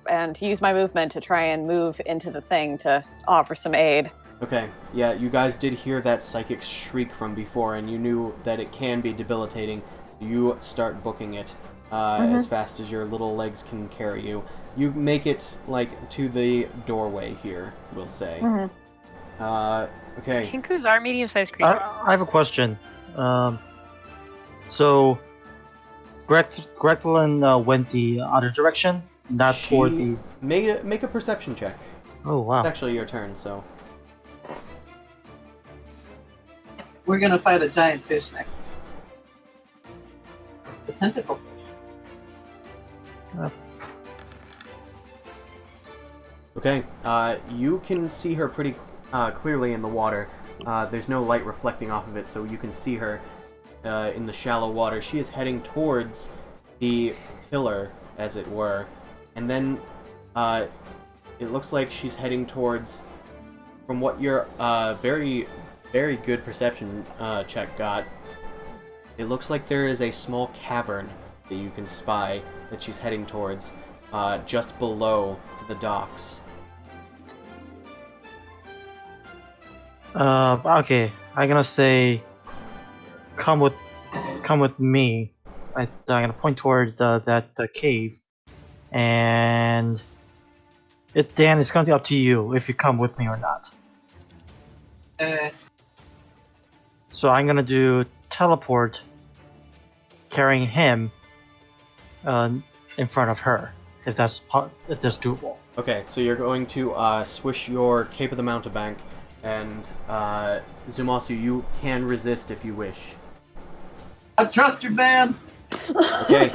and use my movement to try and move into the thing to offer some aid. Okay, yeah, you guys did hear that psychic shriek from before, and you knew that it can be debilitating, so you start booking it as fast as your little legs can carry you. You make it, like, to the doorway here, we'll say. Okay. Kinkus are medium-sized creatures. I have a question. So, Gretlin went the other direction, not toward the... Make a perception check. Oh, wow. It's actually your turn, so... We're gonna fight a giant fish next. A tentacle fish. Okay, you can see her pretty clearly in the water. There's no light reflecting off of it, so you can see her in the shallow water. She is heading towards the pillar, as it were, and then it looks like she's heading towards, from what your very, very good perception check got, it looks like there is a small cavern that you can spy that she's heading towards, just below the docks. Okay, I'm gonna say, come with me. I'm gonna point toward the cave, and Dan, it's gonna be up to you if you come with me or not. So I'm gonna do teleport, carrying him in front of her, if that's doable. Okay, so you're going to swish your Cape of the Mountebank, and Zumasu, you can resist if you wish. I trust you, man! Okay,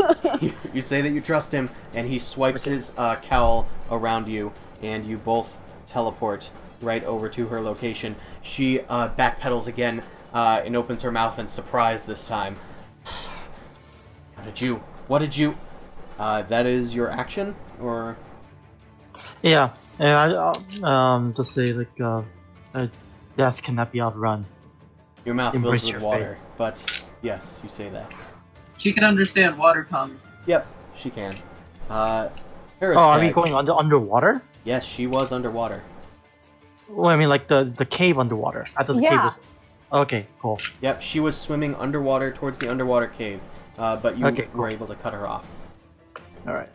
you say that you trust him, and he swipes his cowl around you, and you both teleport right over to her location. She backpedals again and opens her mouth in surprise this time. What did you... that is your action, or... Yeah, and I just say, like, death cannot be outrun. Your mouth Embrace fills with your water, but yes, you say that. She can understand water tongue. Yep, she can. Are we going underwater? Yes, she was underwater. Well, I mean, like the cave underwater. I thought the cave was... Okay, cool. Yep, she was swimming underwater towards the underwater cave, but you were able to cut her off. Alright.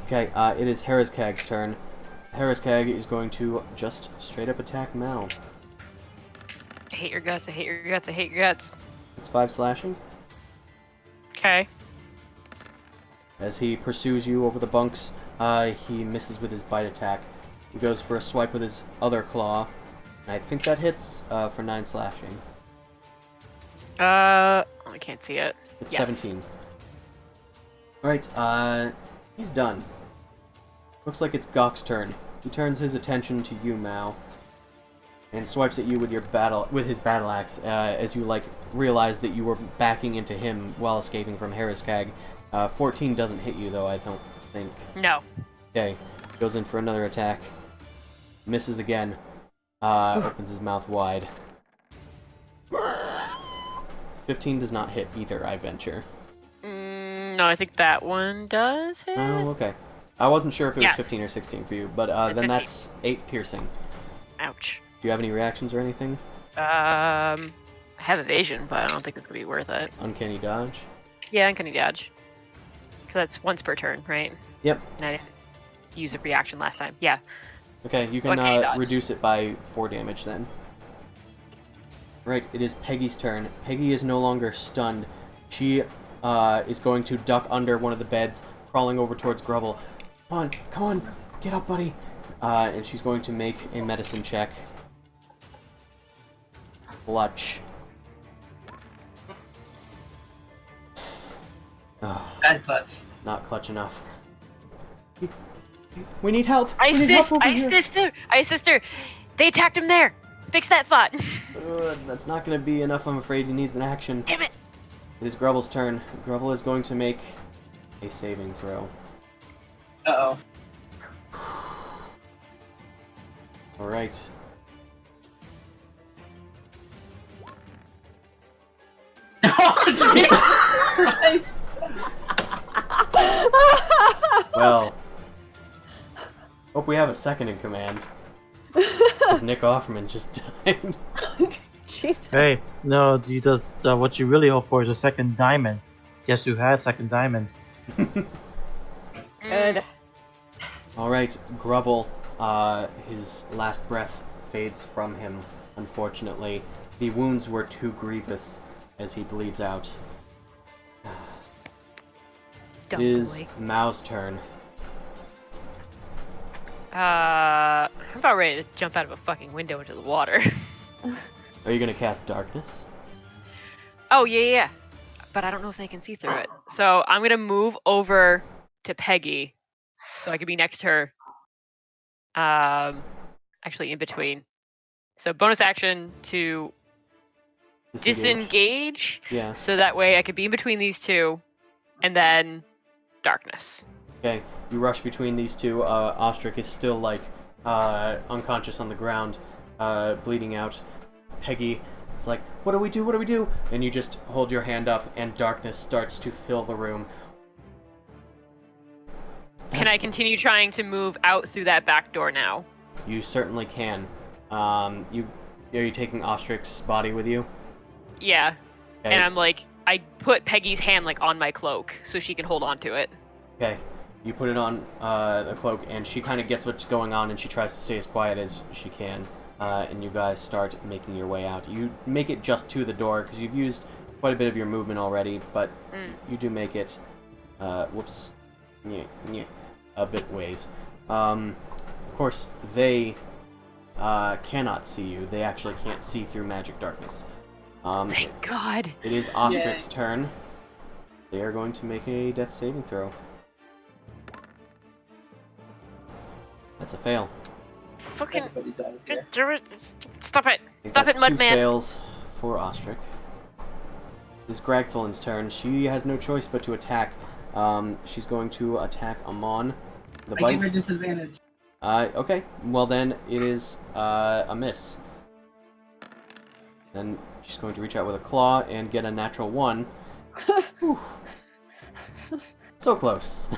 Okay, it is Heraskag's turn. Heraskag is going to just straight up attack Mal. I hate your guts, I hate your guts, I hate your guts. It's 5 slashing. Okay. As he pursues you over the bunks, he misses with his bite attack. He goes for a swipe with his other claw, and I think that hits for 9 slashing. I can't see it. It's Yes. 17. Alright, he's done. Looks like it's Gok's turn. He turns his attention to you, Mao, and swipes at you with his battle axe, as you realize that you were backing into him while escaping from Heraskag. 14 doesn't hit you though, I don't think. No. Okay, goes in for another attack. Misses again. Opens his mouth wide. 15 does not hit either, I venture. No, I think that one does hit. Oh, okay. I wasn't sure if it was Yes. 15 or 16 for you, but then 15. that's 8 piercing. Ouch. Do you have any reactions or anything? I have evasion, but I don't think it's gonna be worth it. Uncanny dodge? Yeah, uncanny dodge. Because that's once per turn, right? Yep. And I didn't use a reaction last time. Yeah. Okay, you can Uncanny dodge. reduce it by 4 damage then. Right, it is Peggy's turn. Peggy is no longer stunned. She is going to duck under one of the beds, crawling over towards Grubble. Come on, get up, buddy. And she's going to make a medicine check. Clutch. Bad clutch. Not clutch enough. We need help. I We need help assist, over here. I assist her. They attacked him there. Fix that spot. That's not going to be enough, I'm afraid. He needs an action. Damn it. It is Grubble's turn. Grubble is going to make a saving throw. Uh-oh. Alright. Oh, Jesus Christ! Well, hope we have a second in command. Because Nick Offerman just died. Jesus. Hey, no, what you really hope for is a second diamond. Guess who has second diamond? Good. Alright, Grubble, his last breath fades from him, unfortunately. The wounds were too grievous as he bleeds out. It is Mao's turn. I'm about ready to jump out of a fucking window into the water. Are you going to cast Darkness? Oh, yeah. But I don't know if they can see through it. So I'm going to move over to Peggy so I can be next to her. Actually, in between. So bonus action to disengage. Yeah. So that way I could be in between these two. And then darkness. Okay, you rush between these two. Ostrich is still, unconscious on the ground, bleeding out. Peggy is like, what do we do? What do we do? And you just hold your hand up, and darkness starts to fill the room. Can I continue trying to move out through that back door now? You certainly can. Are you taking Ostrich's body with you? Yeah. Okay. And I'm I put Peggy's hand on my cloak so she can hold on to it. Okay. You put it on the cloak, and she kind of gets what's going on, and she tries to stay as quiet as she can. And you guys start making your way out. You make it just to the door, because you've used quite a bit of your movement already, but you do make it, whoops, a bit ways. Of course, they cannot see you. They actually can't see through magic darkness. Thank God. It is Ostrich's turn. They are going to make a death saving throw. That's a fail. Fucking Everybody dies here. just do it. Stop it. I think Stop that's it, two Mudman. fails for Ostrich. It is Gragfulin's turn. She has no choice but to attack. She's going to attack Amon. The I give her bite. disadvantage. Okay. Well then, it is a miss. Then she's going to reach out with a claw and get a natural 1. Whew. So close.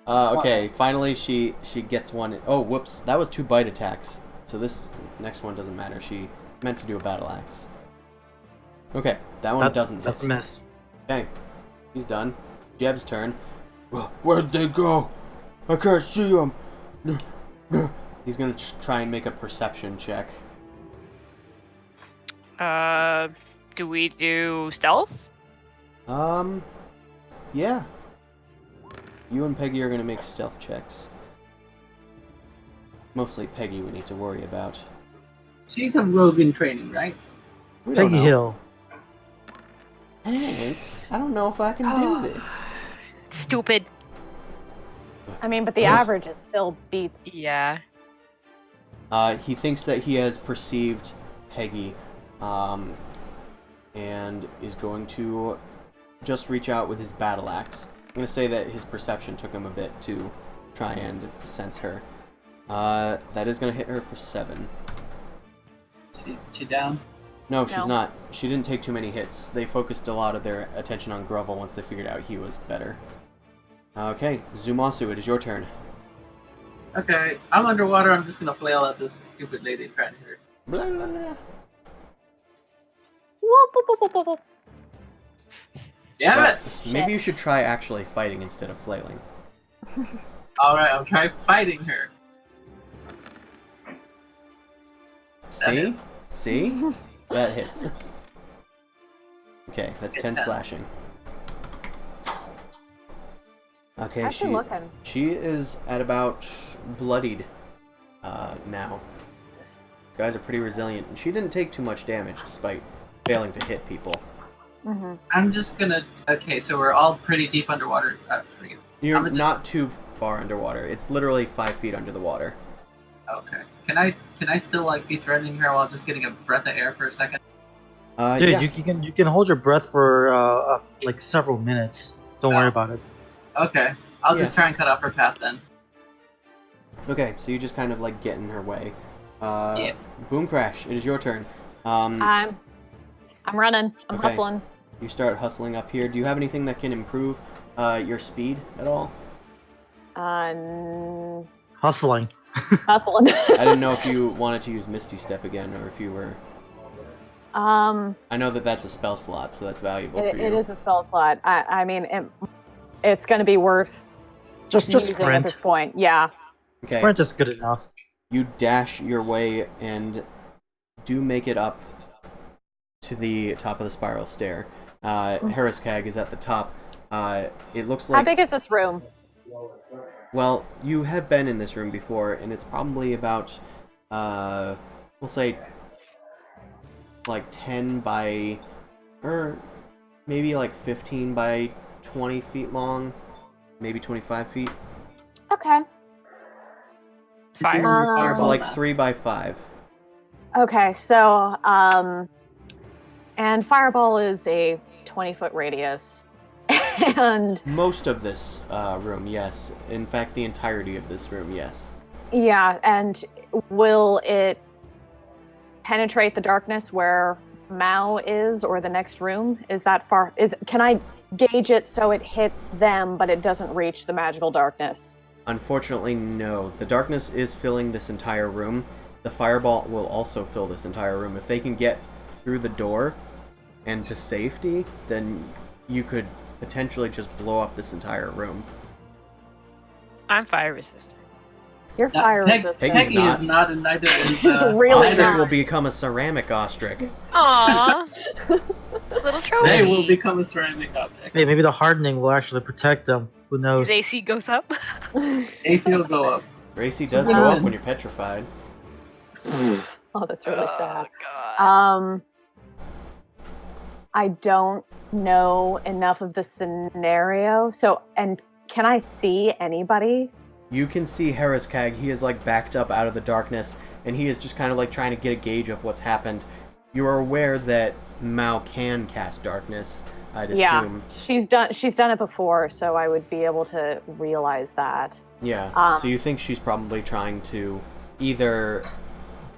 Okay, finally she gets one. Oh, whoops. That was 2 bite attacks. So this next one doesn't matter. She meant to do a battle axe. Okay, that one doesn't hit. That's a miss. Okay, he's done. Jeb's turn. Where'd they go? I can't see them. He's gonna try and make a perception check. Do we do stealth? Yeah. You and Peggy are gonna make stealth checks. Mostly Peggy we need to worry about. She's a rogue in training, right? We don't Peggy know. Hill. Hank, I don't know if I can do this. stupid. I mean, but the average is still beats. Yeah. He thinks that he has perceived Peggy, and is going to just reach out with his battle axe. I'm going to say that his perception took him a bit to try and sense her. That is going to hit her for 7. She down? No, she's No. not. She didn't take too many hits. They focused a lot of their attention on Grovel once they figured out he was better. Okay, Zumasu, it is your turn. Okay, I'm underwater. I'm just gonna flail at this stupid lady and try to hit her. Blah, blah, blah. Whoop, whoop, whoop, whoop, whoop, whoop. Damn Well, it! maybe you should try actually fighting instead of flailing. Alright, I'll try fighting her. See? See? That hits. Okay, that's Good 10 tell. slashing. Okay, How's she looking? she is at about bloodied now. These guys are pretty resilient, and she didn't take too much damage despite failing to hit people. Mm-hmm. I'm just gonna. Okay, so we're all pretty deep underwater. Forget. You're I'm just- not too far underwater. It's literally 5 feet under the water. Okay. Can I still like be threatening her while just getting a breath of air for a second? Dude, Yeah. you can hold your breath for like several minutes. Don't worry about it. Okay. I'll just try and cut off her path then. Okay, so you just kind of like get in her way. Yeah. Boom Crash, it is your turn. I'm running. I'm Okay. hustling. You start hustling up here. Do you have anything that can improve your speed at all? Hustling. Hustling. I didn't know if you wanted to use Misty Step again, or if you were... I know that that's a spell slot, so that's valuable for you. It is a spell slot. I mean, it's going to be worth Just using at sprint. this point. Yeah. Okay, Sprint is good enough. you dash your way and do make it up to the top of the spiral stair. Heraskag is at the top. It looks like... How big is this room? Well, you have been in this room before, and it's probably about, we'll say, like 10 by, or maybe like 15 by 20 feet long, maybe 25 feet. Okay. Fire. So like 3 by 5. Okay, so, and Fireball is a 20-foot radius. And Most of this room, yes. In fact, the entirety of this room, yes. yeah, and will it penetrate the darkness where Mao is, or the next room? Is that far? Can I gauge it so it hits them, but it doesn't reach the magical darkness? Unfortunately, no. The darkness is filling this entire room. The fireball will also fill this entire room. If they can get through the door and to safety, then you could potentially just blow up this entire room. I'm fire resistant. You're fire resistant. Peggy's Peggy not. is not, and neither is. He's really Ostrich not. will become a ceramic ostrich. Aww. Little trophy. They will become a ceramic object. Hey, maybe the hardening will actually protect them. Who knows? His AC goes up. AC will go up. Racy does Um, go up when you're petrified. Oh, that's really sad. God. I don't know enough of the scenario. So, and can I see anybody? You can see Heraskag. He is like backed up out of the darkness, and he is just kind of like trying to get a gauge of what's happened. You are aware that Mao can cast darkness, I'd assume. She's done it before, so I would be able to realize that. Yeah. So you think she's probably trying to either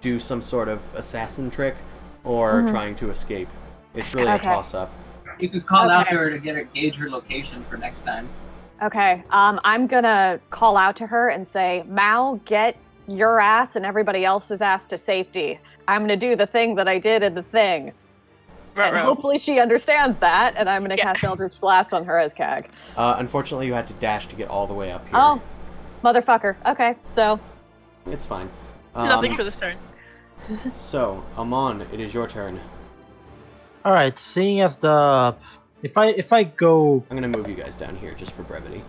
do some sort of assassin trick or trying to escape. It's really a Okay. toss-up. You could call out Okay. to her to get her gauge her location for next time. Okay, I'm gonna call out to her and say, Mao, get your ass and everybody else's ass to safety. I'm gonna do the thing that I did in the thing. And Ruh-roh. hopefully she understands that, and I'm gonna Yeah. cast Eldritch Blast on her as Cag. Unfortunately, you had to dash to get all the way up here. Oh, motherfucker. Okay, so It's fine. Nothing for this turn. So, Amon, it is your turn. All right, seeing as the if I go I'm gonna move you guys down here just for brevity.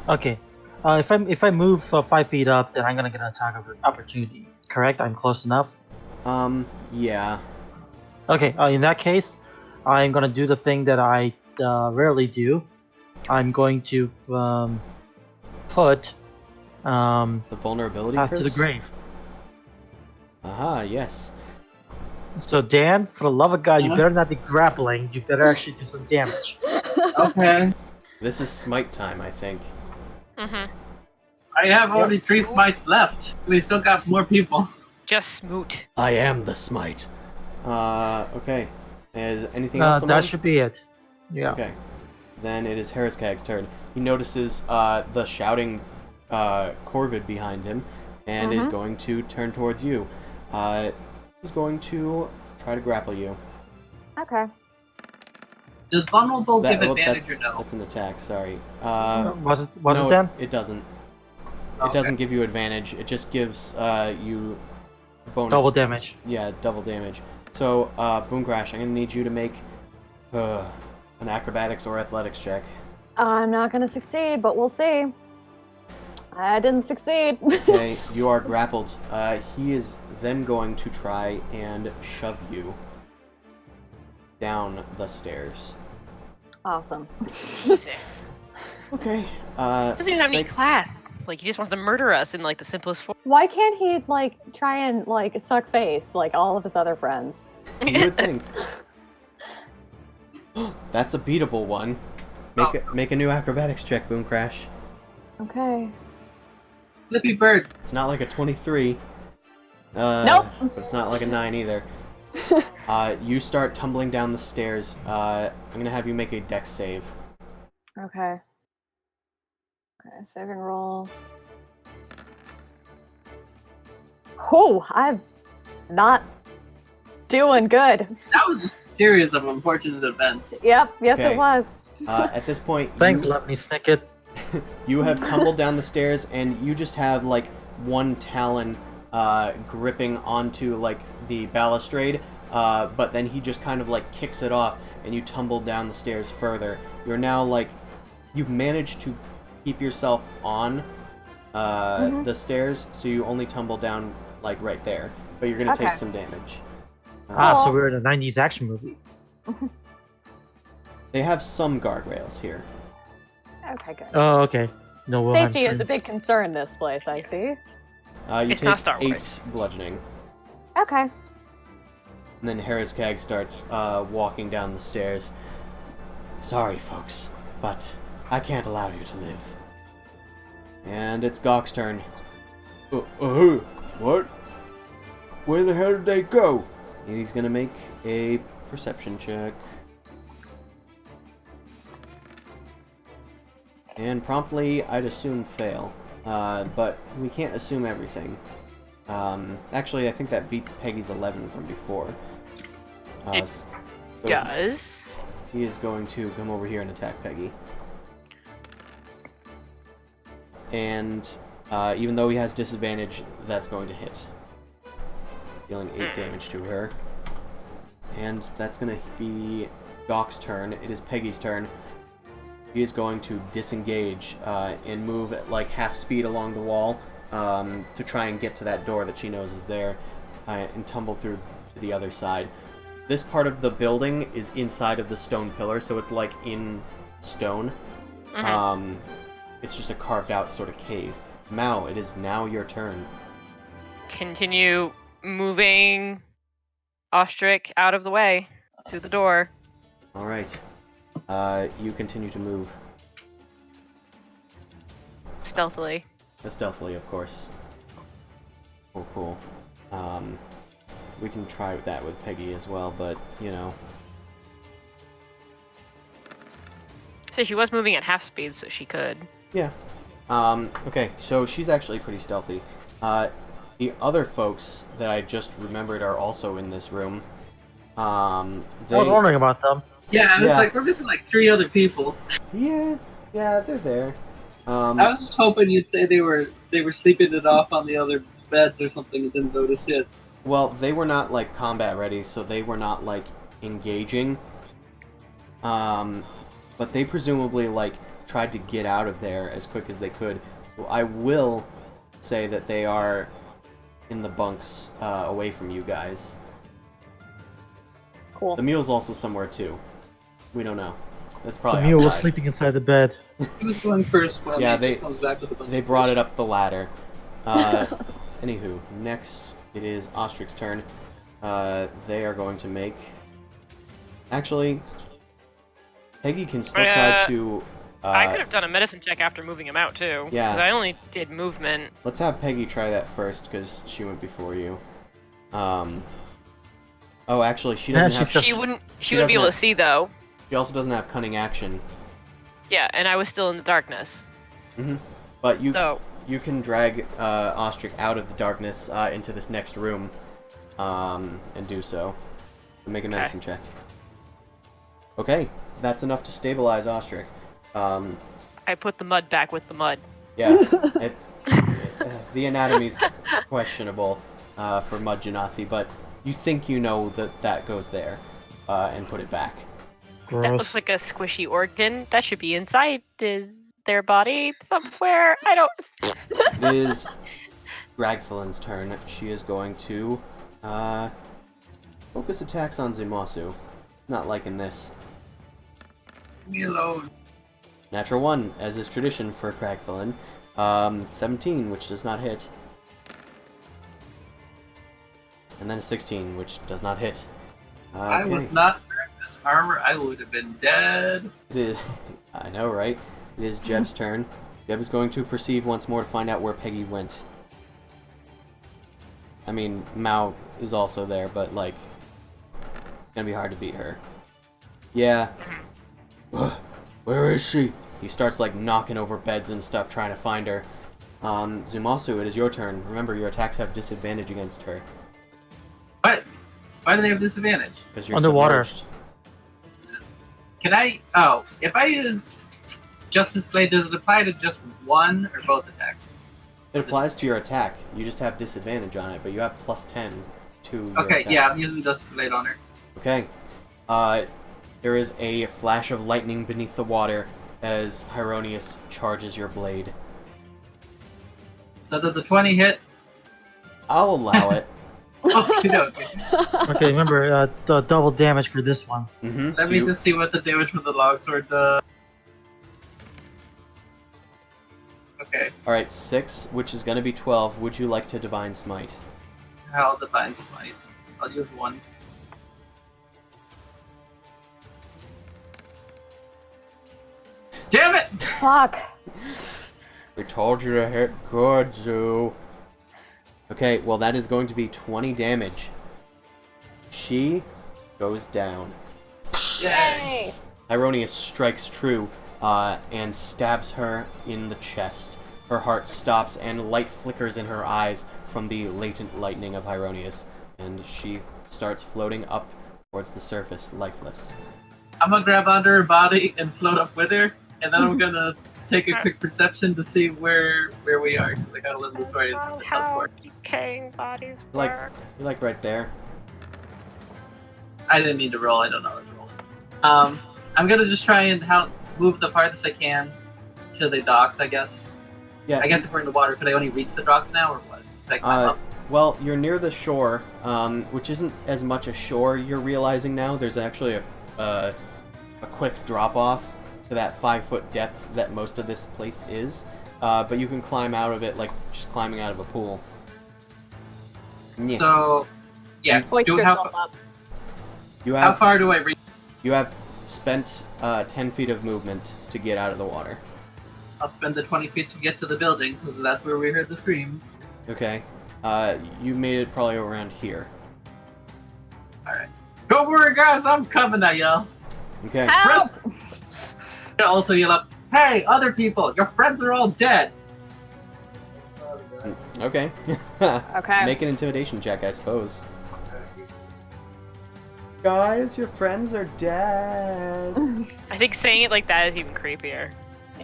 okay, if I move 5 feet up, then I'm gonna get an attack opportunity. Correct? I'm close enough. Yeah. Okay, in that case, I'm gonna do the thing that I rarely do. I'm going to put The vulnerability Path to the curse? Grave. Aha, yes. So Dan, for the love of God, you Uh-huh. better not be grappling. You better actually do some damage. Okay. This is smite time, I think. Mm-hmm. I have only 3 smites left. We still got more people. Just smoot. I am the smite. Okay. Is anything else on That mine? should be it. Yeah. Okay. Then it is Hariskag's turn. He notices the shouting Corvid behind him and is going to turn towards you. He's going to try to grapple you. Okay. Does vulnerable give oh, advantage or no? that's an attack, sorry. Was it no, then? It doesn't. Okay. It doesn't give you advantage. It just gives you bonus. Double damage. Yeah, double damage. So, Boom Crash, I'm going to need you to make an acrobatics or athletics check. I'm not gonna succeed, but we'll see. I didn't succeed. Okay, you are grappled. He is then going to try and shove you down the stairs. Awesome. Jesus. Okay. Doesn't even have any make- class. Like he just wants to murder us in like the simplest form. Why can't he like try and like suck face like all of his other friends? You would think. That's a beatable one. Make a new acrobatics check, Boom Crash. Okay. Flippy Bird. It's not like a 23. Nope. But it's not like a 9 either. You start tumbling down the stairs. I'm gonna have you make a dex save. Okay. Okay, saving roll. Oh, I'm not doing good. That was just a series of unfortunate events. Yep, yes Okay. it was. At this point, Thanks, you, Lemony Snicket. you have tumbled down the stairs, and you just have like one talon gripping onto like the balustrade, but then he just kind of like kicks it off, and you tumble down the stairs further. You're now like you've managed to keep yourself on the stairs, so you only tumble down like right there, but you're gonna take Okay. some damage. So Cool. we're in a 90s action movie. They have some guardrails here. Okay, good. Oh, okay. No Wilhelm Safety is a scream. big concern in this place, I see. You It's take not Star 8 Wars. bludgeoning. Okay. And then Hariskag starts walking down the stairs. Sorry, folks, but I can't allow you to live. And it's Gawk's turn. What? Where the hell did they go? And he's gonna make a perception check. And promptly, I'd assume fail. But we can't assume everything. Actually, I think that beats Peggy's 11 from before. It so Does. He is going to come over here and attack Peggy. And even though he has disadvantage, that's going to hit. Dealing 8 damage to her. And that's going to be Gawk's turn. It is Peggy's turn. He is going to disengage and move at like half speed along the wall to try and get to that door that she knows is there and tumble through to the other side. This part of the building is inside of the stone pillar, so it's like in stone. It's just a carved out sort of cave. Mao, it is now your turn. Continue moving Ostrich out of the way to the door. Alright. You continue to move. Stealthily. Stealthily, of course. Oh, cool. We can try that with Peggy as well, but, you know. So she was moving at half speed, so she could. Yeah. Okay, so she's actually pretty stealthy. The other folks that I just remembered are also in this room. I was wondering about them. Yeah, it's Yeah. like we're missing like 3 other people. Yeah, they're there. I was just hoping you'd say they were sleeping it off on the other beds or something and didn't notice it. Well, they were not, like, combat ready, so they were not, like, engaging. But they presumably, like, tried to get out of there as quick as they could. So I will say that they are in the bunks away from you guys. Cool. The mule's also somewhere, too. We don't know. That's The probably mule was outside. sleeping inside the bed. He was going first when Yeah, he just comes back with a bunch They of brought fish. it up the ladder. Anywho, next it is Ostrich's turn. They are going to make... Actually, Peggy can still try to... I could have done a medicine check after moving him out too. Yeah. Because I only did movement. Let's have Peggy try that first, because she went before you. Oh, actually, she doesn't have... She wouldn't be doesn't able to have- see though. She also doesn't have cunning action. Yeah, and I was still in the darkness. But you So you can drag Ostrich out of the darkness into this next room, and do so. Make a medicine check. Okay, that's enough to stabilize Ostrich. I put the mud back with the mud. Yeah, it's the anatomy's questionable for Mud Genasi, but you think you know that goes there, and put it back. That looks Gross. like a squishy organ. That should be inside their body somewhere. I don't. It is Gragfelin's turn. She is going to focus attacks on Zumasu. Not liking this. Leave me alone. Natural 1, as is tradition for Gragfelin. 17, which does not hit. And then a 16, which does not hit. I was not wearing this armor, I would have been dead. It is. I know, right? It is Jeb's turn. Jeb is going to perceive once more to find out where Peggy went. I mean, Mao is also there, but, like, it's gonna be hard to beat her. Yeah. Where is she? He starts, like, knocking over beds and stuff, trying to find her. Zumasu, it is your turn. Remember, your attacks have disadvantage against her. What? Why do they have disadvantage? Because you're Underwater. submerged. Can I... Oh, if I use Justice Blade, does it apply to just one or both attacks? It applies to your attack. You just have disadvantage on it, but you have plus 10 to your Okay, attack. yeah, I'm using Justice Blade on her. Okay. There is a flash of lightning beneath the water as Hieronius charges your blade. So does a 20 hit? I'll allow it. Okay, okay. Okay, remember, the double damage for this one. Let me just see what the damage from the longsword does. Okay, Alright, 6, which is going to be 12. Would you like to Divine Smite? how Divine Smite. I'll use one. Damn it! Fuck. We told you to hit good, Zoo. Okay, well that is going to be 20 damage. She goes down. Yay! Hieronius strikes true and stabs her in the chest. Her heart stops and light flickers in her eyes from the latent lightning of Hieronius, and she starts floating up towards the surface, lifeless. I'm gonna grab onto her body and float up with her, and then I'm gonna take a quick perception to see where we are. I gotta learn the story of the teleport. decaying bodies Like, you're like right there. I didn't mean to roll. I don't know I was rolling. I'm gonna just try and move the farthest I can to the docks. I guess. Yeah. I guess if we're in the water, could I only reach the docks now, or what? Could I climb up? Well, you're near the shore, which isn't as much a shore. You're realizing now there's actually a quick drop off to that 5-foot depth that most of this place is. But you can climb out of it like just climbing out of a pool. Yeah. So, yeah. Hoist yourself up. You How have far do I reach? you have spent 10 feet of movement to get out of the water. I'll spend the 20 feet to get to the building, because that's where we heard the screams. Okay. You made it probably around here. Alright. Go for it, guys! I'm coming at y'all! Okay. Help! I'll also yell up, hey, other people! Your friends are all dead! Okay. Okay. Make an intimidation check, I suppose. Guys, your friends are dead. I think saying it like that is even creepier,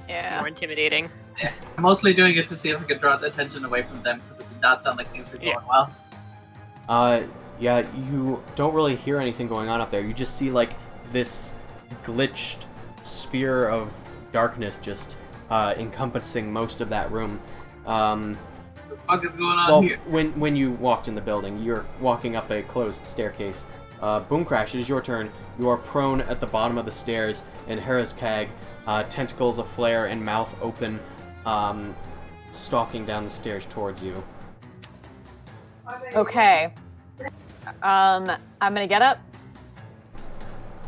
Yeah. more intimidating. I'm mostly doing it to see if I can draw attention away from them, because it did not sound like things were going well. Yeah, you don't really hear anything going on up there. You just see, like, this glitched sphere of darkness just encompassing most of that room. What the fuck is going on Well, here? when you walked in the building, you're walking up a closed staircase. Boom Crash, it is your turn. You are prone at the bottom of the stairs, and Heraskag, tentacles aflare and mouth open, stalking down the stairs towards you. Okay. I'm gonna get up.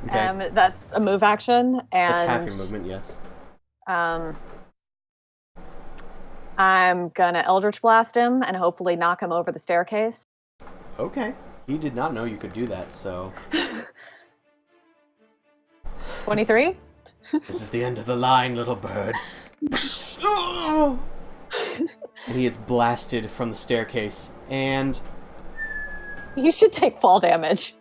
Okay. That's a move action, and That's half your movement, yes. I'm gonna Eldritch Blast him and hopefully knock him over the staircase. Okay. He did not know you could do that, so... 23? This is the end of the line, little bird. And he is blasted from the staircase, and... You should take fall damage.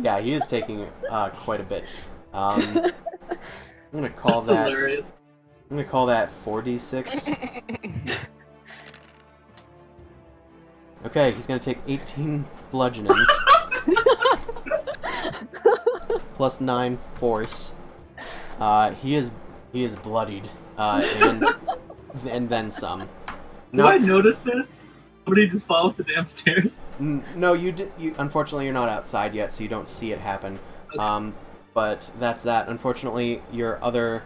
Yeah, he is taking quite a bit. I'm gonna call That's that... hilarious. I'm gonna call that 4d6. Okay, he's gonna take 18 bludgeoning. Plus 9 force. He is bloodied. And then some. Do I notice this? Somebody just fall off the damn stairs? No, you unfortunately you're not outside yet, so you don't see it happen. Okay. But that's that. Unfortunately, your other...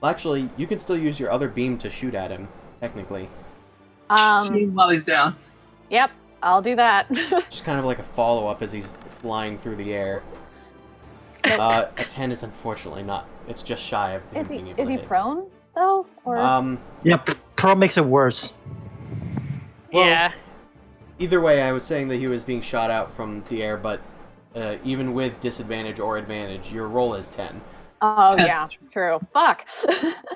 Well, actually, you can still use your other beam to shoot at him, technically. Shoot him while he's down. Yep, I'll do that. Just kind of like a follow-up as he's flying through the air. A 10 is unfortunately not... It's just shy of him being able Is to he hit. prone, though? Or... Yeah, pro makes it worse. Well, Yeah. Either way, I was saying that he was being shot out from the air, but even with disadvantage or advantage, your roll is 10. Oh, That's yeah, true. Fuck.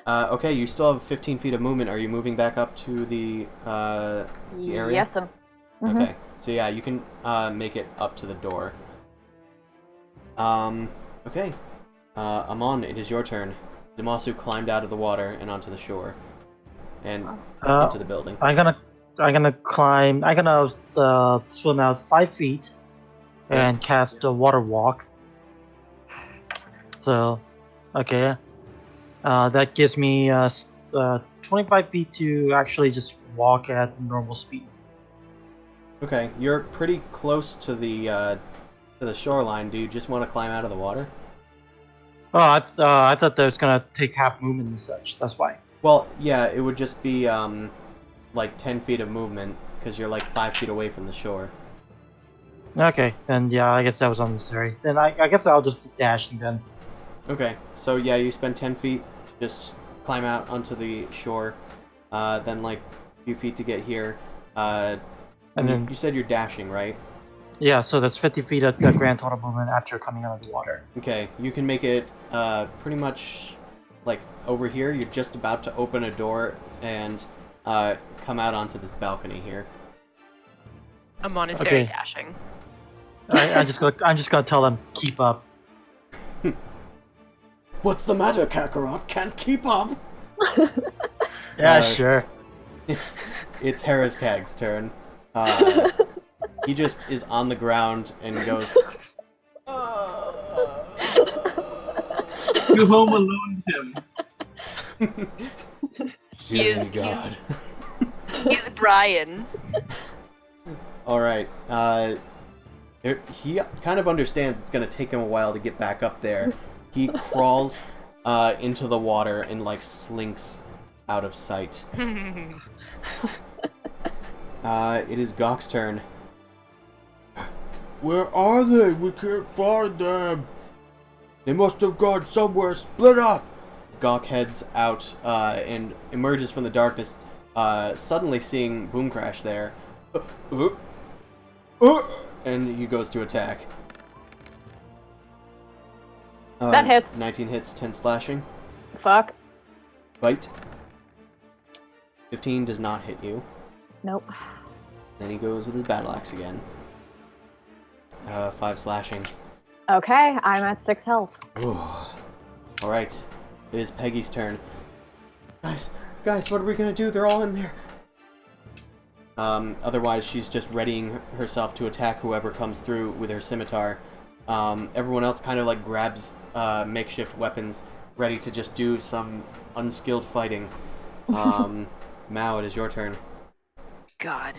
Okay, you still have 15 feet of movement. Are you moving back up to the area? Yes, Okay, so yeah, you can make it up to the door. Okay. Amon, it is your turn. Damasu climbed out of the water and onto the shore. And into the building. I'm gonna climb. I'm gonna swim out 5 feet and cast the water walk. So, okay, that gives me 25 feet to actually just walk at normal speed. Okay, you're pretty close to the shoreline. Do you just want to climb out of the water? Oh, I thought that was gonna take half movement and such. That's why. Well, yeah, it would just be like 10 feet of movement because you're like 5 feet away from the shore. Okay, then yeah, I guess that was unnecessary. Then I guess I'll just dash and then. Okay, so yeah, you spend 10 feet to just climb out onto the shore, then like a few feet to get here, and then you said you're dashing, right? Yeah, so that's 50 feet of the grand total movement after coming out of the water. Okay, you can make it pretty much like over here. You're just about to open a door and come out onto this balcony here. Amon is Okay. very dashing. I'm just gonna tell them keep up. What's the matter, Kakarot? Can't keep up. Yeah, sure. It's Heraskag's turn. He just is on the ground and goes. You home alone him. He is God. He's Brian. All right. He kind of understands it's going to take him a while to get back up there. He crawls into the water and like slinks out of sight. It is Gawk's turn. Where are they? We can't find them. They must have gone somewhere. Split up. Gawk heads out and emerges from the darkness, suddenly seeing Boom Crash there. And he goes to attack. That hits. 19 hits, 10 slashing. Fuck. Bite. 15 does not hit you. Nope. Then he goes with his battle axe again. 5 slashing. Okay, I'm at 6 health. Alright. It is Peggy's turn. Guys, what are we gonna do? They're all in there. Otherwise, she's just readying herself to attack whoever comes through with her scimitar. Everyone else kind of like grabs makeshift weapons, ready to just do some unskilled fighting. Mao, it is your turn. God.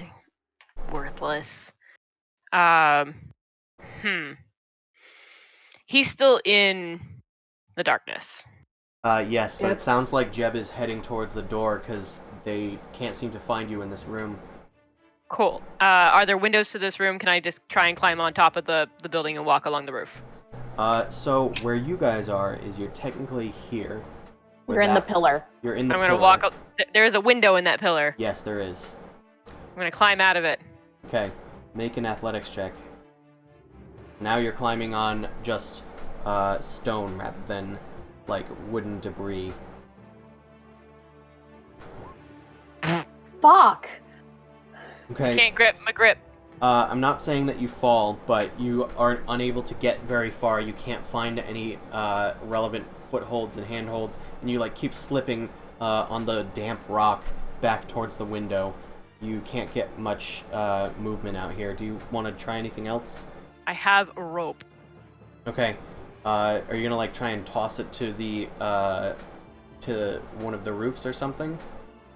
Worthless. Hmm. He's still in the darkness. Yes, but Yep. it sounds like Jeb is heading towards the door because they can't seem to find you in this room. Cool. Are there windows to this room? Can I just try and climb on top of the building and walk along the roof? So where you guys are is you're technically here. where You're in the that- pillar. You're in the I'm pillar. gonna walk. There is a window in that pillar. Yes, there is. I'm gonna climb out of it. Okay, make an athletics check. Now you're climbing on just stone rather than like wooden debris. Fuck. Okay. Can't grip my grip. I'm not saying that you fall, but you are unable to get very far. You can't find any relevant footholds and handholds, and you like keep slipping on the damp rock back towards the window. You can't get much movement out here. Do you want to try anything else? I have a rope. Okay. Are you gonna like try and toss it to the to one of the roofs or something?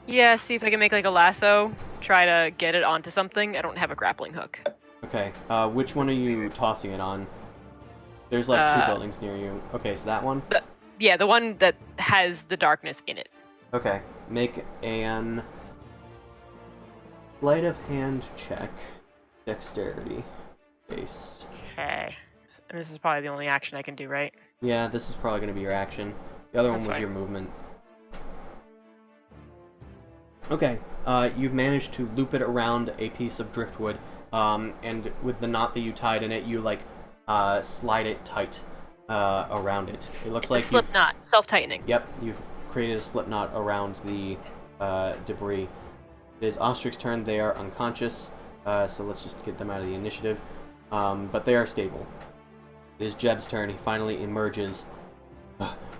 Yeah, see if I can make like a lasso. Try to get it onto something. I don't have a grappling hook. Okay. Which one are you tossing it on? There's like two Uh, buildings near you. Okay, so that one? Yeah, the one that has the darkness in it. Okay. Make an sleight of hand check. Dexterity based. Okay. And this is probably the only action I can do, right? Yeah, this is probably gonna be your action. The other one That's was fine. your movement. Okay, you've managed to loop it around a piece of driftwood, and with the knot that you tied in it, you like slide it tight around it. It looks It's like a slip knot, self-tightening. Yep, you've created a slip knot around the debris. It is Ostrich's turn. They are unconscious, so let's just get them out of the initiative. But they are stable. It is Jeb's turn. He finally emerges.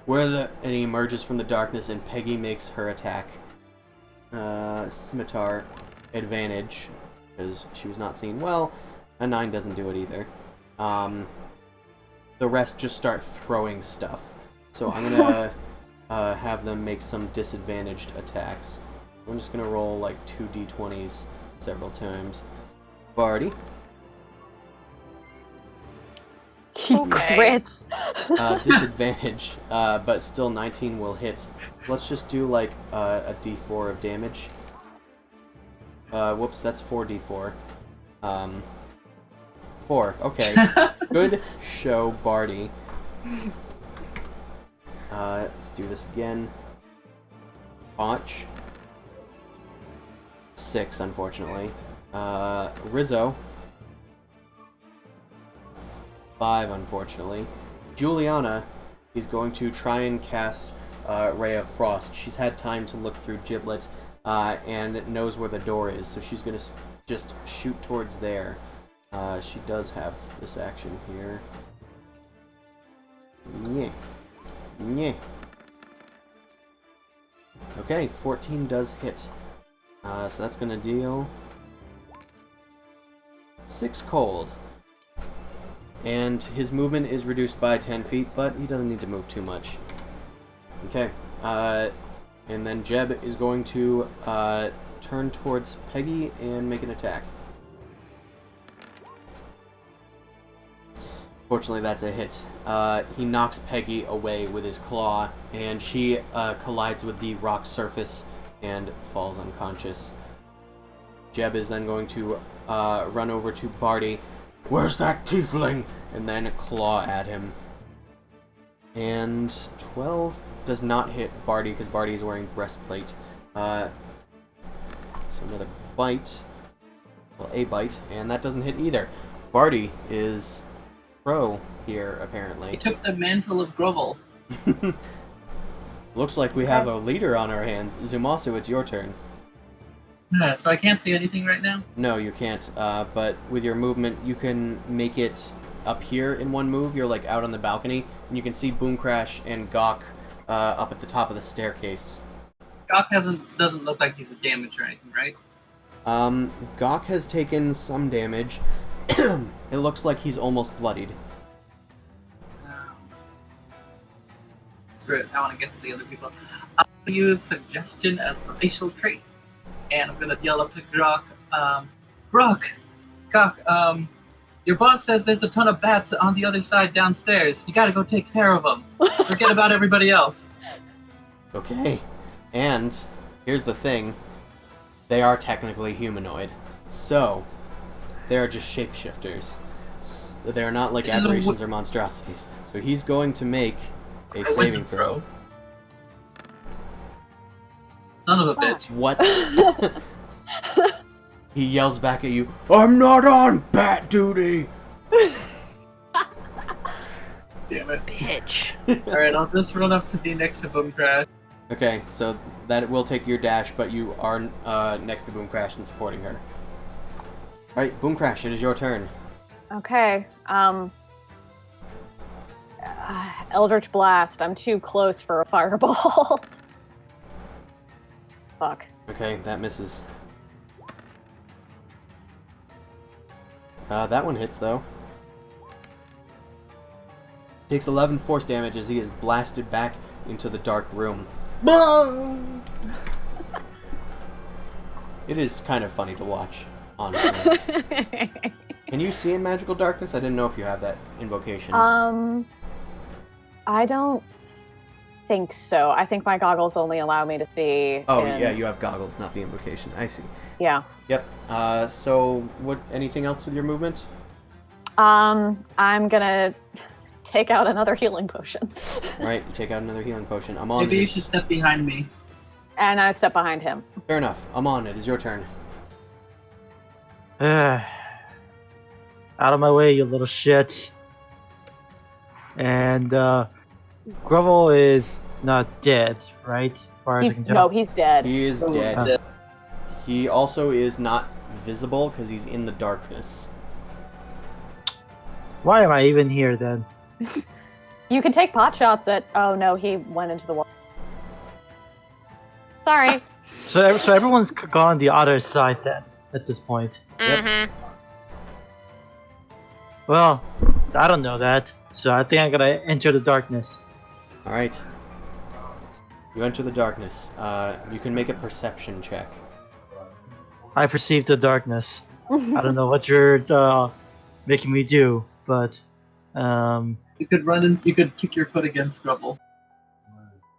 And he emerges from the darkness, and Peggy makes her attack. Scimitar advantage, because she was not seen well. A 9 doesn't do it either. The rest just start throwing stuff. So I'm gonna have them make some disadvantaged attacks. I'm just gonna roll like 2 d20s several times. Barty. He Okay. crits. Disadvantage, but still 19 will hit. Let's just do like a d4 of damage. Whoops, that's 4d4. 4, okay. Good show, Barty. Let's do this again. Botch. 6, unfortunately. Rizzo. 5, unfortunately. Juliana is going to try and cast Ray of Frost. She's had time to look through Giblet and knows where the door is, so she's going to just shoot towards there. She does have this action here. Yeah. Yeah. Okay, 14 does hit. So that's going to deal 6 cold. And his movement is reduced by 10 feet, but he doesn't need to move too much. Okay. And then Jeb is going to turn towards Peggy and make an attack. Fortunately, that's a hit. He knocks Peggy away with his claw, and she collides with the rock surface and falls unconscious. Jeb is then going to run over to Barty. Where's that tiefling? And then claw at him. And 12 does not hit Barty because Barty is wearing breastplate. So another bite. Well, a bite, and that doesn't hit either. Barty is pro here, He apparently. took the mantle of Grovel. Looks like we have a leader on our hands. Zumasu, it's your turn. So I can't see anything right now? No, you can't. But with your movement, you can make it up here in one move. You're like out on the balcony, and you can see Boom Crash and Gawk up at the top of the staircase. Gawk doesn't look like he's damaged or anything, right? Gawk has taken some damage. It looks like he's almost bloodied. Screw it, I want to get to the other people. I'll use suggestion as the racial trait. And I'm gonna yell up to Gawk, Gawk, Your boss says there's a ton of bats on the other side downstairs. You gotta go take care of them. Forget about everybody else. Okay. And here's the thing. They are technically humanoid. So, they are just shapeshifters. They're not like aberrations or monstrosities. So he's going to make a saving throw. Son of a bitch. What? He yells back at you, I'm not on bat duty! Damn it. Bitch. Alright, I'll just run up to be next to Boom Crash. Okay, so that will take your dash, but you are next to Boom Crash and supporting her. Alright, Boom Crash, it is your turn. Okay. Eldritch Blast. I'm too close for a fireball. Fuck. Okay, that misses. That one hits, though. Takes 11 force damage as he is blasted back into the dark room. It is kind of funny to watch, honestly. Can you see in magical darkness? I didn't know if you have that invocation. I don't think so. I think my goggles only allow me to see. Oh, yeah, you have goggles, not the invocation. I see. Yeah. Yep. So, what? Anything else with your movement? I'm gonna take out another healing potion. Right, you take out another healing potion. I'm on. Maybe you should step behind me. And I step behind him. Fair enough. I'm on. It is your turn. Out of my way, you little shit. And Grovel is not dead, right? As far as I can tell. No, he's dead. He is Oh, dead. he's dead. He also is not visible because he's in the darkness. Why am I even here then? You can take pot shots at. Oh no, he went into the wall. Sorry. So everyone's gone the other side then, at this point. Mm-hmm. Well, I don't know that, so I think I'm gonna enter the darkness. Alright. You enter the darkness. You can make a perception check. I perceive the darkness. I don't know what you're making me do, but You could run and you could kick your foot against Scrubble.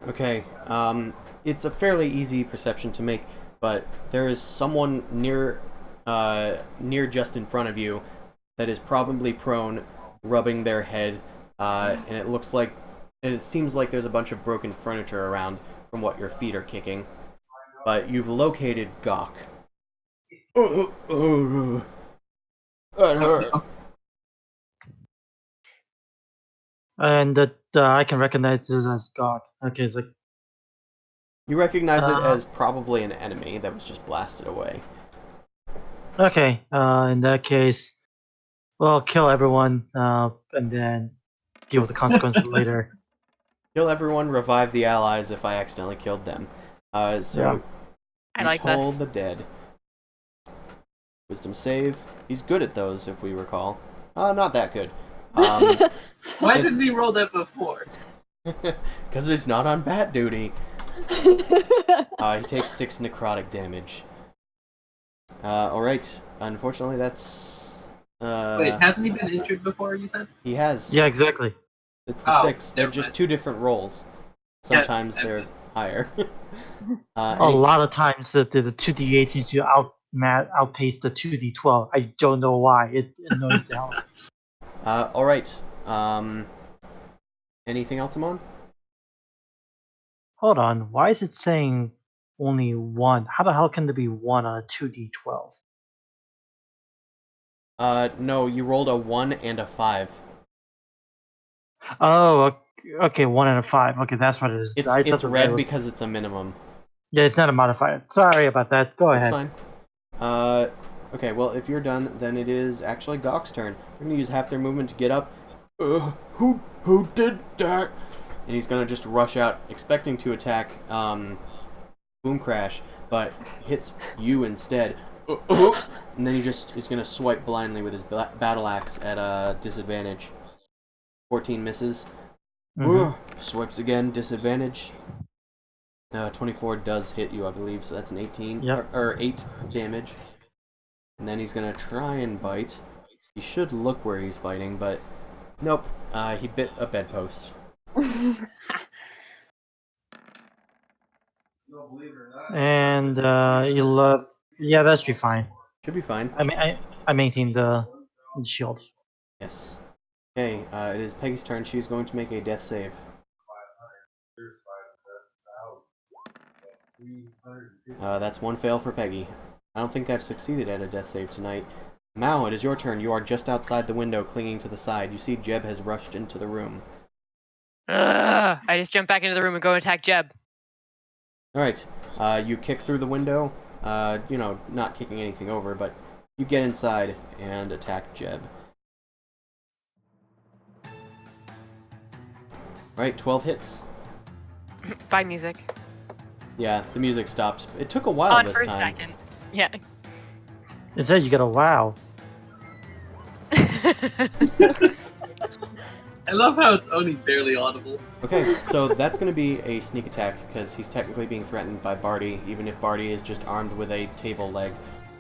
Okay, it's a fairly easy perception to make, but there is someone near just in front of you that is probably prone, rubbing their head, and it seems like there's a bunch of broken furniture around from what your feet are kicking. But you've located Gawk. That hurt. and that I can recognize this as God. Okay, it's like You recognize it as probably an enemy that was just blasted away. okay. In that case, well, kill everyone, and then deal with the consequences later. Kill everyone, revive the allies if I accidentally killed them. So I you like toll this. the dead. Wisdom save. He's good at those, if we recall. Not that good. Why didn't we roll that before? Because he's not on bat duty. He takes 6 necrotic damage. Alright. Unfortunately, that's... Wait, hasn't he been injured before, you said? He has. Yeah, exactly. It's the 6. They're never just mind. 2 different rolls. Sometimes they're higher. A lot of times the 2d8 seems to outpace the 2d12. I don't know why. It annoys the hell. Alright. Anything else, Amon? Hold on. Why is it saying only 1? How the hell can there be 1 on a 2d12? No, you rolled a 1 and a 5. Oh, okay, 1 and a 5. Okay, that's what it is. It's I thought that red was- because it's a minimum. Yeah, it's not a modifier. Sorry about that. Go That's ahead. fine. Okay, well, if you're done, then it is actually Gawk's turn. They're gonna use half their movement to get up. Who did that? And he's gonna just rush out, expecting to attack Boom Crash, but hits you instead. And then he just is gonna swipe blindly with his battle axe at a disadvantage. 14 misses. Swipes again, disadvantage. 24 does hit you, I believe, so that's an 18. Yep. Or 8 damage. And then he's gonna try and bite. He should look where he's biting, but nope. He bit a bedpost. And you love. Yeah, that should be fine. Should be fine. I maintain the shield. Yes. Okay, it is Peggy's turn. She's going to make a death save. That's one fail for Peggy. I don't think I've succeeded at a death save tonight. Mao, it is your turn. You are just outside the window, clinging to the side. You see Jeb has rushed into the room. I just jump back into the room and go attack Jeb. Alright, you kick through the window, you know, not kicking anything over, but you get inside and attack Jeb. Right, 12 hits. Bye, music. Yeah, the music stopped. It took a while On this for a time. second. Yeah. It says you got a wow. I love how it's only barely audible. Okay, so that's going to be a sneak attack, because he's technically being threatened by Barty, even if Barty is just armed with a table leg.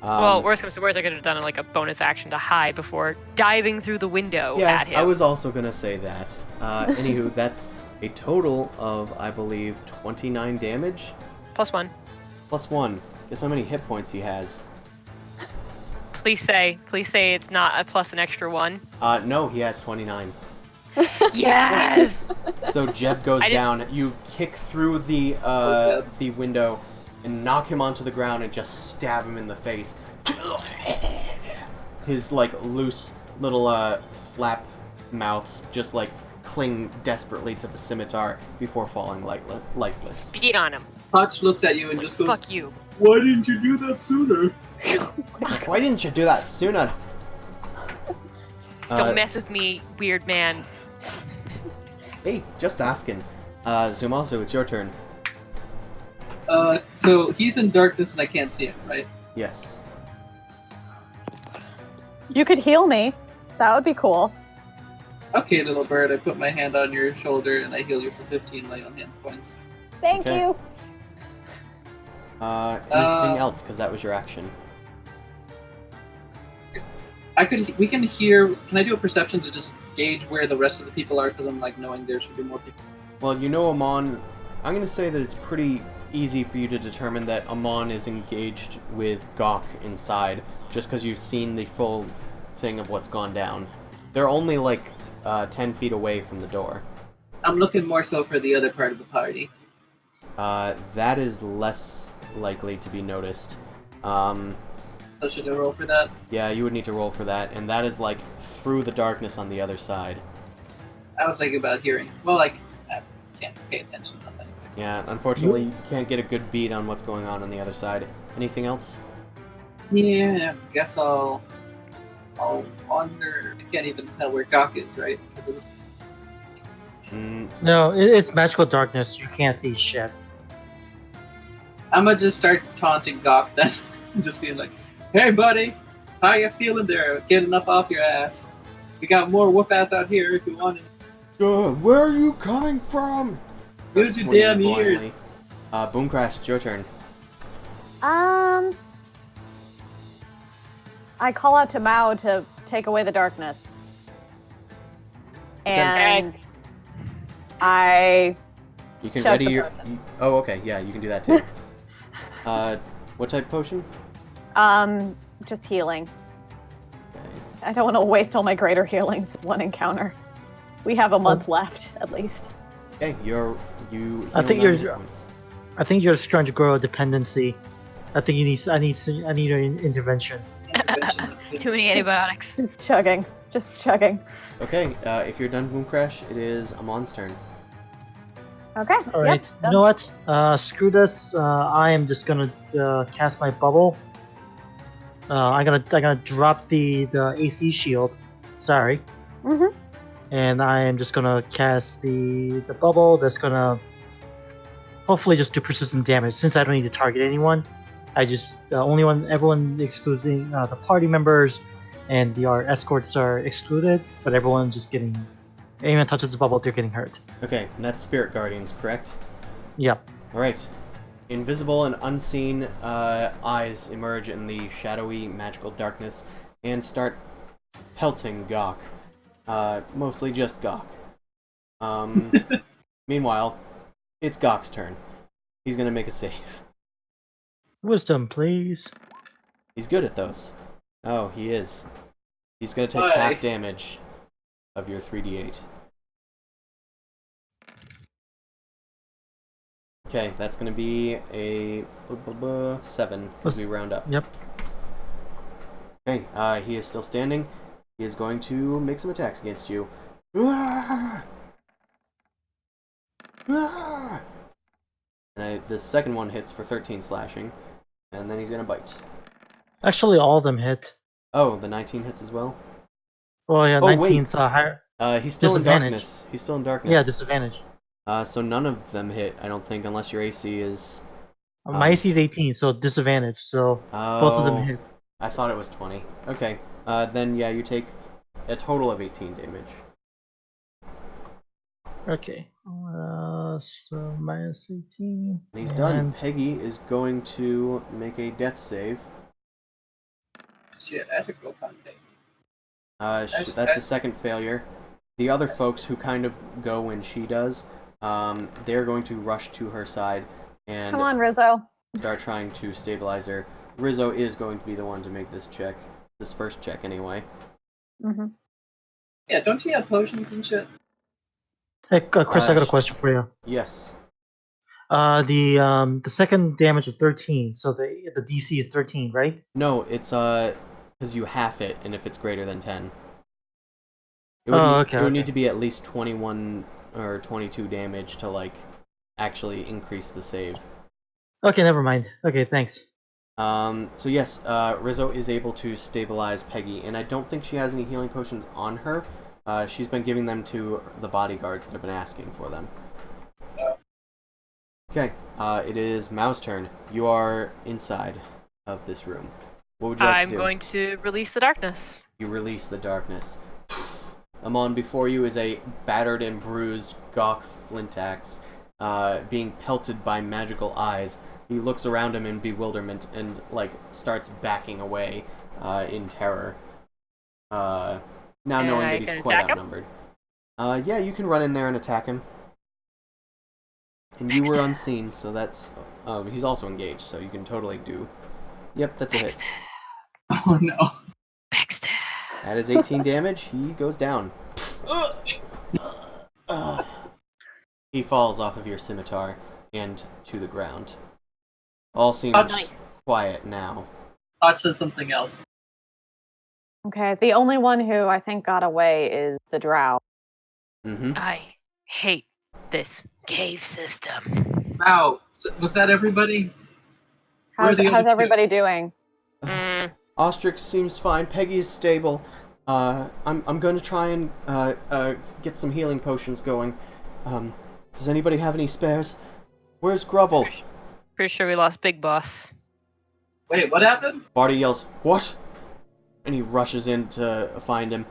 Well, worst comes to worst, I could have done like a bonus action to hide before diving through the window yeah, at him. I was also going to say that. Anywho, that's a total of, I believe, 29 damage? +1. Plus 1. Guess how many hit points he has? Please say it's not a plus an extra 1. No, he has 29. Yes! So Jeb goes down. You kick through the window and knock him onto the ground and just stab him in the face. His like loose little flap mouths just like cling desperately to the scimitar before falling lifeless. Beat on him. Hutch looks at you and just goes, Fuck you. "Why didn't you do that sooner?" Why didn't you do that sooner? Don't mess with me, weird man. Hey, just asking. Zumasu, it's your turn. So he's in darkness and I can't see him, right? Yes. You could heal me. That would be cool. Okay, little bird, I put my hand on your shoulder and I heal you for 15 lay on hands points. Thank Okay. you. Anything else? Because that was your action. We can hear. Can I do a perception to just gauge where the rest of the people are? Because I'm like knowing there should be more people. Well, you know Amon. I'm going to say that it's pretty easy for you to determine that Amon is engaged with Gawk inside, just because you've seen the full thing of what's gone down. They're only like 10 feet away from the door. I'm looking more so for the other part of the party. That is less likely to be noticed. So should I roll for that? Yeah, you would need to roll for that, and that is like through the darkness on the other side. I was thinking about hearing. Well, like, I can't pay attention to that anyway. Yeah, unfortunately, you can't get a good beat on what's going on the other side. Anything else? Yeah, I guess I'll wander. I can't even tell where Gawk is, right? No, it's magical darkness. You can't see shit. I'm gonna just start taunting Gawk then. Just being like, "Hey, buddy, how you feeling there? Getting up off your ass? We got more whoop ass out here if you want it. Where are you coming from? Use your damn ears." Boom Crash, it's your turn. I call out to Mao to take away the darkness. And I You can Chug ready the your. potion. Oh, okay, yeah, you can do that too. What type of potion? just healing. Okay. I don't want to waste all my greater healings in one encounter. We have a month left, at least. Okay, you. I think heal you're- 9 points. I think you're trying to grow a dependency. I think I need your intervention. Too many antibiotics. Just chugging. Just chugging. Okay, if you're done Boom Crash, it is Amon's turn. Okay. All right. Yep, You know what? Screw this. I am just gonna cast my bubble. I'm gonna drop the AC shield. Sorry. Mhm. And I am just gonna cast the bubble. That's gonna hopefully just do persistent damage. Since I don't need to target anyone, I just everyone excluding the party members and our escorts are excluded, but everyone just getting. Anyone touches the bubble, they're getting hurt. Okay, and that's Spirit Guardians, correct? Yep. Alright. Invisible and unseen eyes emerge in the shadowy, magical darkness and start pelting Gawk. Mostly just Gawk. Meanwhile, it's Gawk's turn. He's gonna make a save. Wisdom, please. He's good at those. Oh, he is. He's gonna take Why? half damage of your 3d8. Okay, that's gonna be a 7, because we round up. Yep. Okay, he is still standing. He is going to make some attacks against you. And the second one hits for 13 slashing, and then he's gonna bite. Actually, all of them hit. Oh, the 19 hits as well? Well, yeah, Oh, wait. 19's higher. He's still in Disadvantage. darkness. He's still in darkness. Yeah, disadvantage. So none of them hit, I don't think, unless your AC is... My AC is 18, so disadvantage. So both of them hit. I thought it was 20. Okay, then yeah, you take a total of 18 damage. Okay. So minus 18. And he's done. Peggy is going to make a death save. Shit, I should go find Peggy. That's a second failure. The other folks who kind of go when she does, they're going to rush to her side and Come on, Rizzo. start trying to stabilize her. Rizzo is going to be the one to make this check. This first check, anyway. Mm-hmm. Yeah, don't you have potions and shit? Hey, Chris, I got a question for you. Yes. The second damage is 13, so the DC is 13, right? No, it's because you half it, and if it's greater than 10. It would need to be at least 21 or 22 damage to, like, actually increase the save. Okay, never mind. Okay, thanks. So yes, Rizzo is able to stabilize Peggy, and I don't think she has any healing potions on her. She's been giving them to the bodyguards that have been asking for them. Okay, it is Mao's turn. You are inside of this room. What would you like to do? I'm going to release the darkness. You release the darkness. Amon, before you is a battered and bruised Gawk Flintax, being pelted by magical eyes. He looks around him in bewilderment and, like, starts backing away in terror. Now knowing that he's quite outnumbered. Yeah, you can run in there and attack him. And you were unseen, so that's... Oh, he's also engaged, so you can totally do... Yep, that's a hit. Oh no. Backstab. That is 18 damage. He goes down. He falls off of your scimitar and to the ground. All seems Nice. quiet now. Hotch says something else. Okay, the only one who I think got away is the drow. Mm-hmm. I hate this cave system. Wow, so was that everybody? Where are How's the other two? everybody doing? Ostrix seems fine. Peggy is stable. I'm going to try and get some healing potions going. Does anybody have any spares? Where's Grovel? Pretty sure we lost Big Boss. Wait, what happened? Barty yells, "What?" And he rushes in to find him.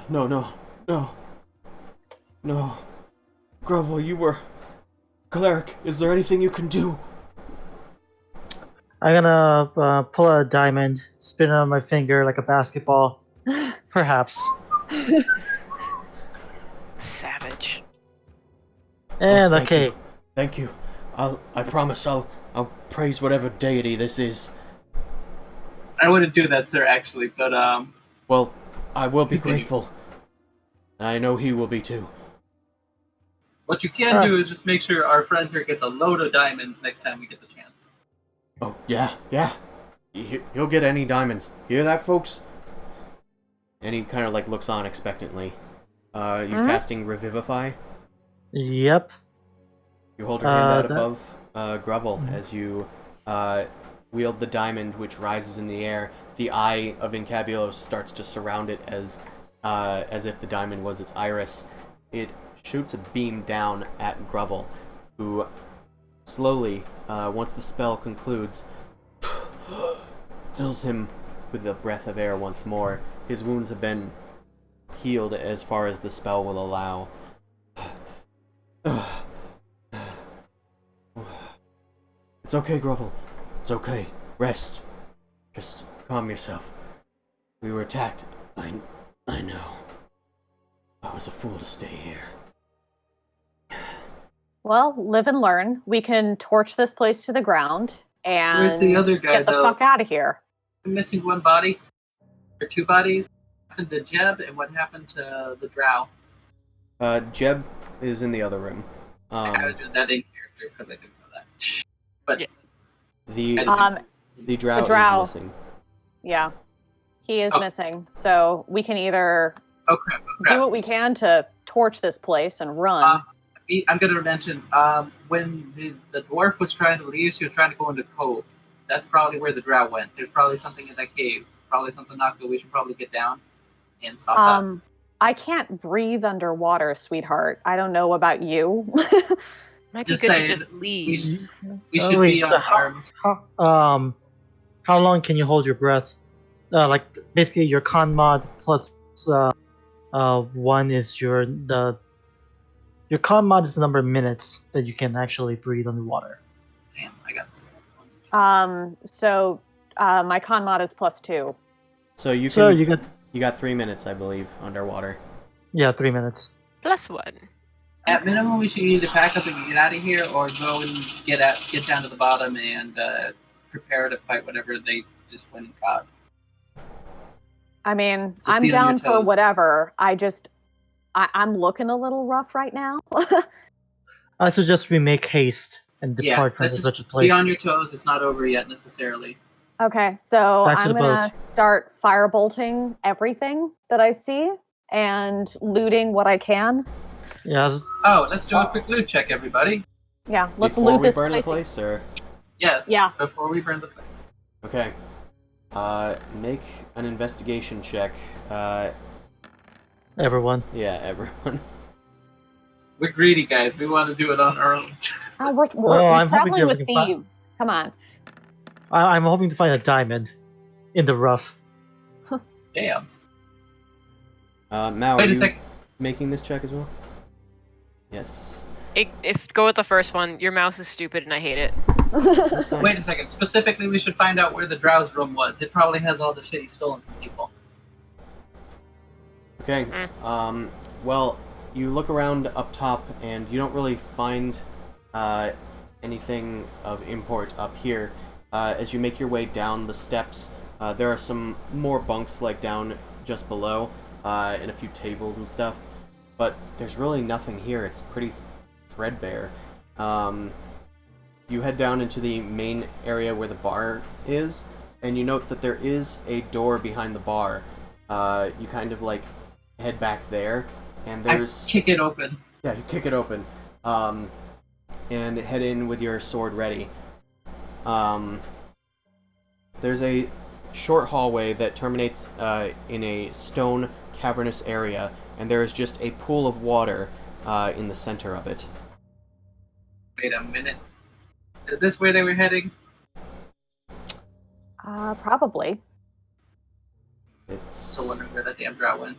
No. Grovel, you were... Cleric, is there anything you can do? I'm gonna pull a diamond, spin it on my finger like a basketball. Perhaps. Savage. And thank okay. you. Thank you. I promise I'll praise whatever deity this is. I wouldn't do that, sir, actually, but Well, I will be grateful. And I know he will be too. what you can do is just make sure our friend here gets a load of diamonds next time we get the chance. Oh, yeah. He'll get any diamonds. Hear that, folks? And he kind of, like, looks on expectantly. You casting Revivify? Yep. You hold your hand out above Grovel as you wield the diamond, which rises in the air. The eye of Incabulos starts to surround it as if the diamond was its iris. It shoots a beam down at Grovel, who slowly, once the spell concludes, fills him with a breath of air once more. His wounds have been healed as far as the spell will allow. It's okay, Grovel. It's okay. Rest. Just calm yourself. We were attacked I know. I was a fool to stay here. Well, live and learn. We can torch this place to the ground and Where's the other guy, get the though? fuck out of here. I'm missing one body. Or two bodies. What happened to Jeb, and what happened to the drow? Jeb is in the other room. I gotta do that in character because I didn't know that. But Yeah. The drow is missing. Yeah, he is missing. So we can either do what we can to torch this place and run. I'm going to mention, when the dwarf was trying to leave, she was trying to go into Cove. That's probably where the drow went. There's probably something in that cave. Probably something not good. We should probably get down and stop that. I can't breathe underwater, sweetheart. I don't know about you. Might be Just good saying, to just leave. We should be on arms. How long can you hold your breath? Like basically your con mod plus one is your con mod is the number of minutes that you can actually breathe underwater. Damn, I got. So my con mod is +2. So you So can. You got 3 minutes, I believe, underwater. Yeah, 3 minutes. +1. At minimum, we should either pack up and get out of here, or go and get down to the bottom and prepare to fight whatever they just went and caught. I mean, Just I'm be on your down for toes. whatever. I'm looking a little rough right now. I suggest we make haste and depart from let's such a just place. be on your toes. It's not over yet necessarily. Okay, so Back to I'm the gonna boat. start firebolting everything that I see and looting what I can. Yeah, Oh, let's do a quick loot check, everybody. Yeah, let's Before loot we this burn the place. place, or Yes. Yeah. Before we burn the place. okay. Make an investigation check. everyone. Yeah, everyone. We're greedy, guys. We want to do it on our own. Oh, we're I'm hoping traveling with we can thieves. Come on. I'm hoping to find a diamond in the rough. Damn. Mao, Wait are a you sec. making this check as well? Yes. If go with the first one, your mouse is stupid and I hate it. That's fine. Wait a second. Specifically, we should find out where the drow's room was. It probably has all the shit he's stolen from people. Okay. Well, you look around up top, and you don't really find anything of import up here. As you make your way down the steps, there are some more bunks like down just below, and a few tables and stuff. But there's really nothing here. It's pretty threadbare. You head down into the main area where the bar is, and you note that there is a door behind the bar. You kind of like head back there, and there's I kick it open. yeah, you kick it open, and head in with your sword ready. There's a short hallway that terminates in a stone cavernous area, and there is just a pool of water in the center of it. Wait a minute. Is this where they were heading? Probably. It's So wondering where that damn drow went.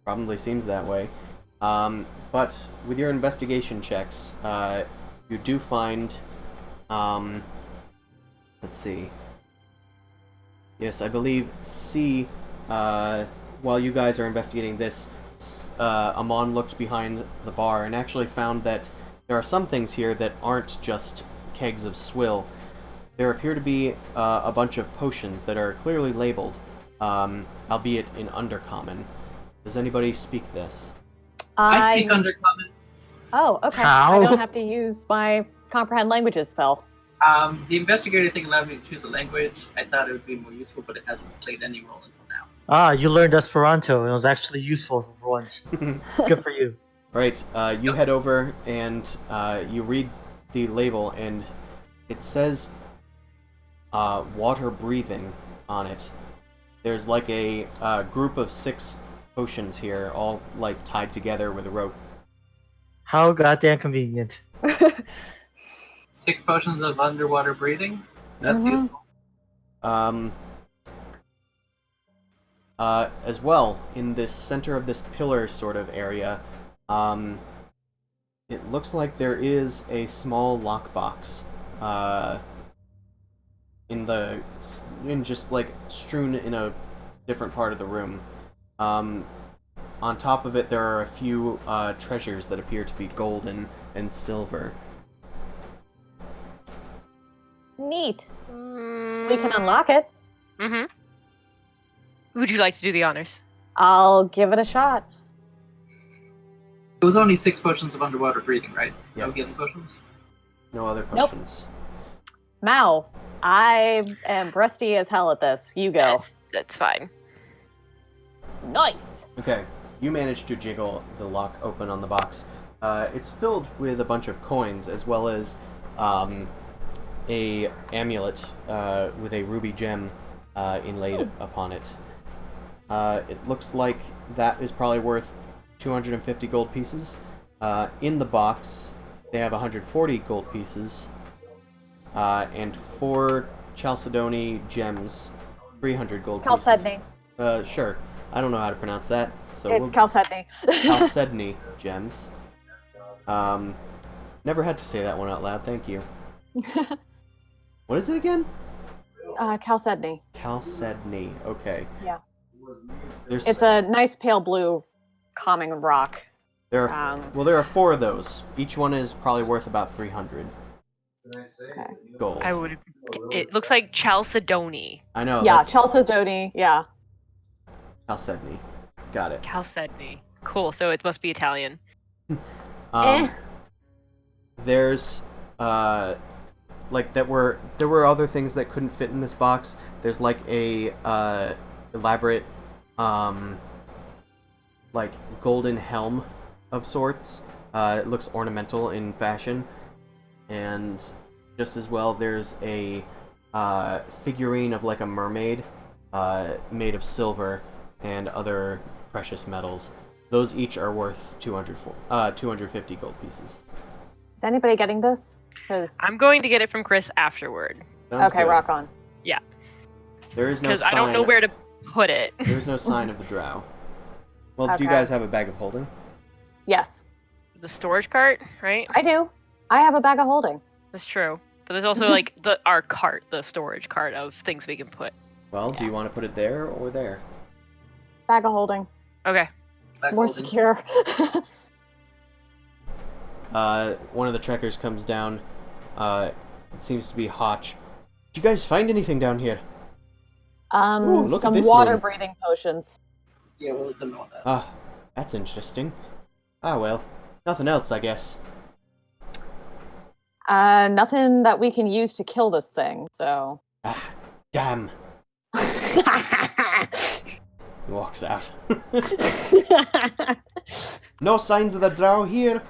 probably seems that way. But with your investigation checks, you do find, let's see. Yes, I believe C, while you guys are investigating this, Amon looked behind the bar and actually found that there are some things here that aren't just kegs of swill. There appear to be a bunch of potions that are clearly labeled, albeit in Undercommon. Does anybody speak this? I speak Undercommon. Oh, okay. How? I don't have to use my comprehend languages spell. The investigator thing allowed me to choose a language. I thought it would be more useful, but it hasn't played any role until now. Ah, you learned Esperanto, and it was actually useful for once. Good for you. Right, you head over and you read the label, and it says water breathing on it. There's like a group of 6 potions here, all like tied together with a rope. How goddamn convenient. 6 potions of underwater breathing. That's Mhm. useful. As well, in this center of this pillar sort of area, it looks like there is a small lockbox, in just like strewn in a different part of the room. On top of it, there are a few treasures that appear to be golden and silver. Neat. We can unlock it. Mm-hmm. Would you like to do the honors? I'll give it a shot. It was only 6 potions of underwater breathing, right? No Yes. healing potions? No other Nope. potions. Mao, I am rusty as hell at this. You go. That's fine. Nice. Okay, you managed to jiggle the lock open on the box. It's filled with a bunch of coins, as well as a amulet with a ruby gem inlaid upon it. It looks like that is probably worth 250 gold pieces. In the box, they have 140 gold pieces, and 4 Chalcedony gems, 300 gold pieces. Chalcedony. Sure. I don't know how to pronounce that, so It's Chalcedony. Chalcedony gems. Never had to say that one out loud, thank you. What is it again? Chalcedony. Chalcedony, okay. Yeah. There's, It's a nice pale blue calming rock. there are 4 of those. Each one is probably worth about 300 Okay. gold. It looks like Chalcedony. I know. Yeah, that's Chalcedony. Yeah. Chalcedony. Got it. Chalcedony. Cool. So it must be Italian. There's like there were other things that couldn't fit in this box. There's like a elaborate like golden helm of sorts. It looks ornamental in fashion, and just as well there's a figurine of like a mermaid made of silver and other precious metals. Those each are worth 250 gold pieces. Is anybody getting this? Because I'm going to get it from Chris afterward. Sounds okay, good. rock on. Yeah. There is no Because sign. I don't know where to put it. There's no sign of the drow. Well, do you Okay. guys have a bag of holding? Yes, The storage cart, right? I do. I have a bag of holding. That's true. But there's also like our cart, the storage cart of things we can put. Well, do you want to put it there or there? Bag of holding. Okay. It's more secure. One of the trekkers comes down. It seems to be Hotch. Did you guys find anything down here? Ooh, look at Some this water room. breathing potions. Yeah, we'll let them know that. Ah, that's interesting. Ah, well. Nothing else, I guess. Nothing that we can use to kill this thing, so. Ah, damn. He walks out. No signs of the drow here.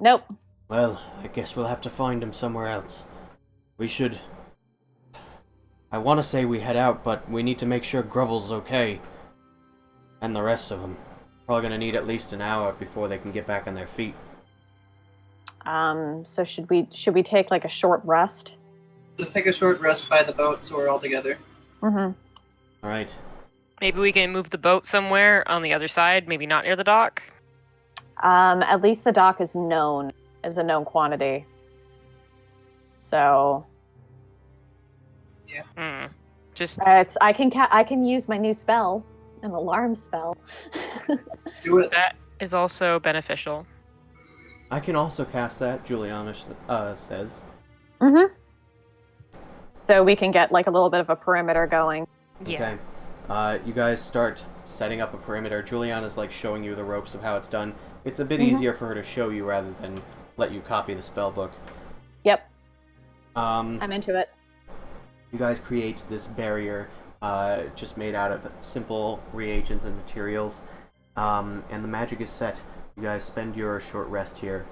Nope. Well, I guess we'll have to find him somewhere else. We should... I want to say we head out, but we need to make sure Grovel's okay. And the rest of them. Probably gonna need at least an hour before they can get back on their feet. So should we take like a short rest? Let's take a short rest by the boat so we're all together. Mm-hmm. Alright. Maybe we can move the boat somewhere on the other side, maybe not near the dock. At least the dock is known as a known quantity. So Just I can use my new spell, an alarm spell. Do it. that is also beneficial. I can also cast that, Juliana says. Mm-hmm. So we can get like a little bit of a perimeter going. Yeah. Okay. You guys start setting up a perimeter. Juliana's like showing you the ropes of how it's done. It's a bit Mhm. easier for her to show you rather than let you copy the spell book. Yep, Um, I'm into it. You guys create this barrier just made out of simple reagents and materials. And the magic is set. You guys spend your short rest here.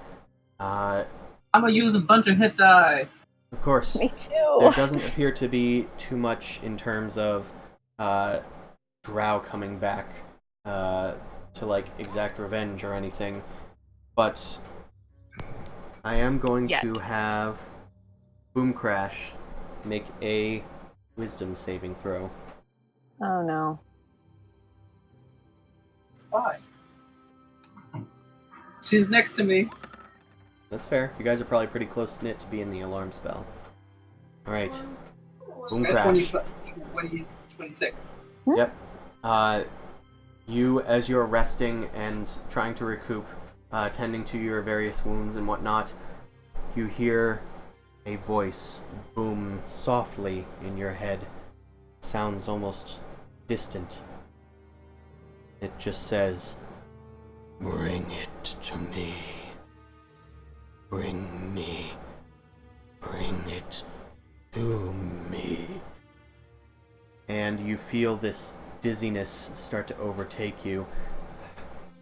I'm gonna use a bunch of hit die. Of course, Me too. there doesn't appear to be too much in terms of drow coming back to like exact revenge or anything. But I am going Yet. to have Boom Crash make a wisdom saving throw. Oh no. Why? She's next to me. That's fair. You guys are probably pretty close-knit to be in the alarm spell. Alright. Boom At Crash. 26. Yep. You, as you're resting and trying to recoup, tending to your various wounds and whatnot, you hear a voice boom softly in your head. It sounds almost distant. It just says, "Bring it to me. Bring me. Bring it to me." And you feel this dizziness start to overtake you.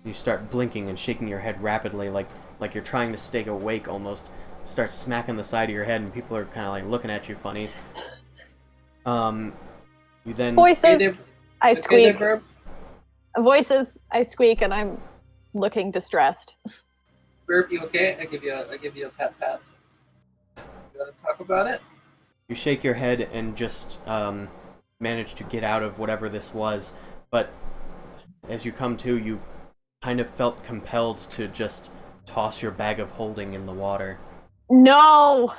You start blinking and shaking your head rapidly, like you're trying to stay awake almost. Start smacking the side of your head, and people are kind of like looking at you funny. You then Voices. I squeak. Verb? Voices. I squeak, and I'm looking distressed. Verb, you okay? I give you a pat. You want to talk about it? You shake your head and just manage to get out of whatever this was, but as you come to, you kind of felt compelled to just toss your bag of holding in the water. No!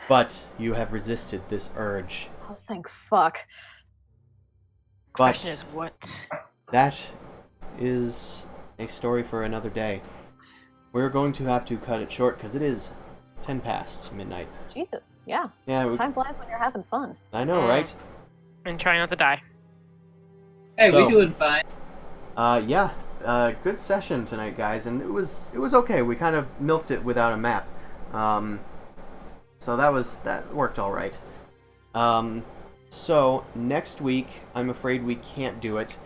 But you have resisted this urge. Oh, thank fuck. Question is But what? that is a story for another day. We're going to have to cut it short because it is 10 past midnight. Jesus, yeah. Yeah, Time flies when you're having fun. I know, right? And try not to die. Hey, So- we doing fine. Yeah. Good session tonight, guys, and it was okay. We kind of milked it without a map, so that worked all right. So next week, I'm afraid we can't do it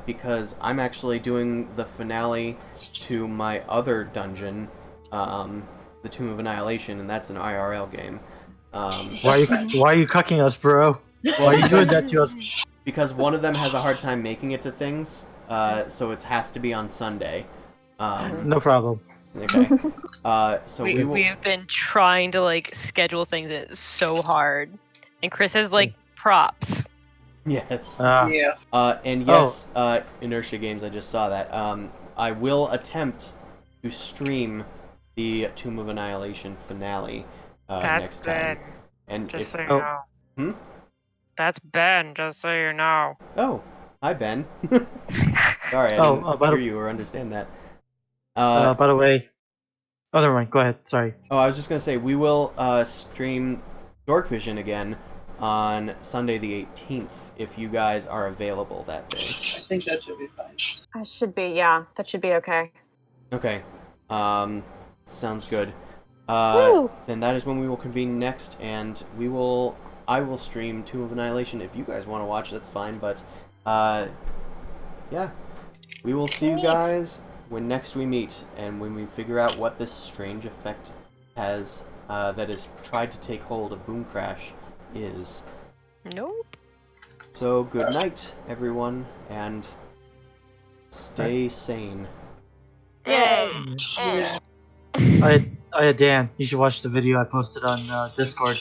because I'm actually doing the finale to my other dungeon, the Tomb of Annihilation, and that's an IRL game. Why are you cucking us, bro? Why are you doing that to us? Because one of them has a hard time making it to things, so it has to be on Sunday. No problem. Okay. So we will. We have been trying to like schedule things, and it's so hard. And Chris has like props. Yes. Yeah. And yes, Inertia Games. I just saw that. I will attempt to stream the Tomb of Annihilation finale next time. And Just if so you Oh. know. That's Ben, just so you know. oh, hi Ben. Sorry, I Oh, didn't by hear the- you or understand that. By the way, oh, never mind. Go ahead. Sorry. Oh, I was just gonna say we will stream Dorkvision again on Sunday the 18th if you guys are available that day. I think that should be fine. I should be, yeah. That should be okay. Okay. Sounds good. Woo! Then that is when we will convene next, and I will stream Tomb of Annihilation. If you guys want to watch, that's fine. But yeah, we will see you Meet. guys when next we meet, and when we figure out what this strange effect has that has tried to take hold of Boom Crash is. Nope. So good night, everyone, and stay sane. Yay. Yeah. Dan, you should watch the video I posted on Discord.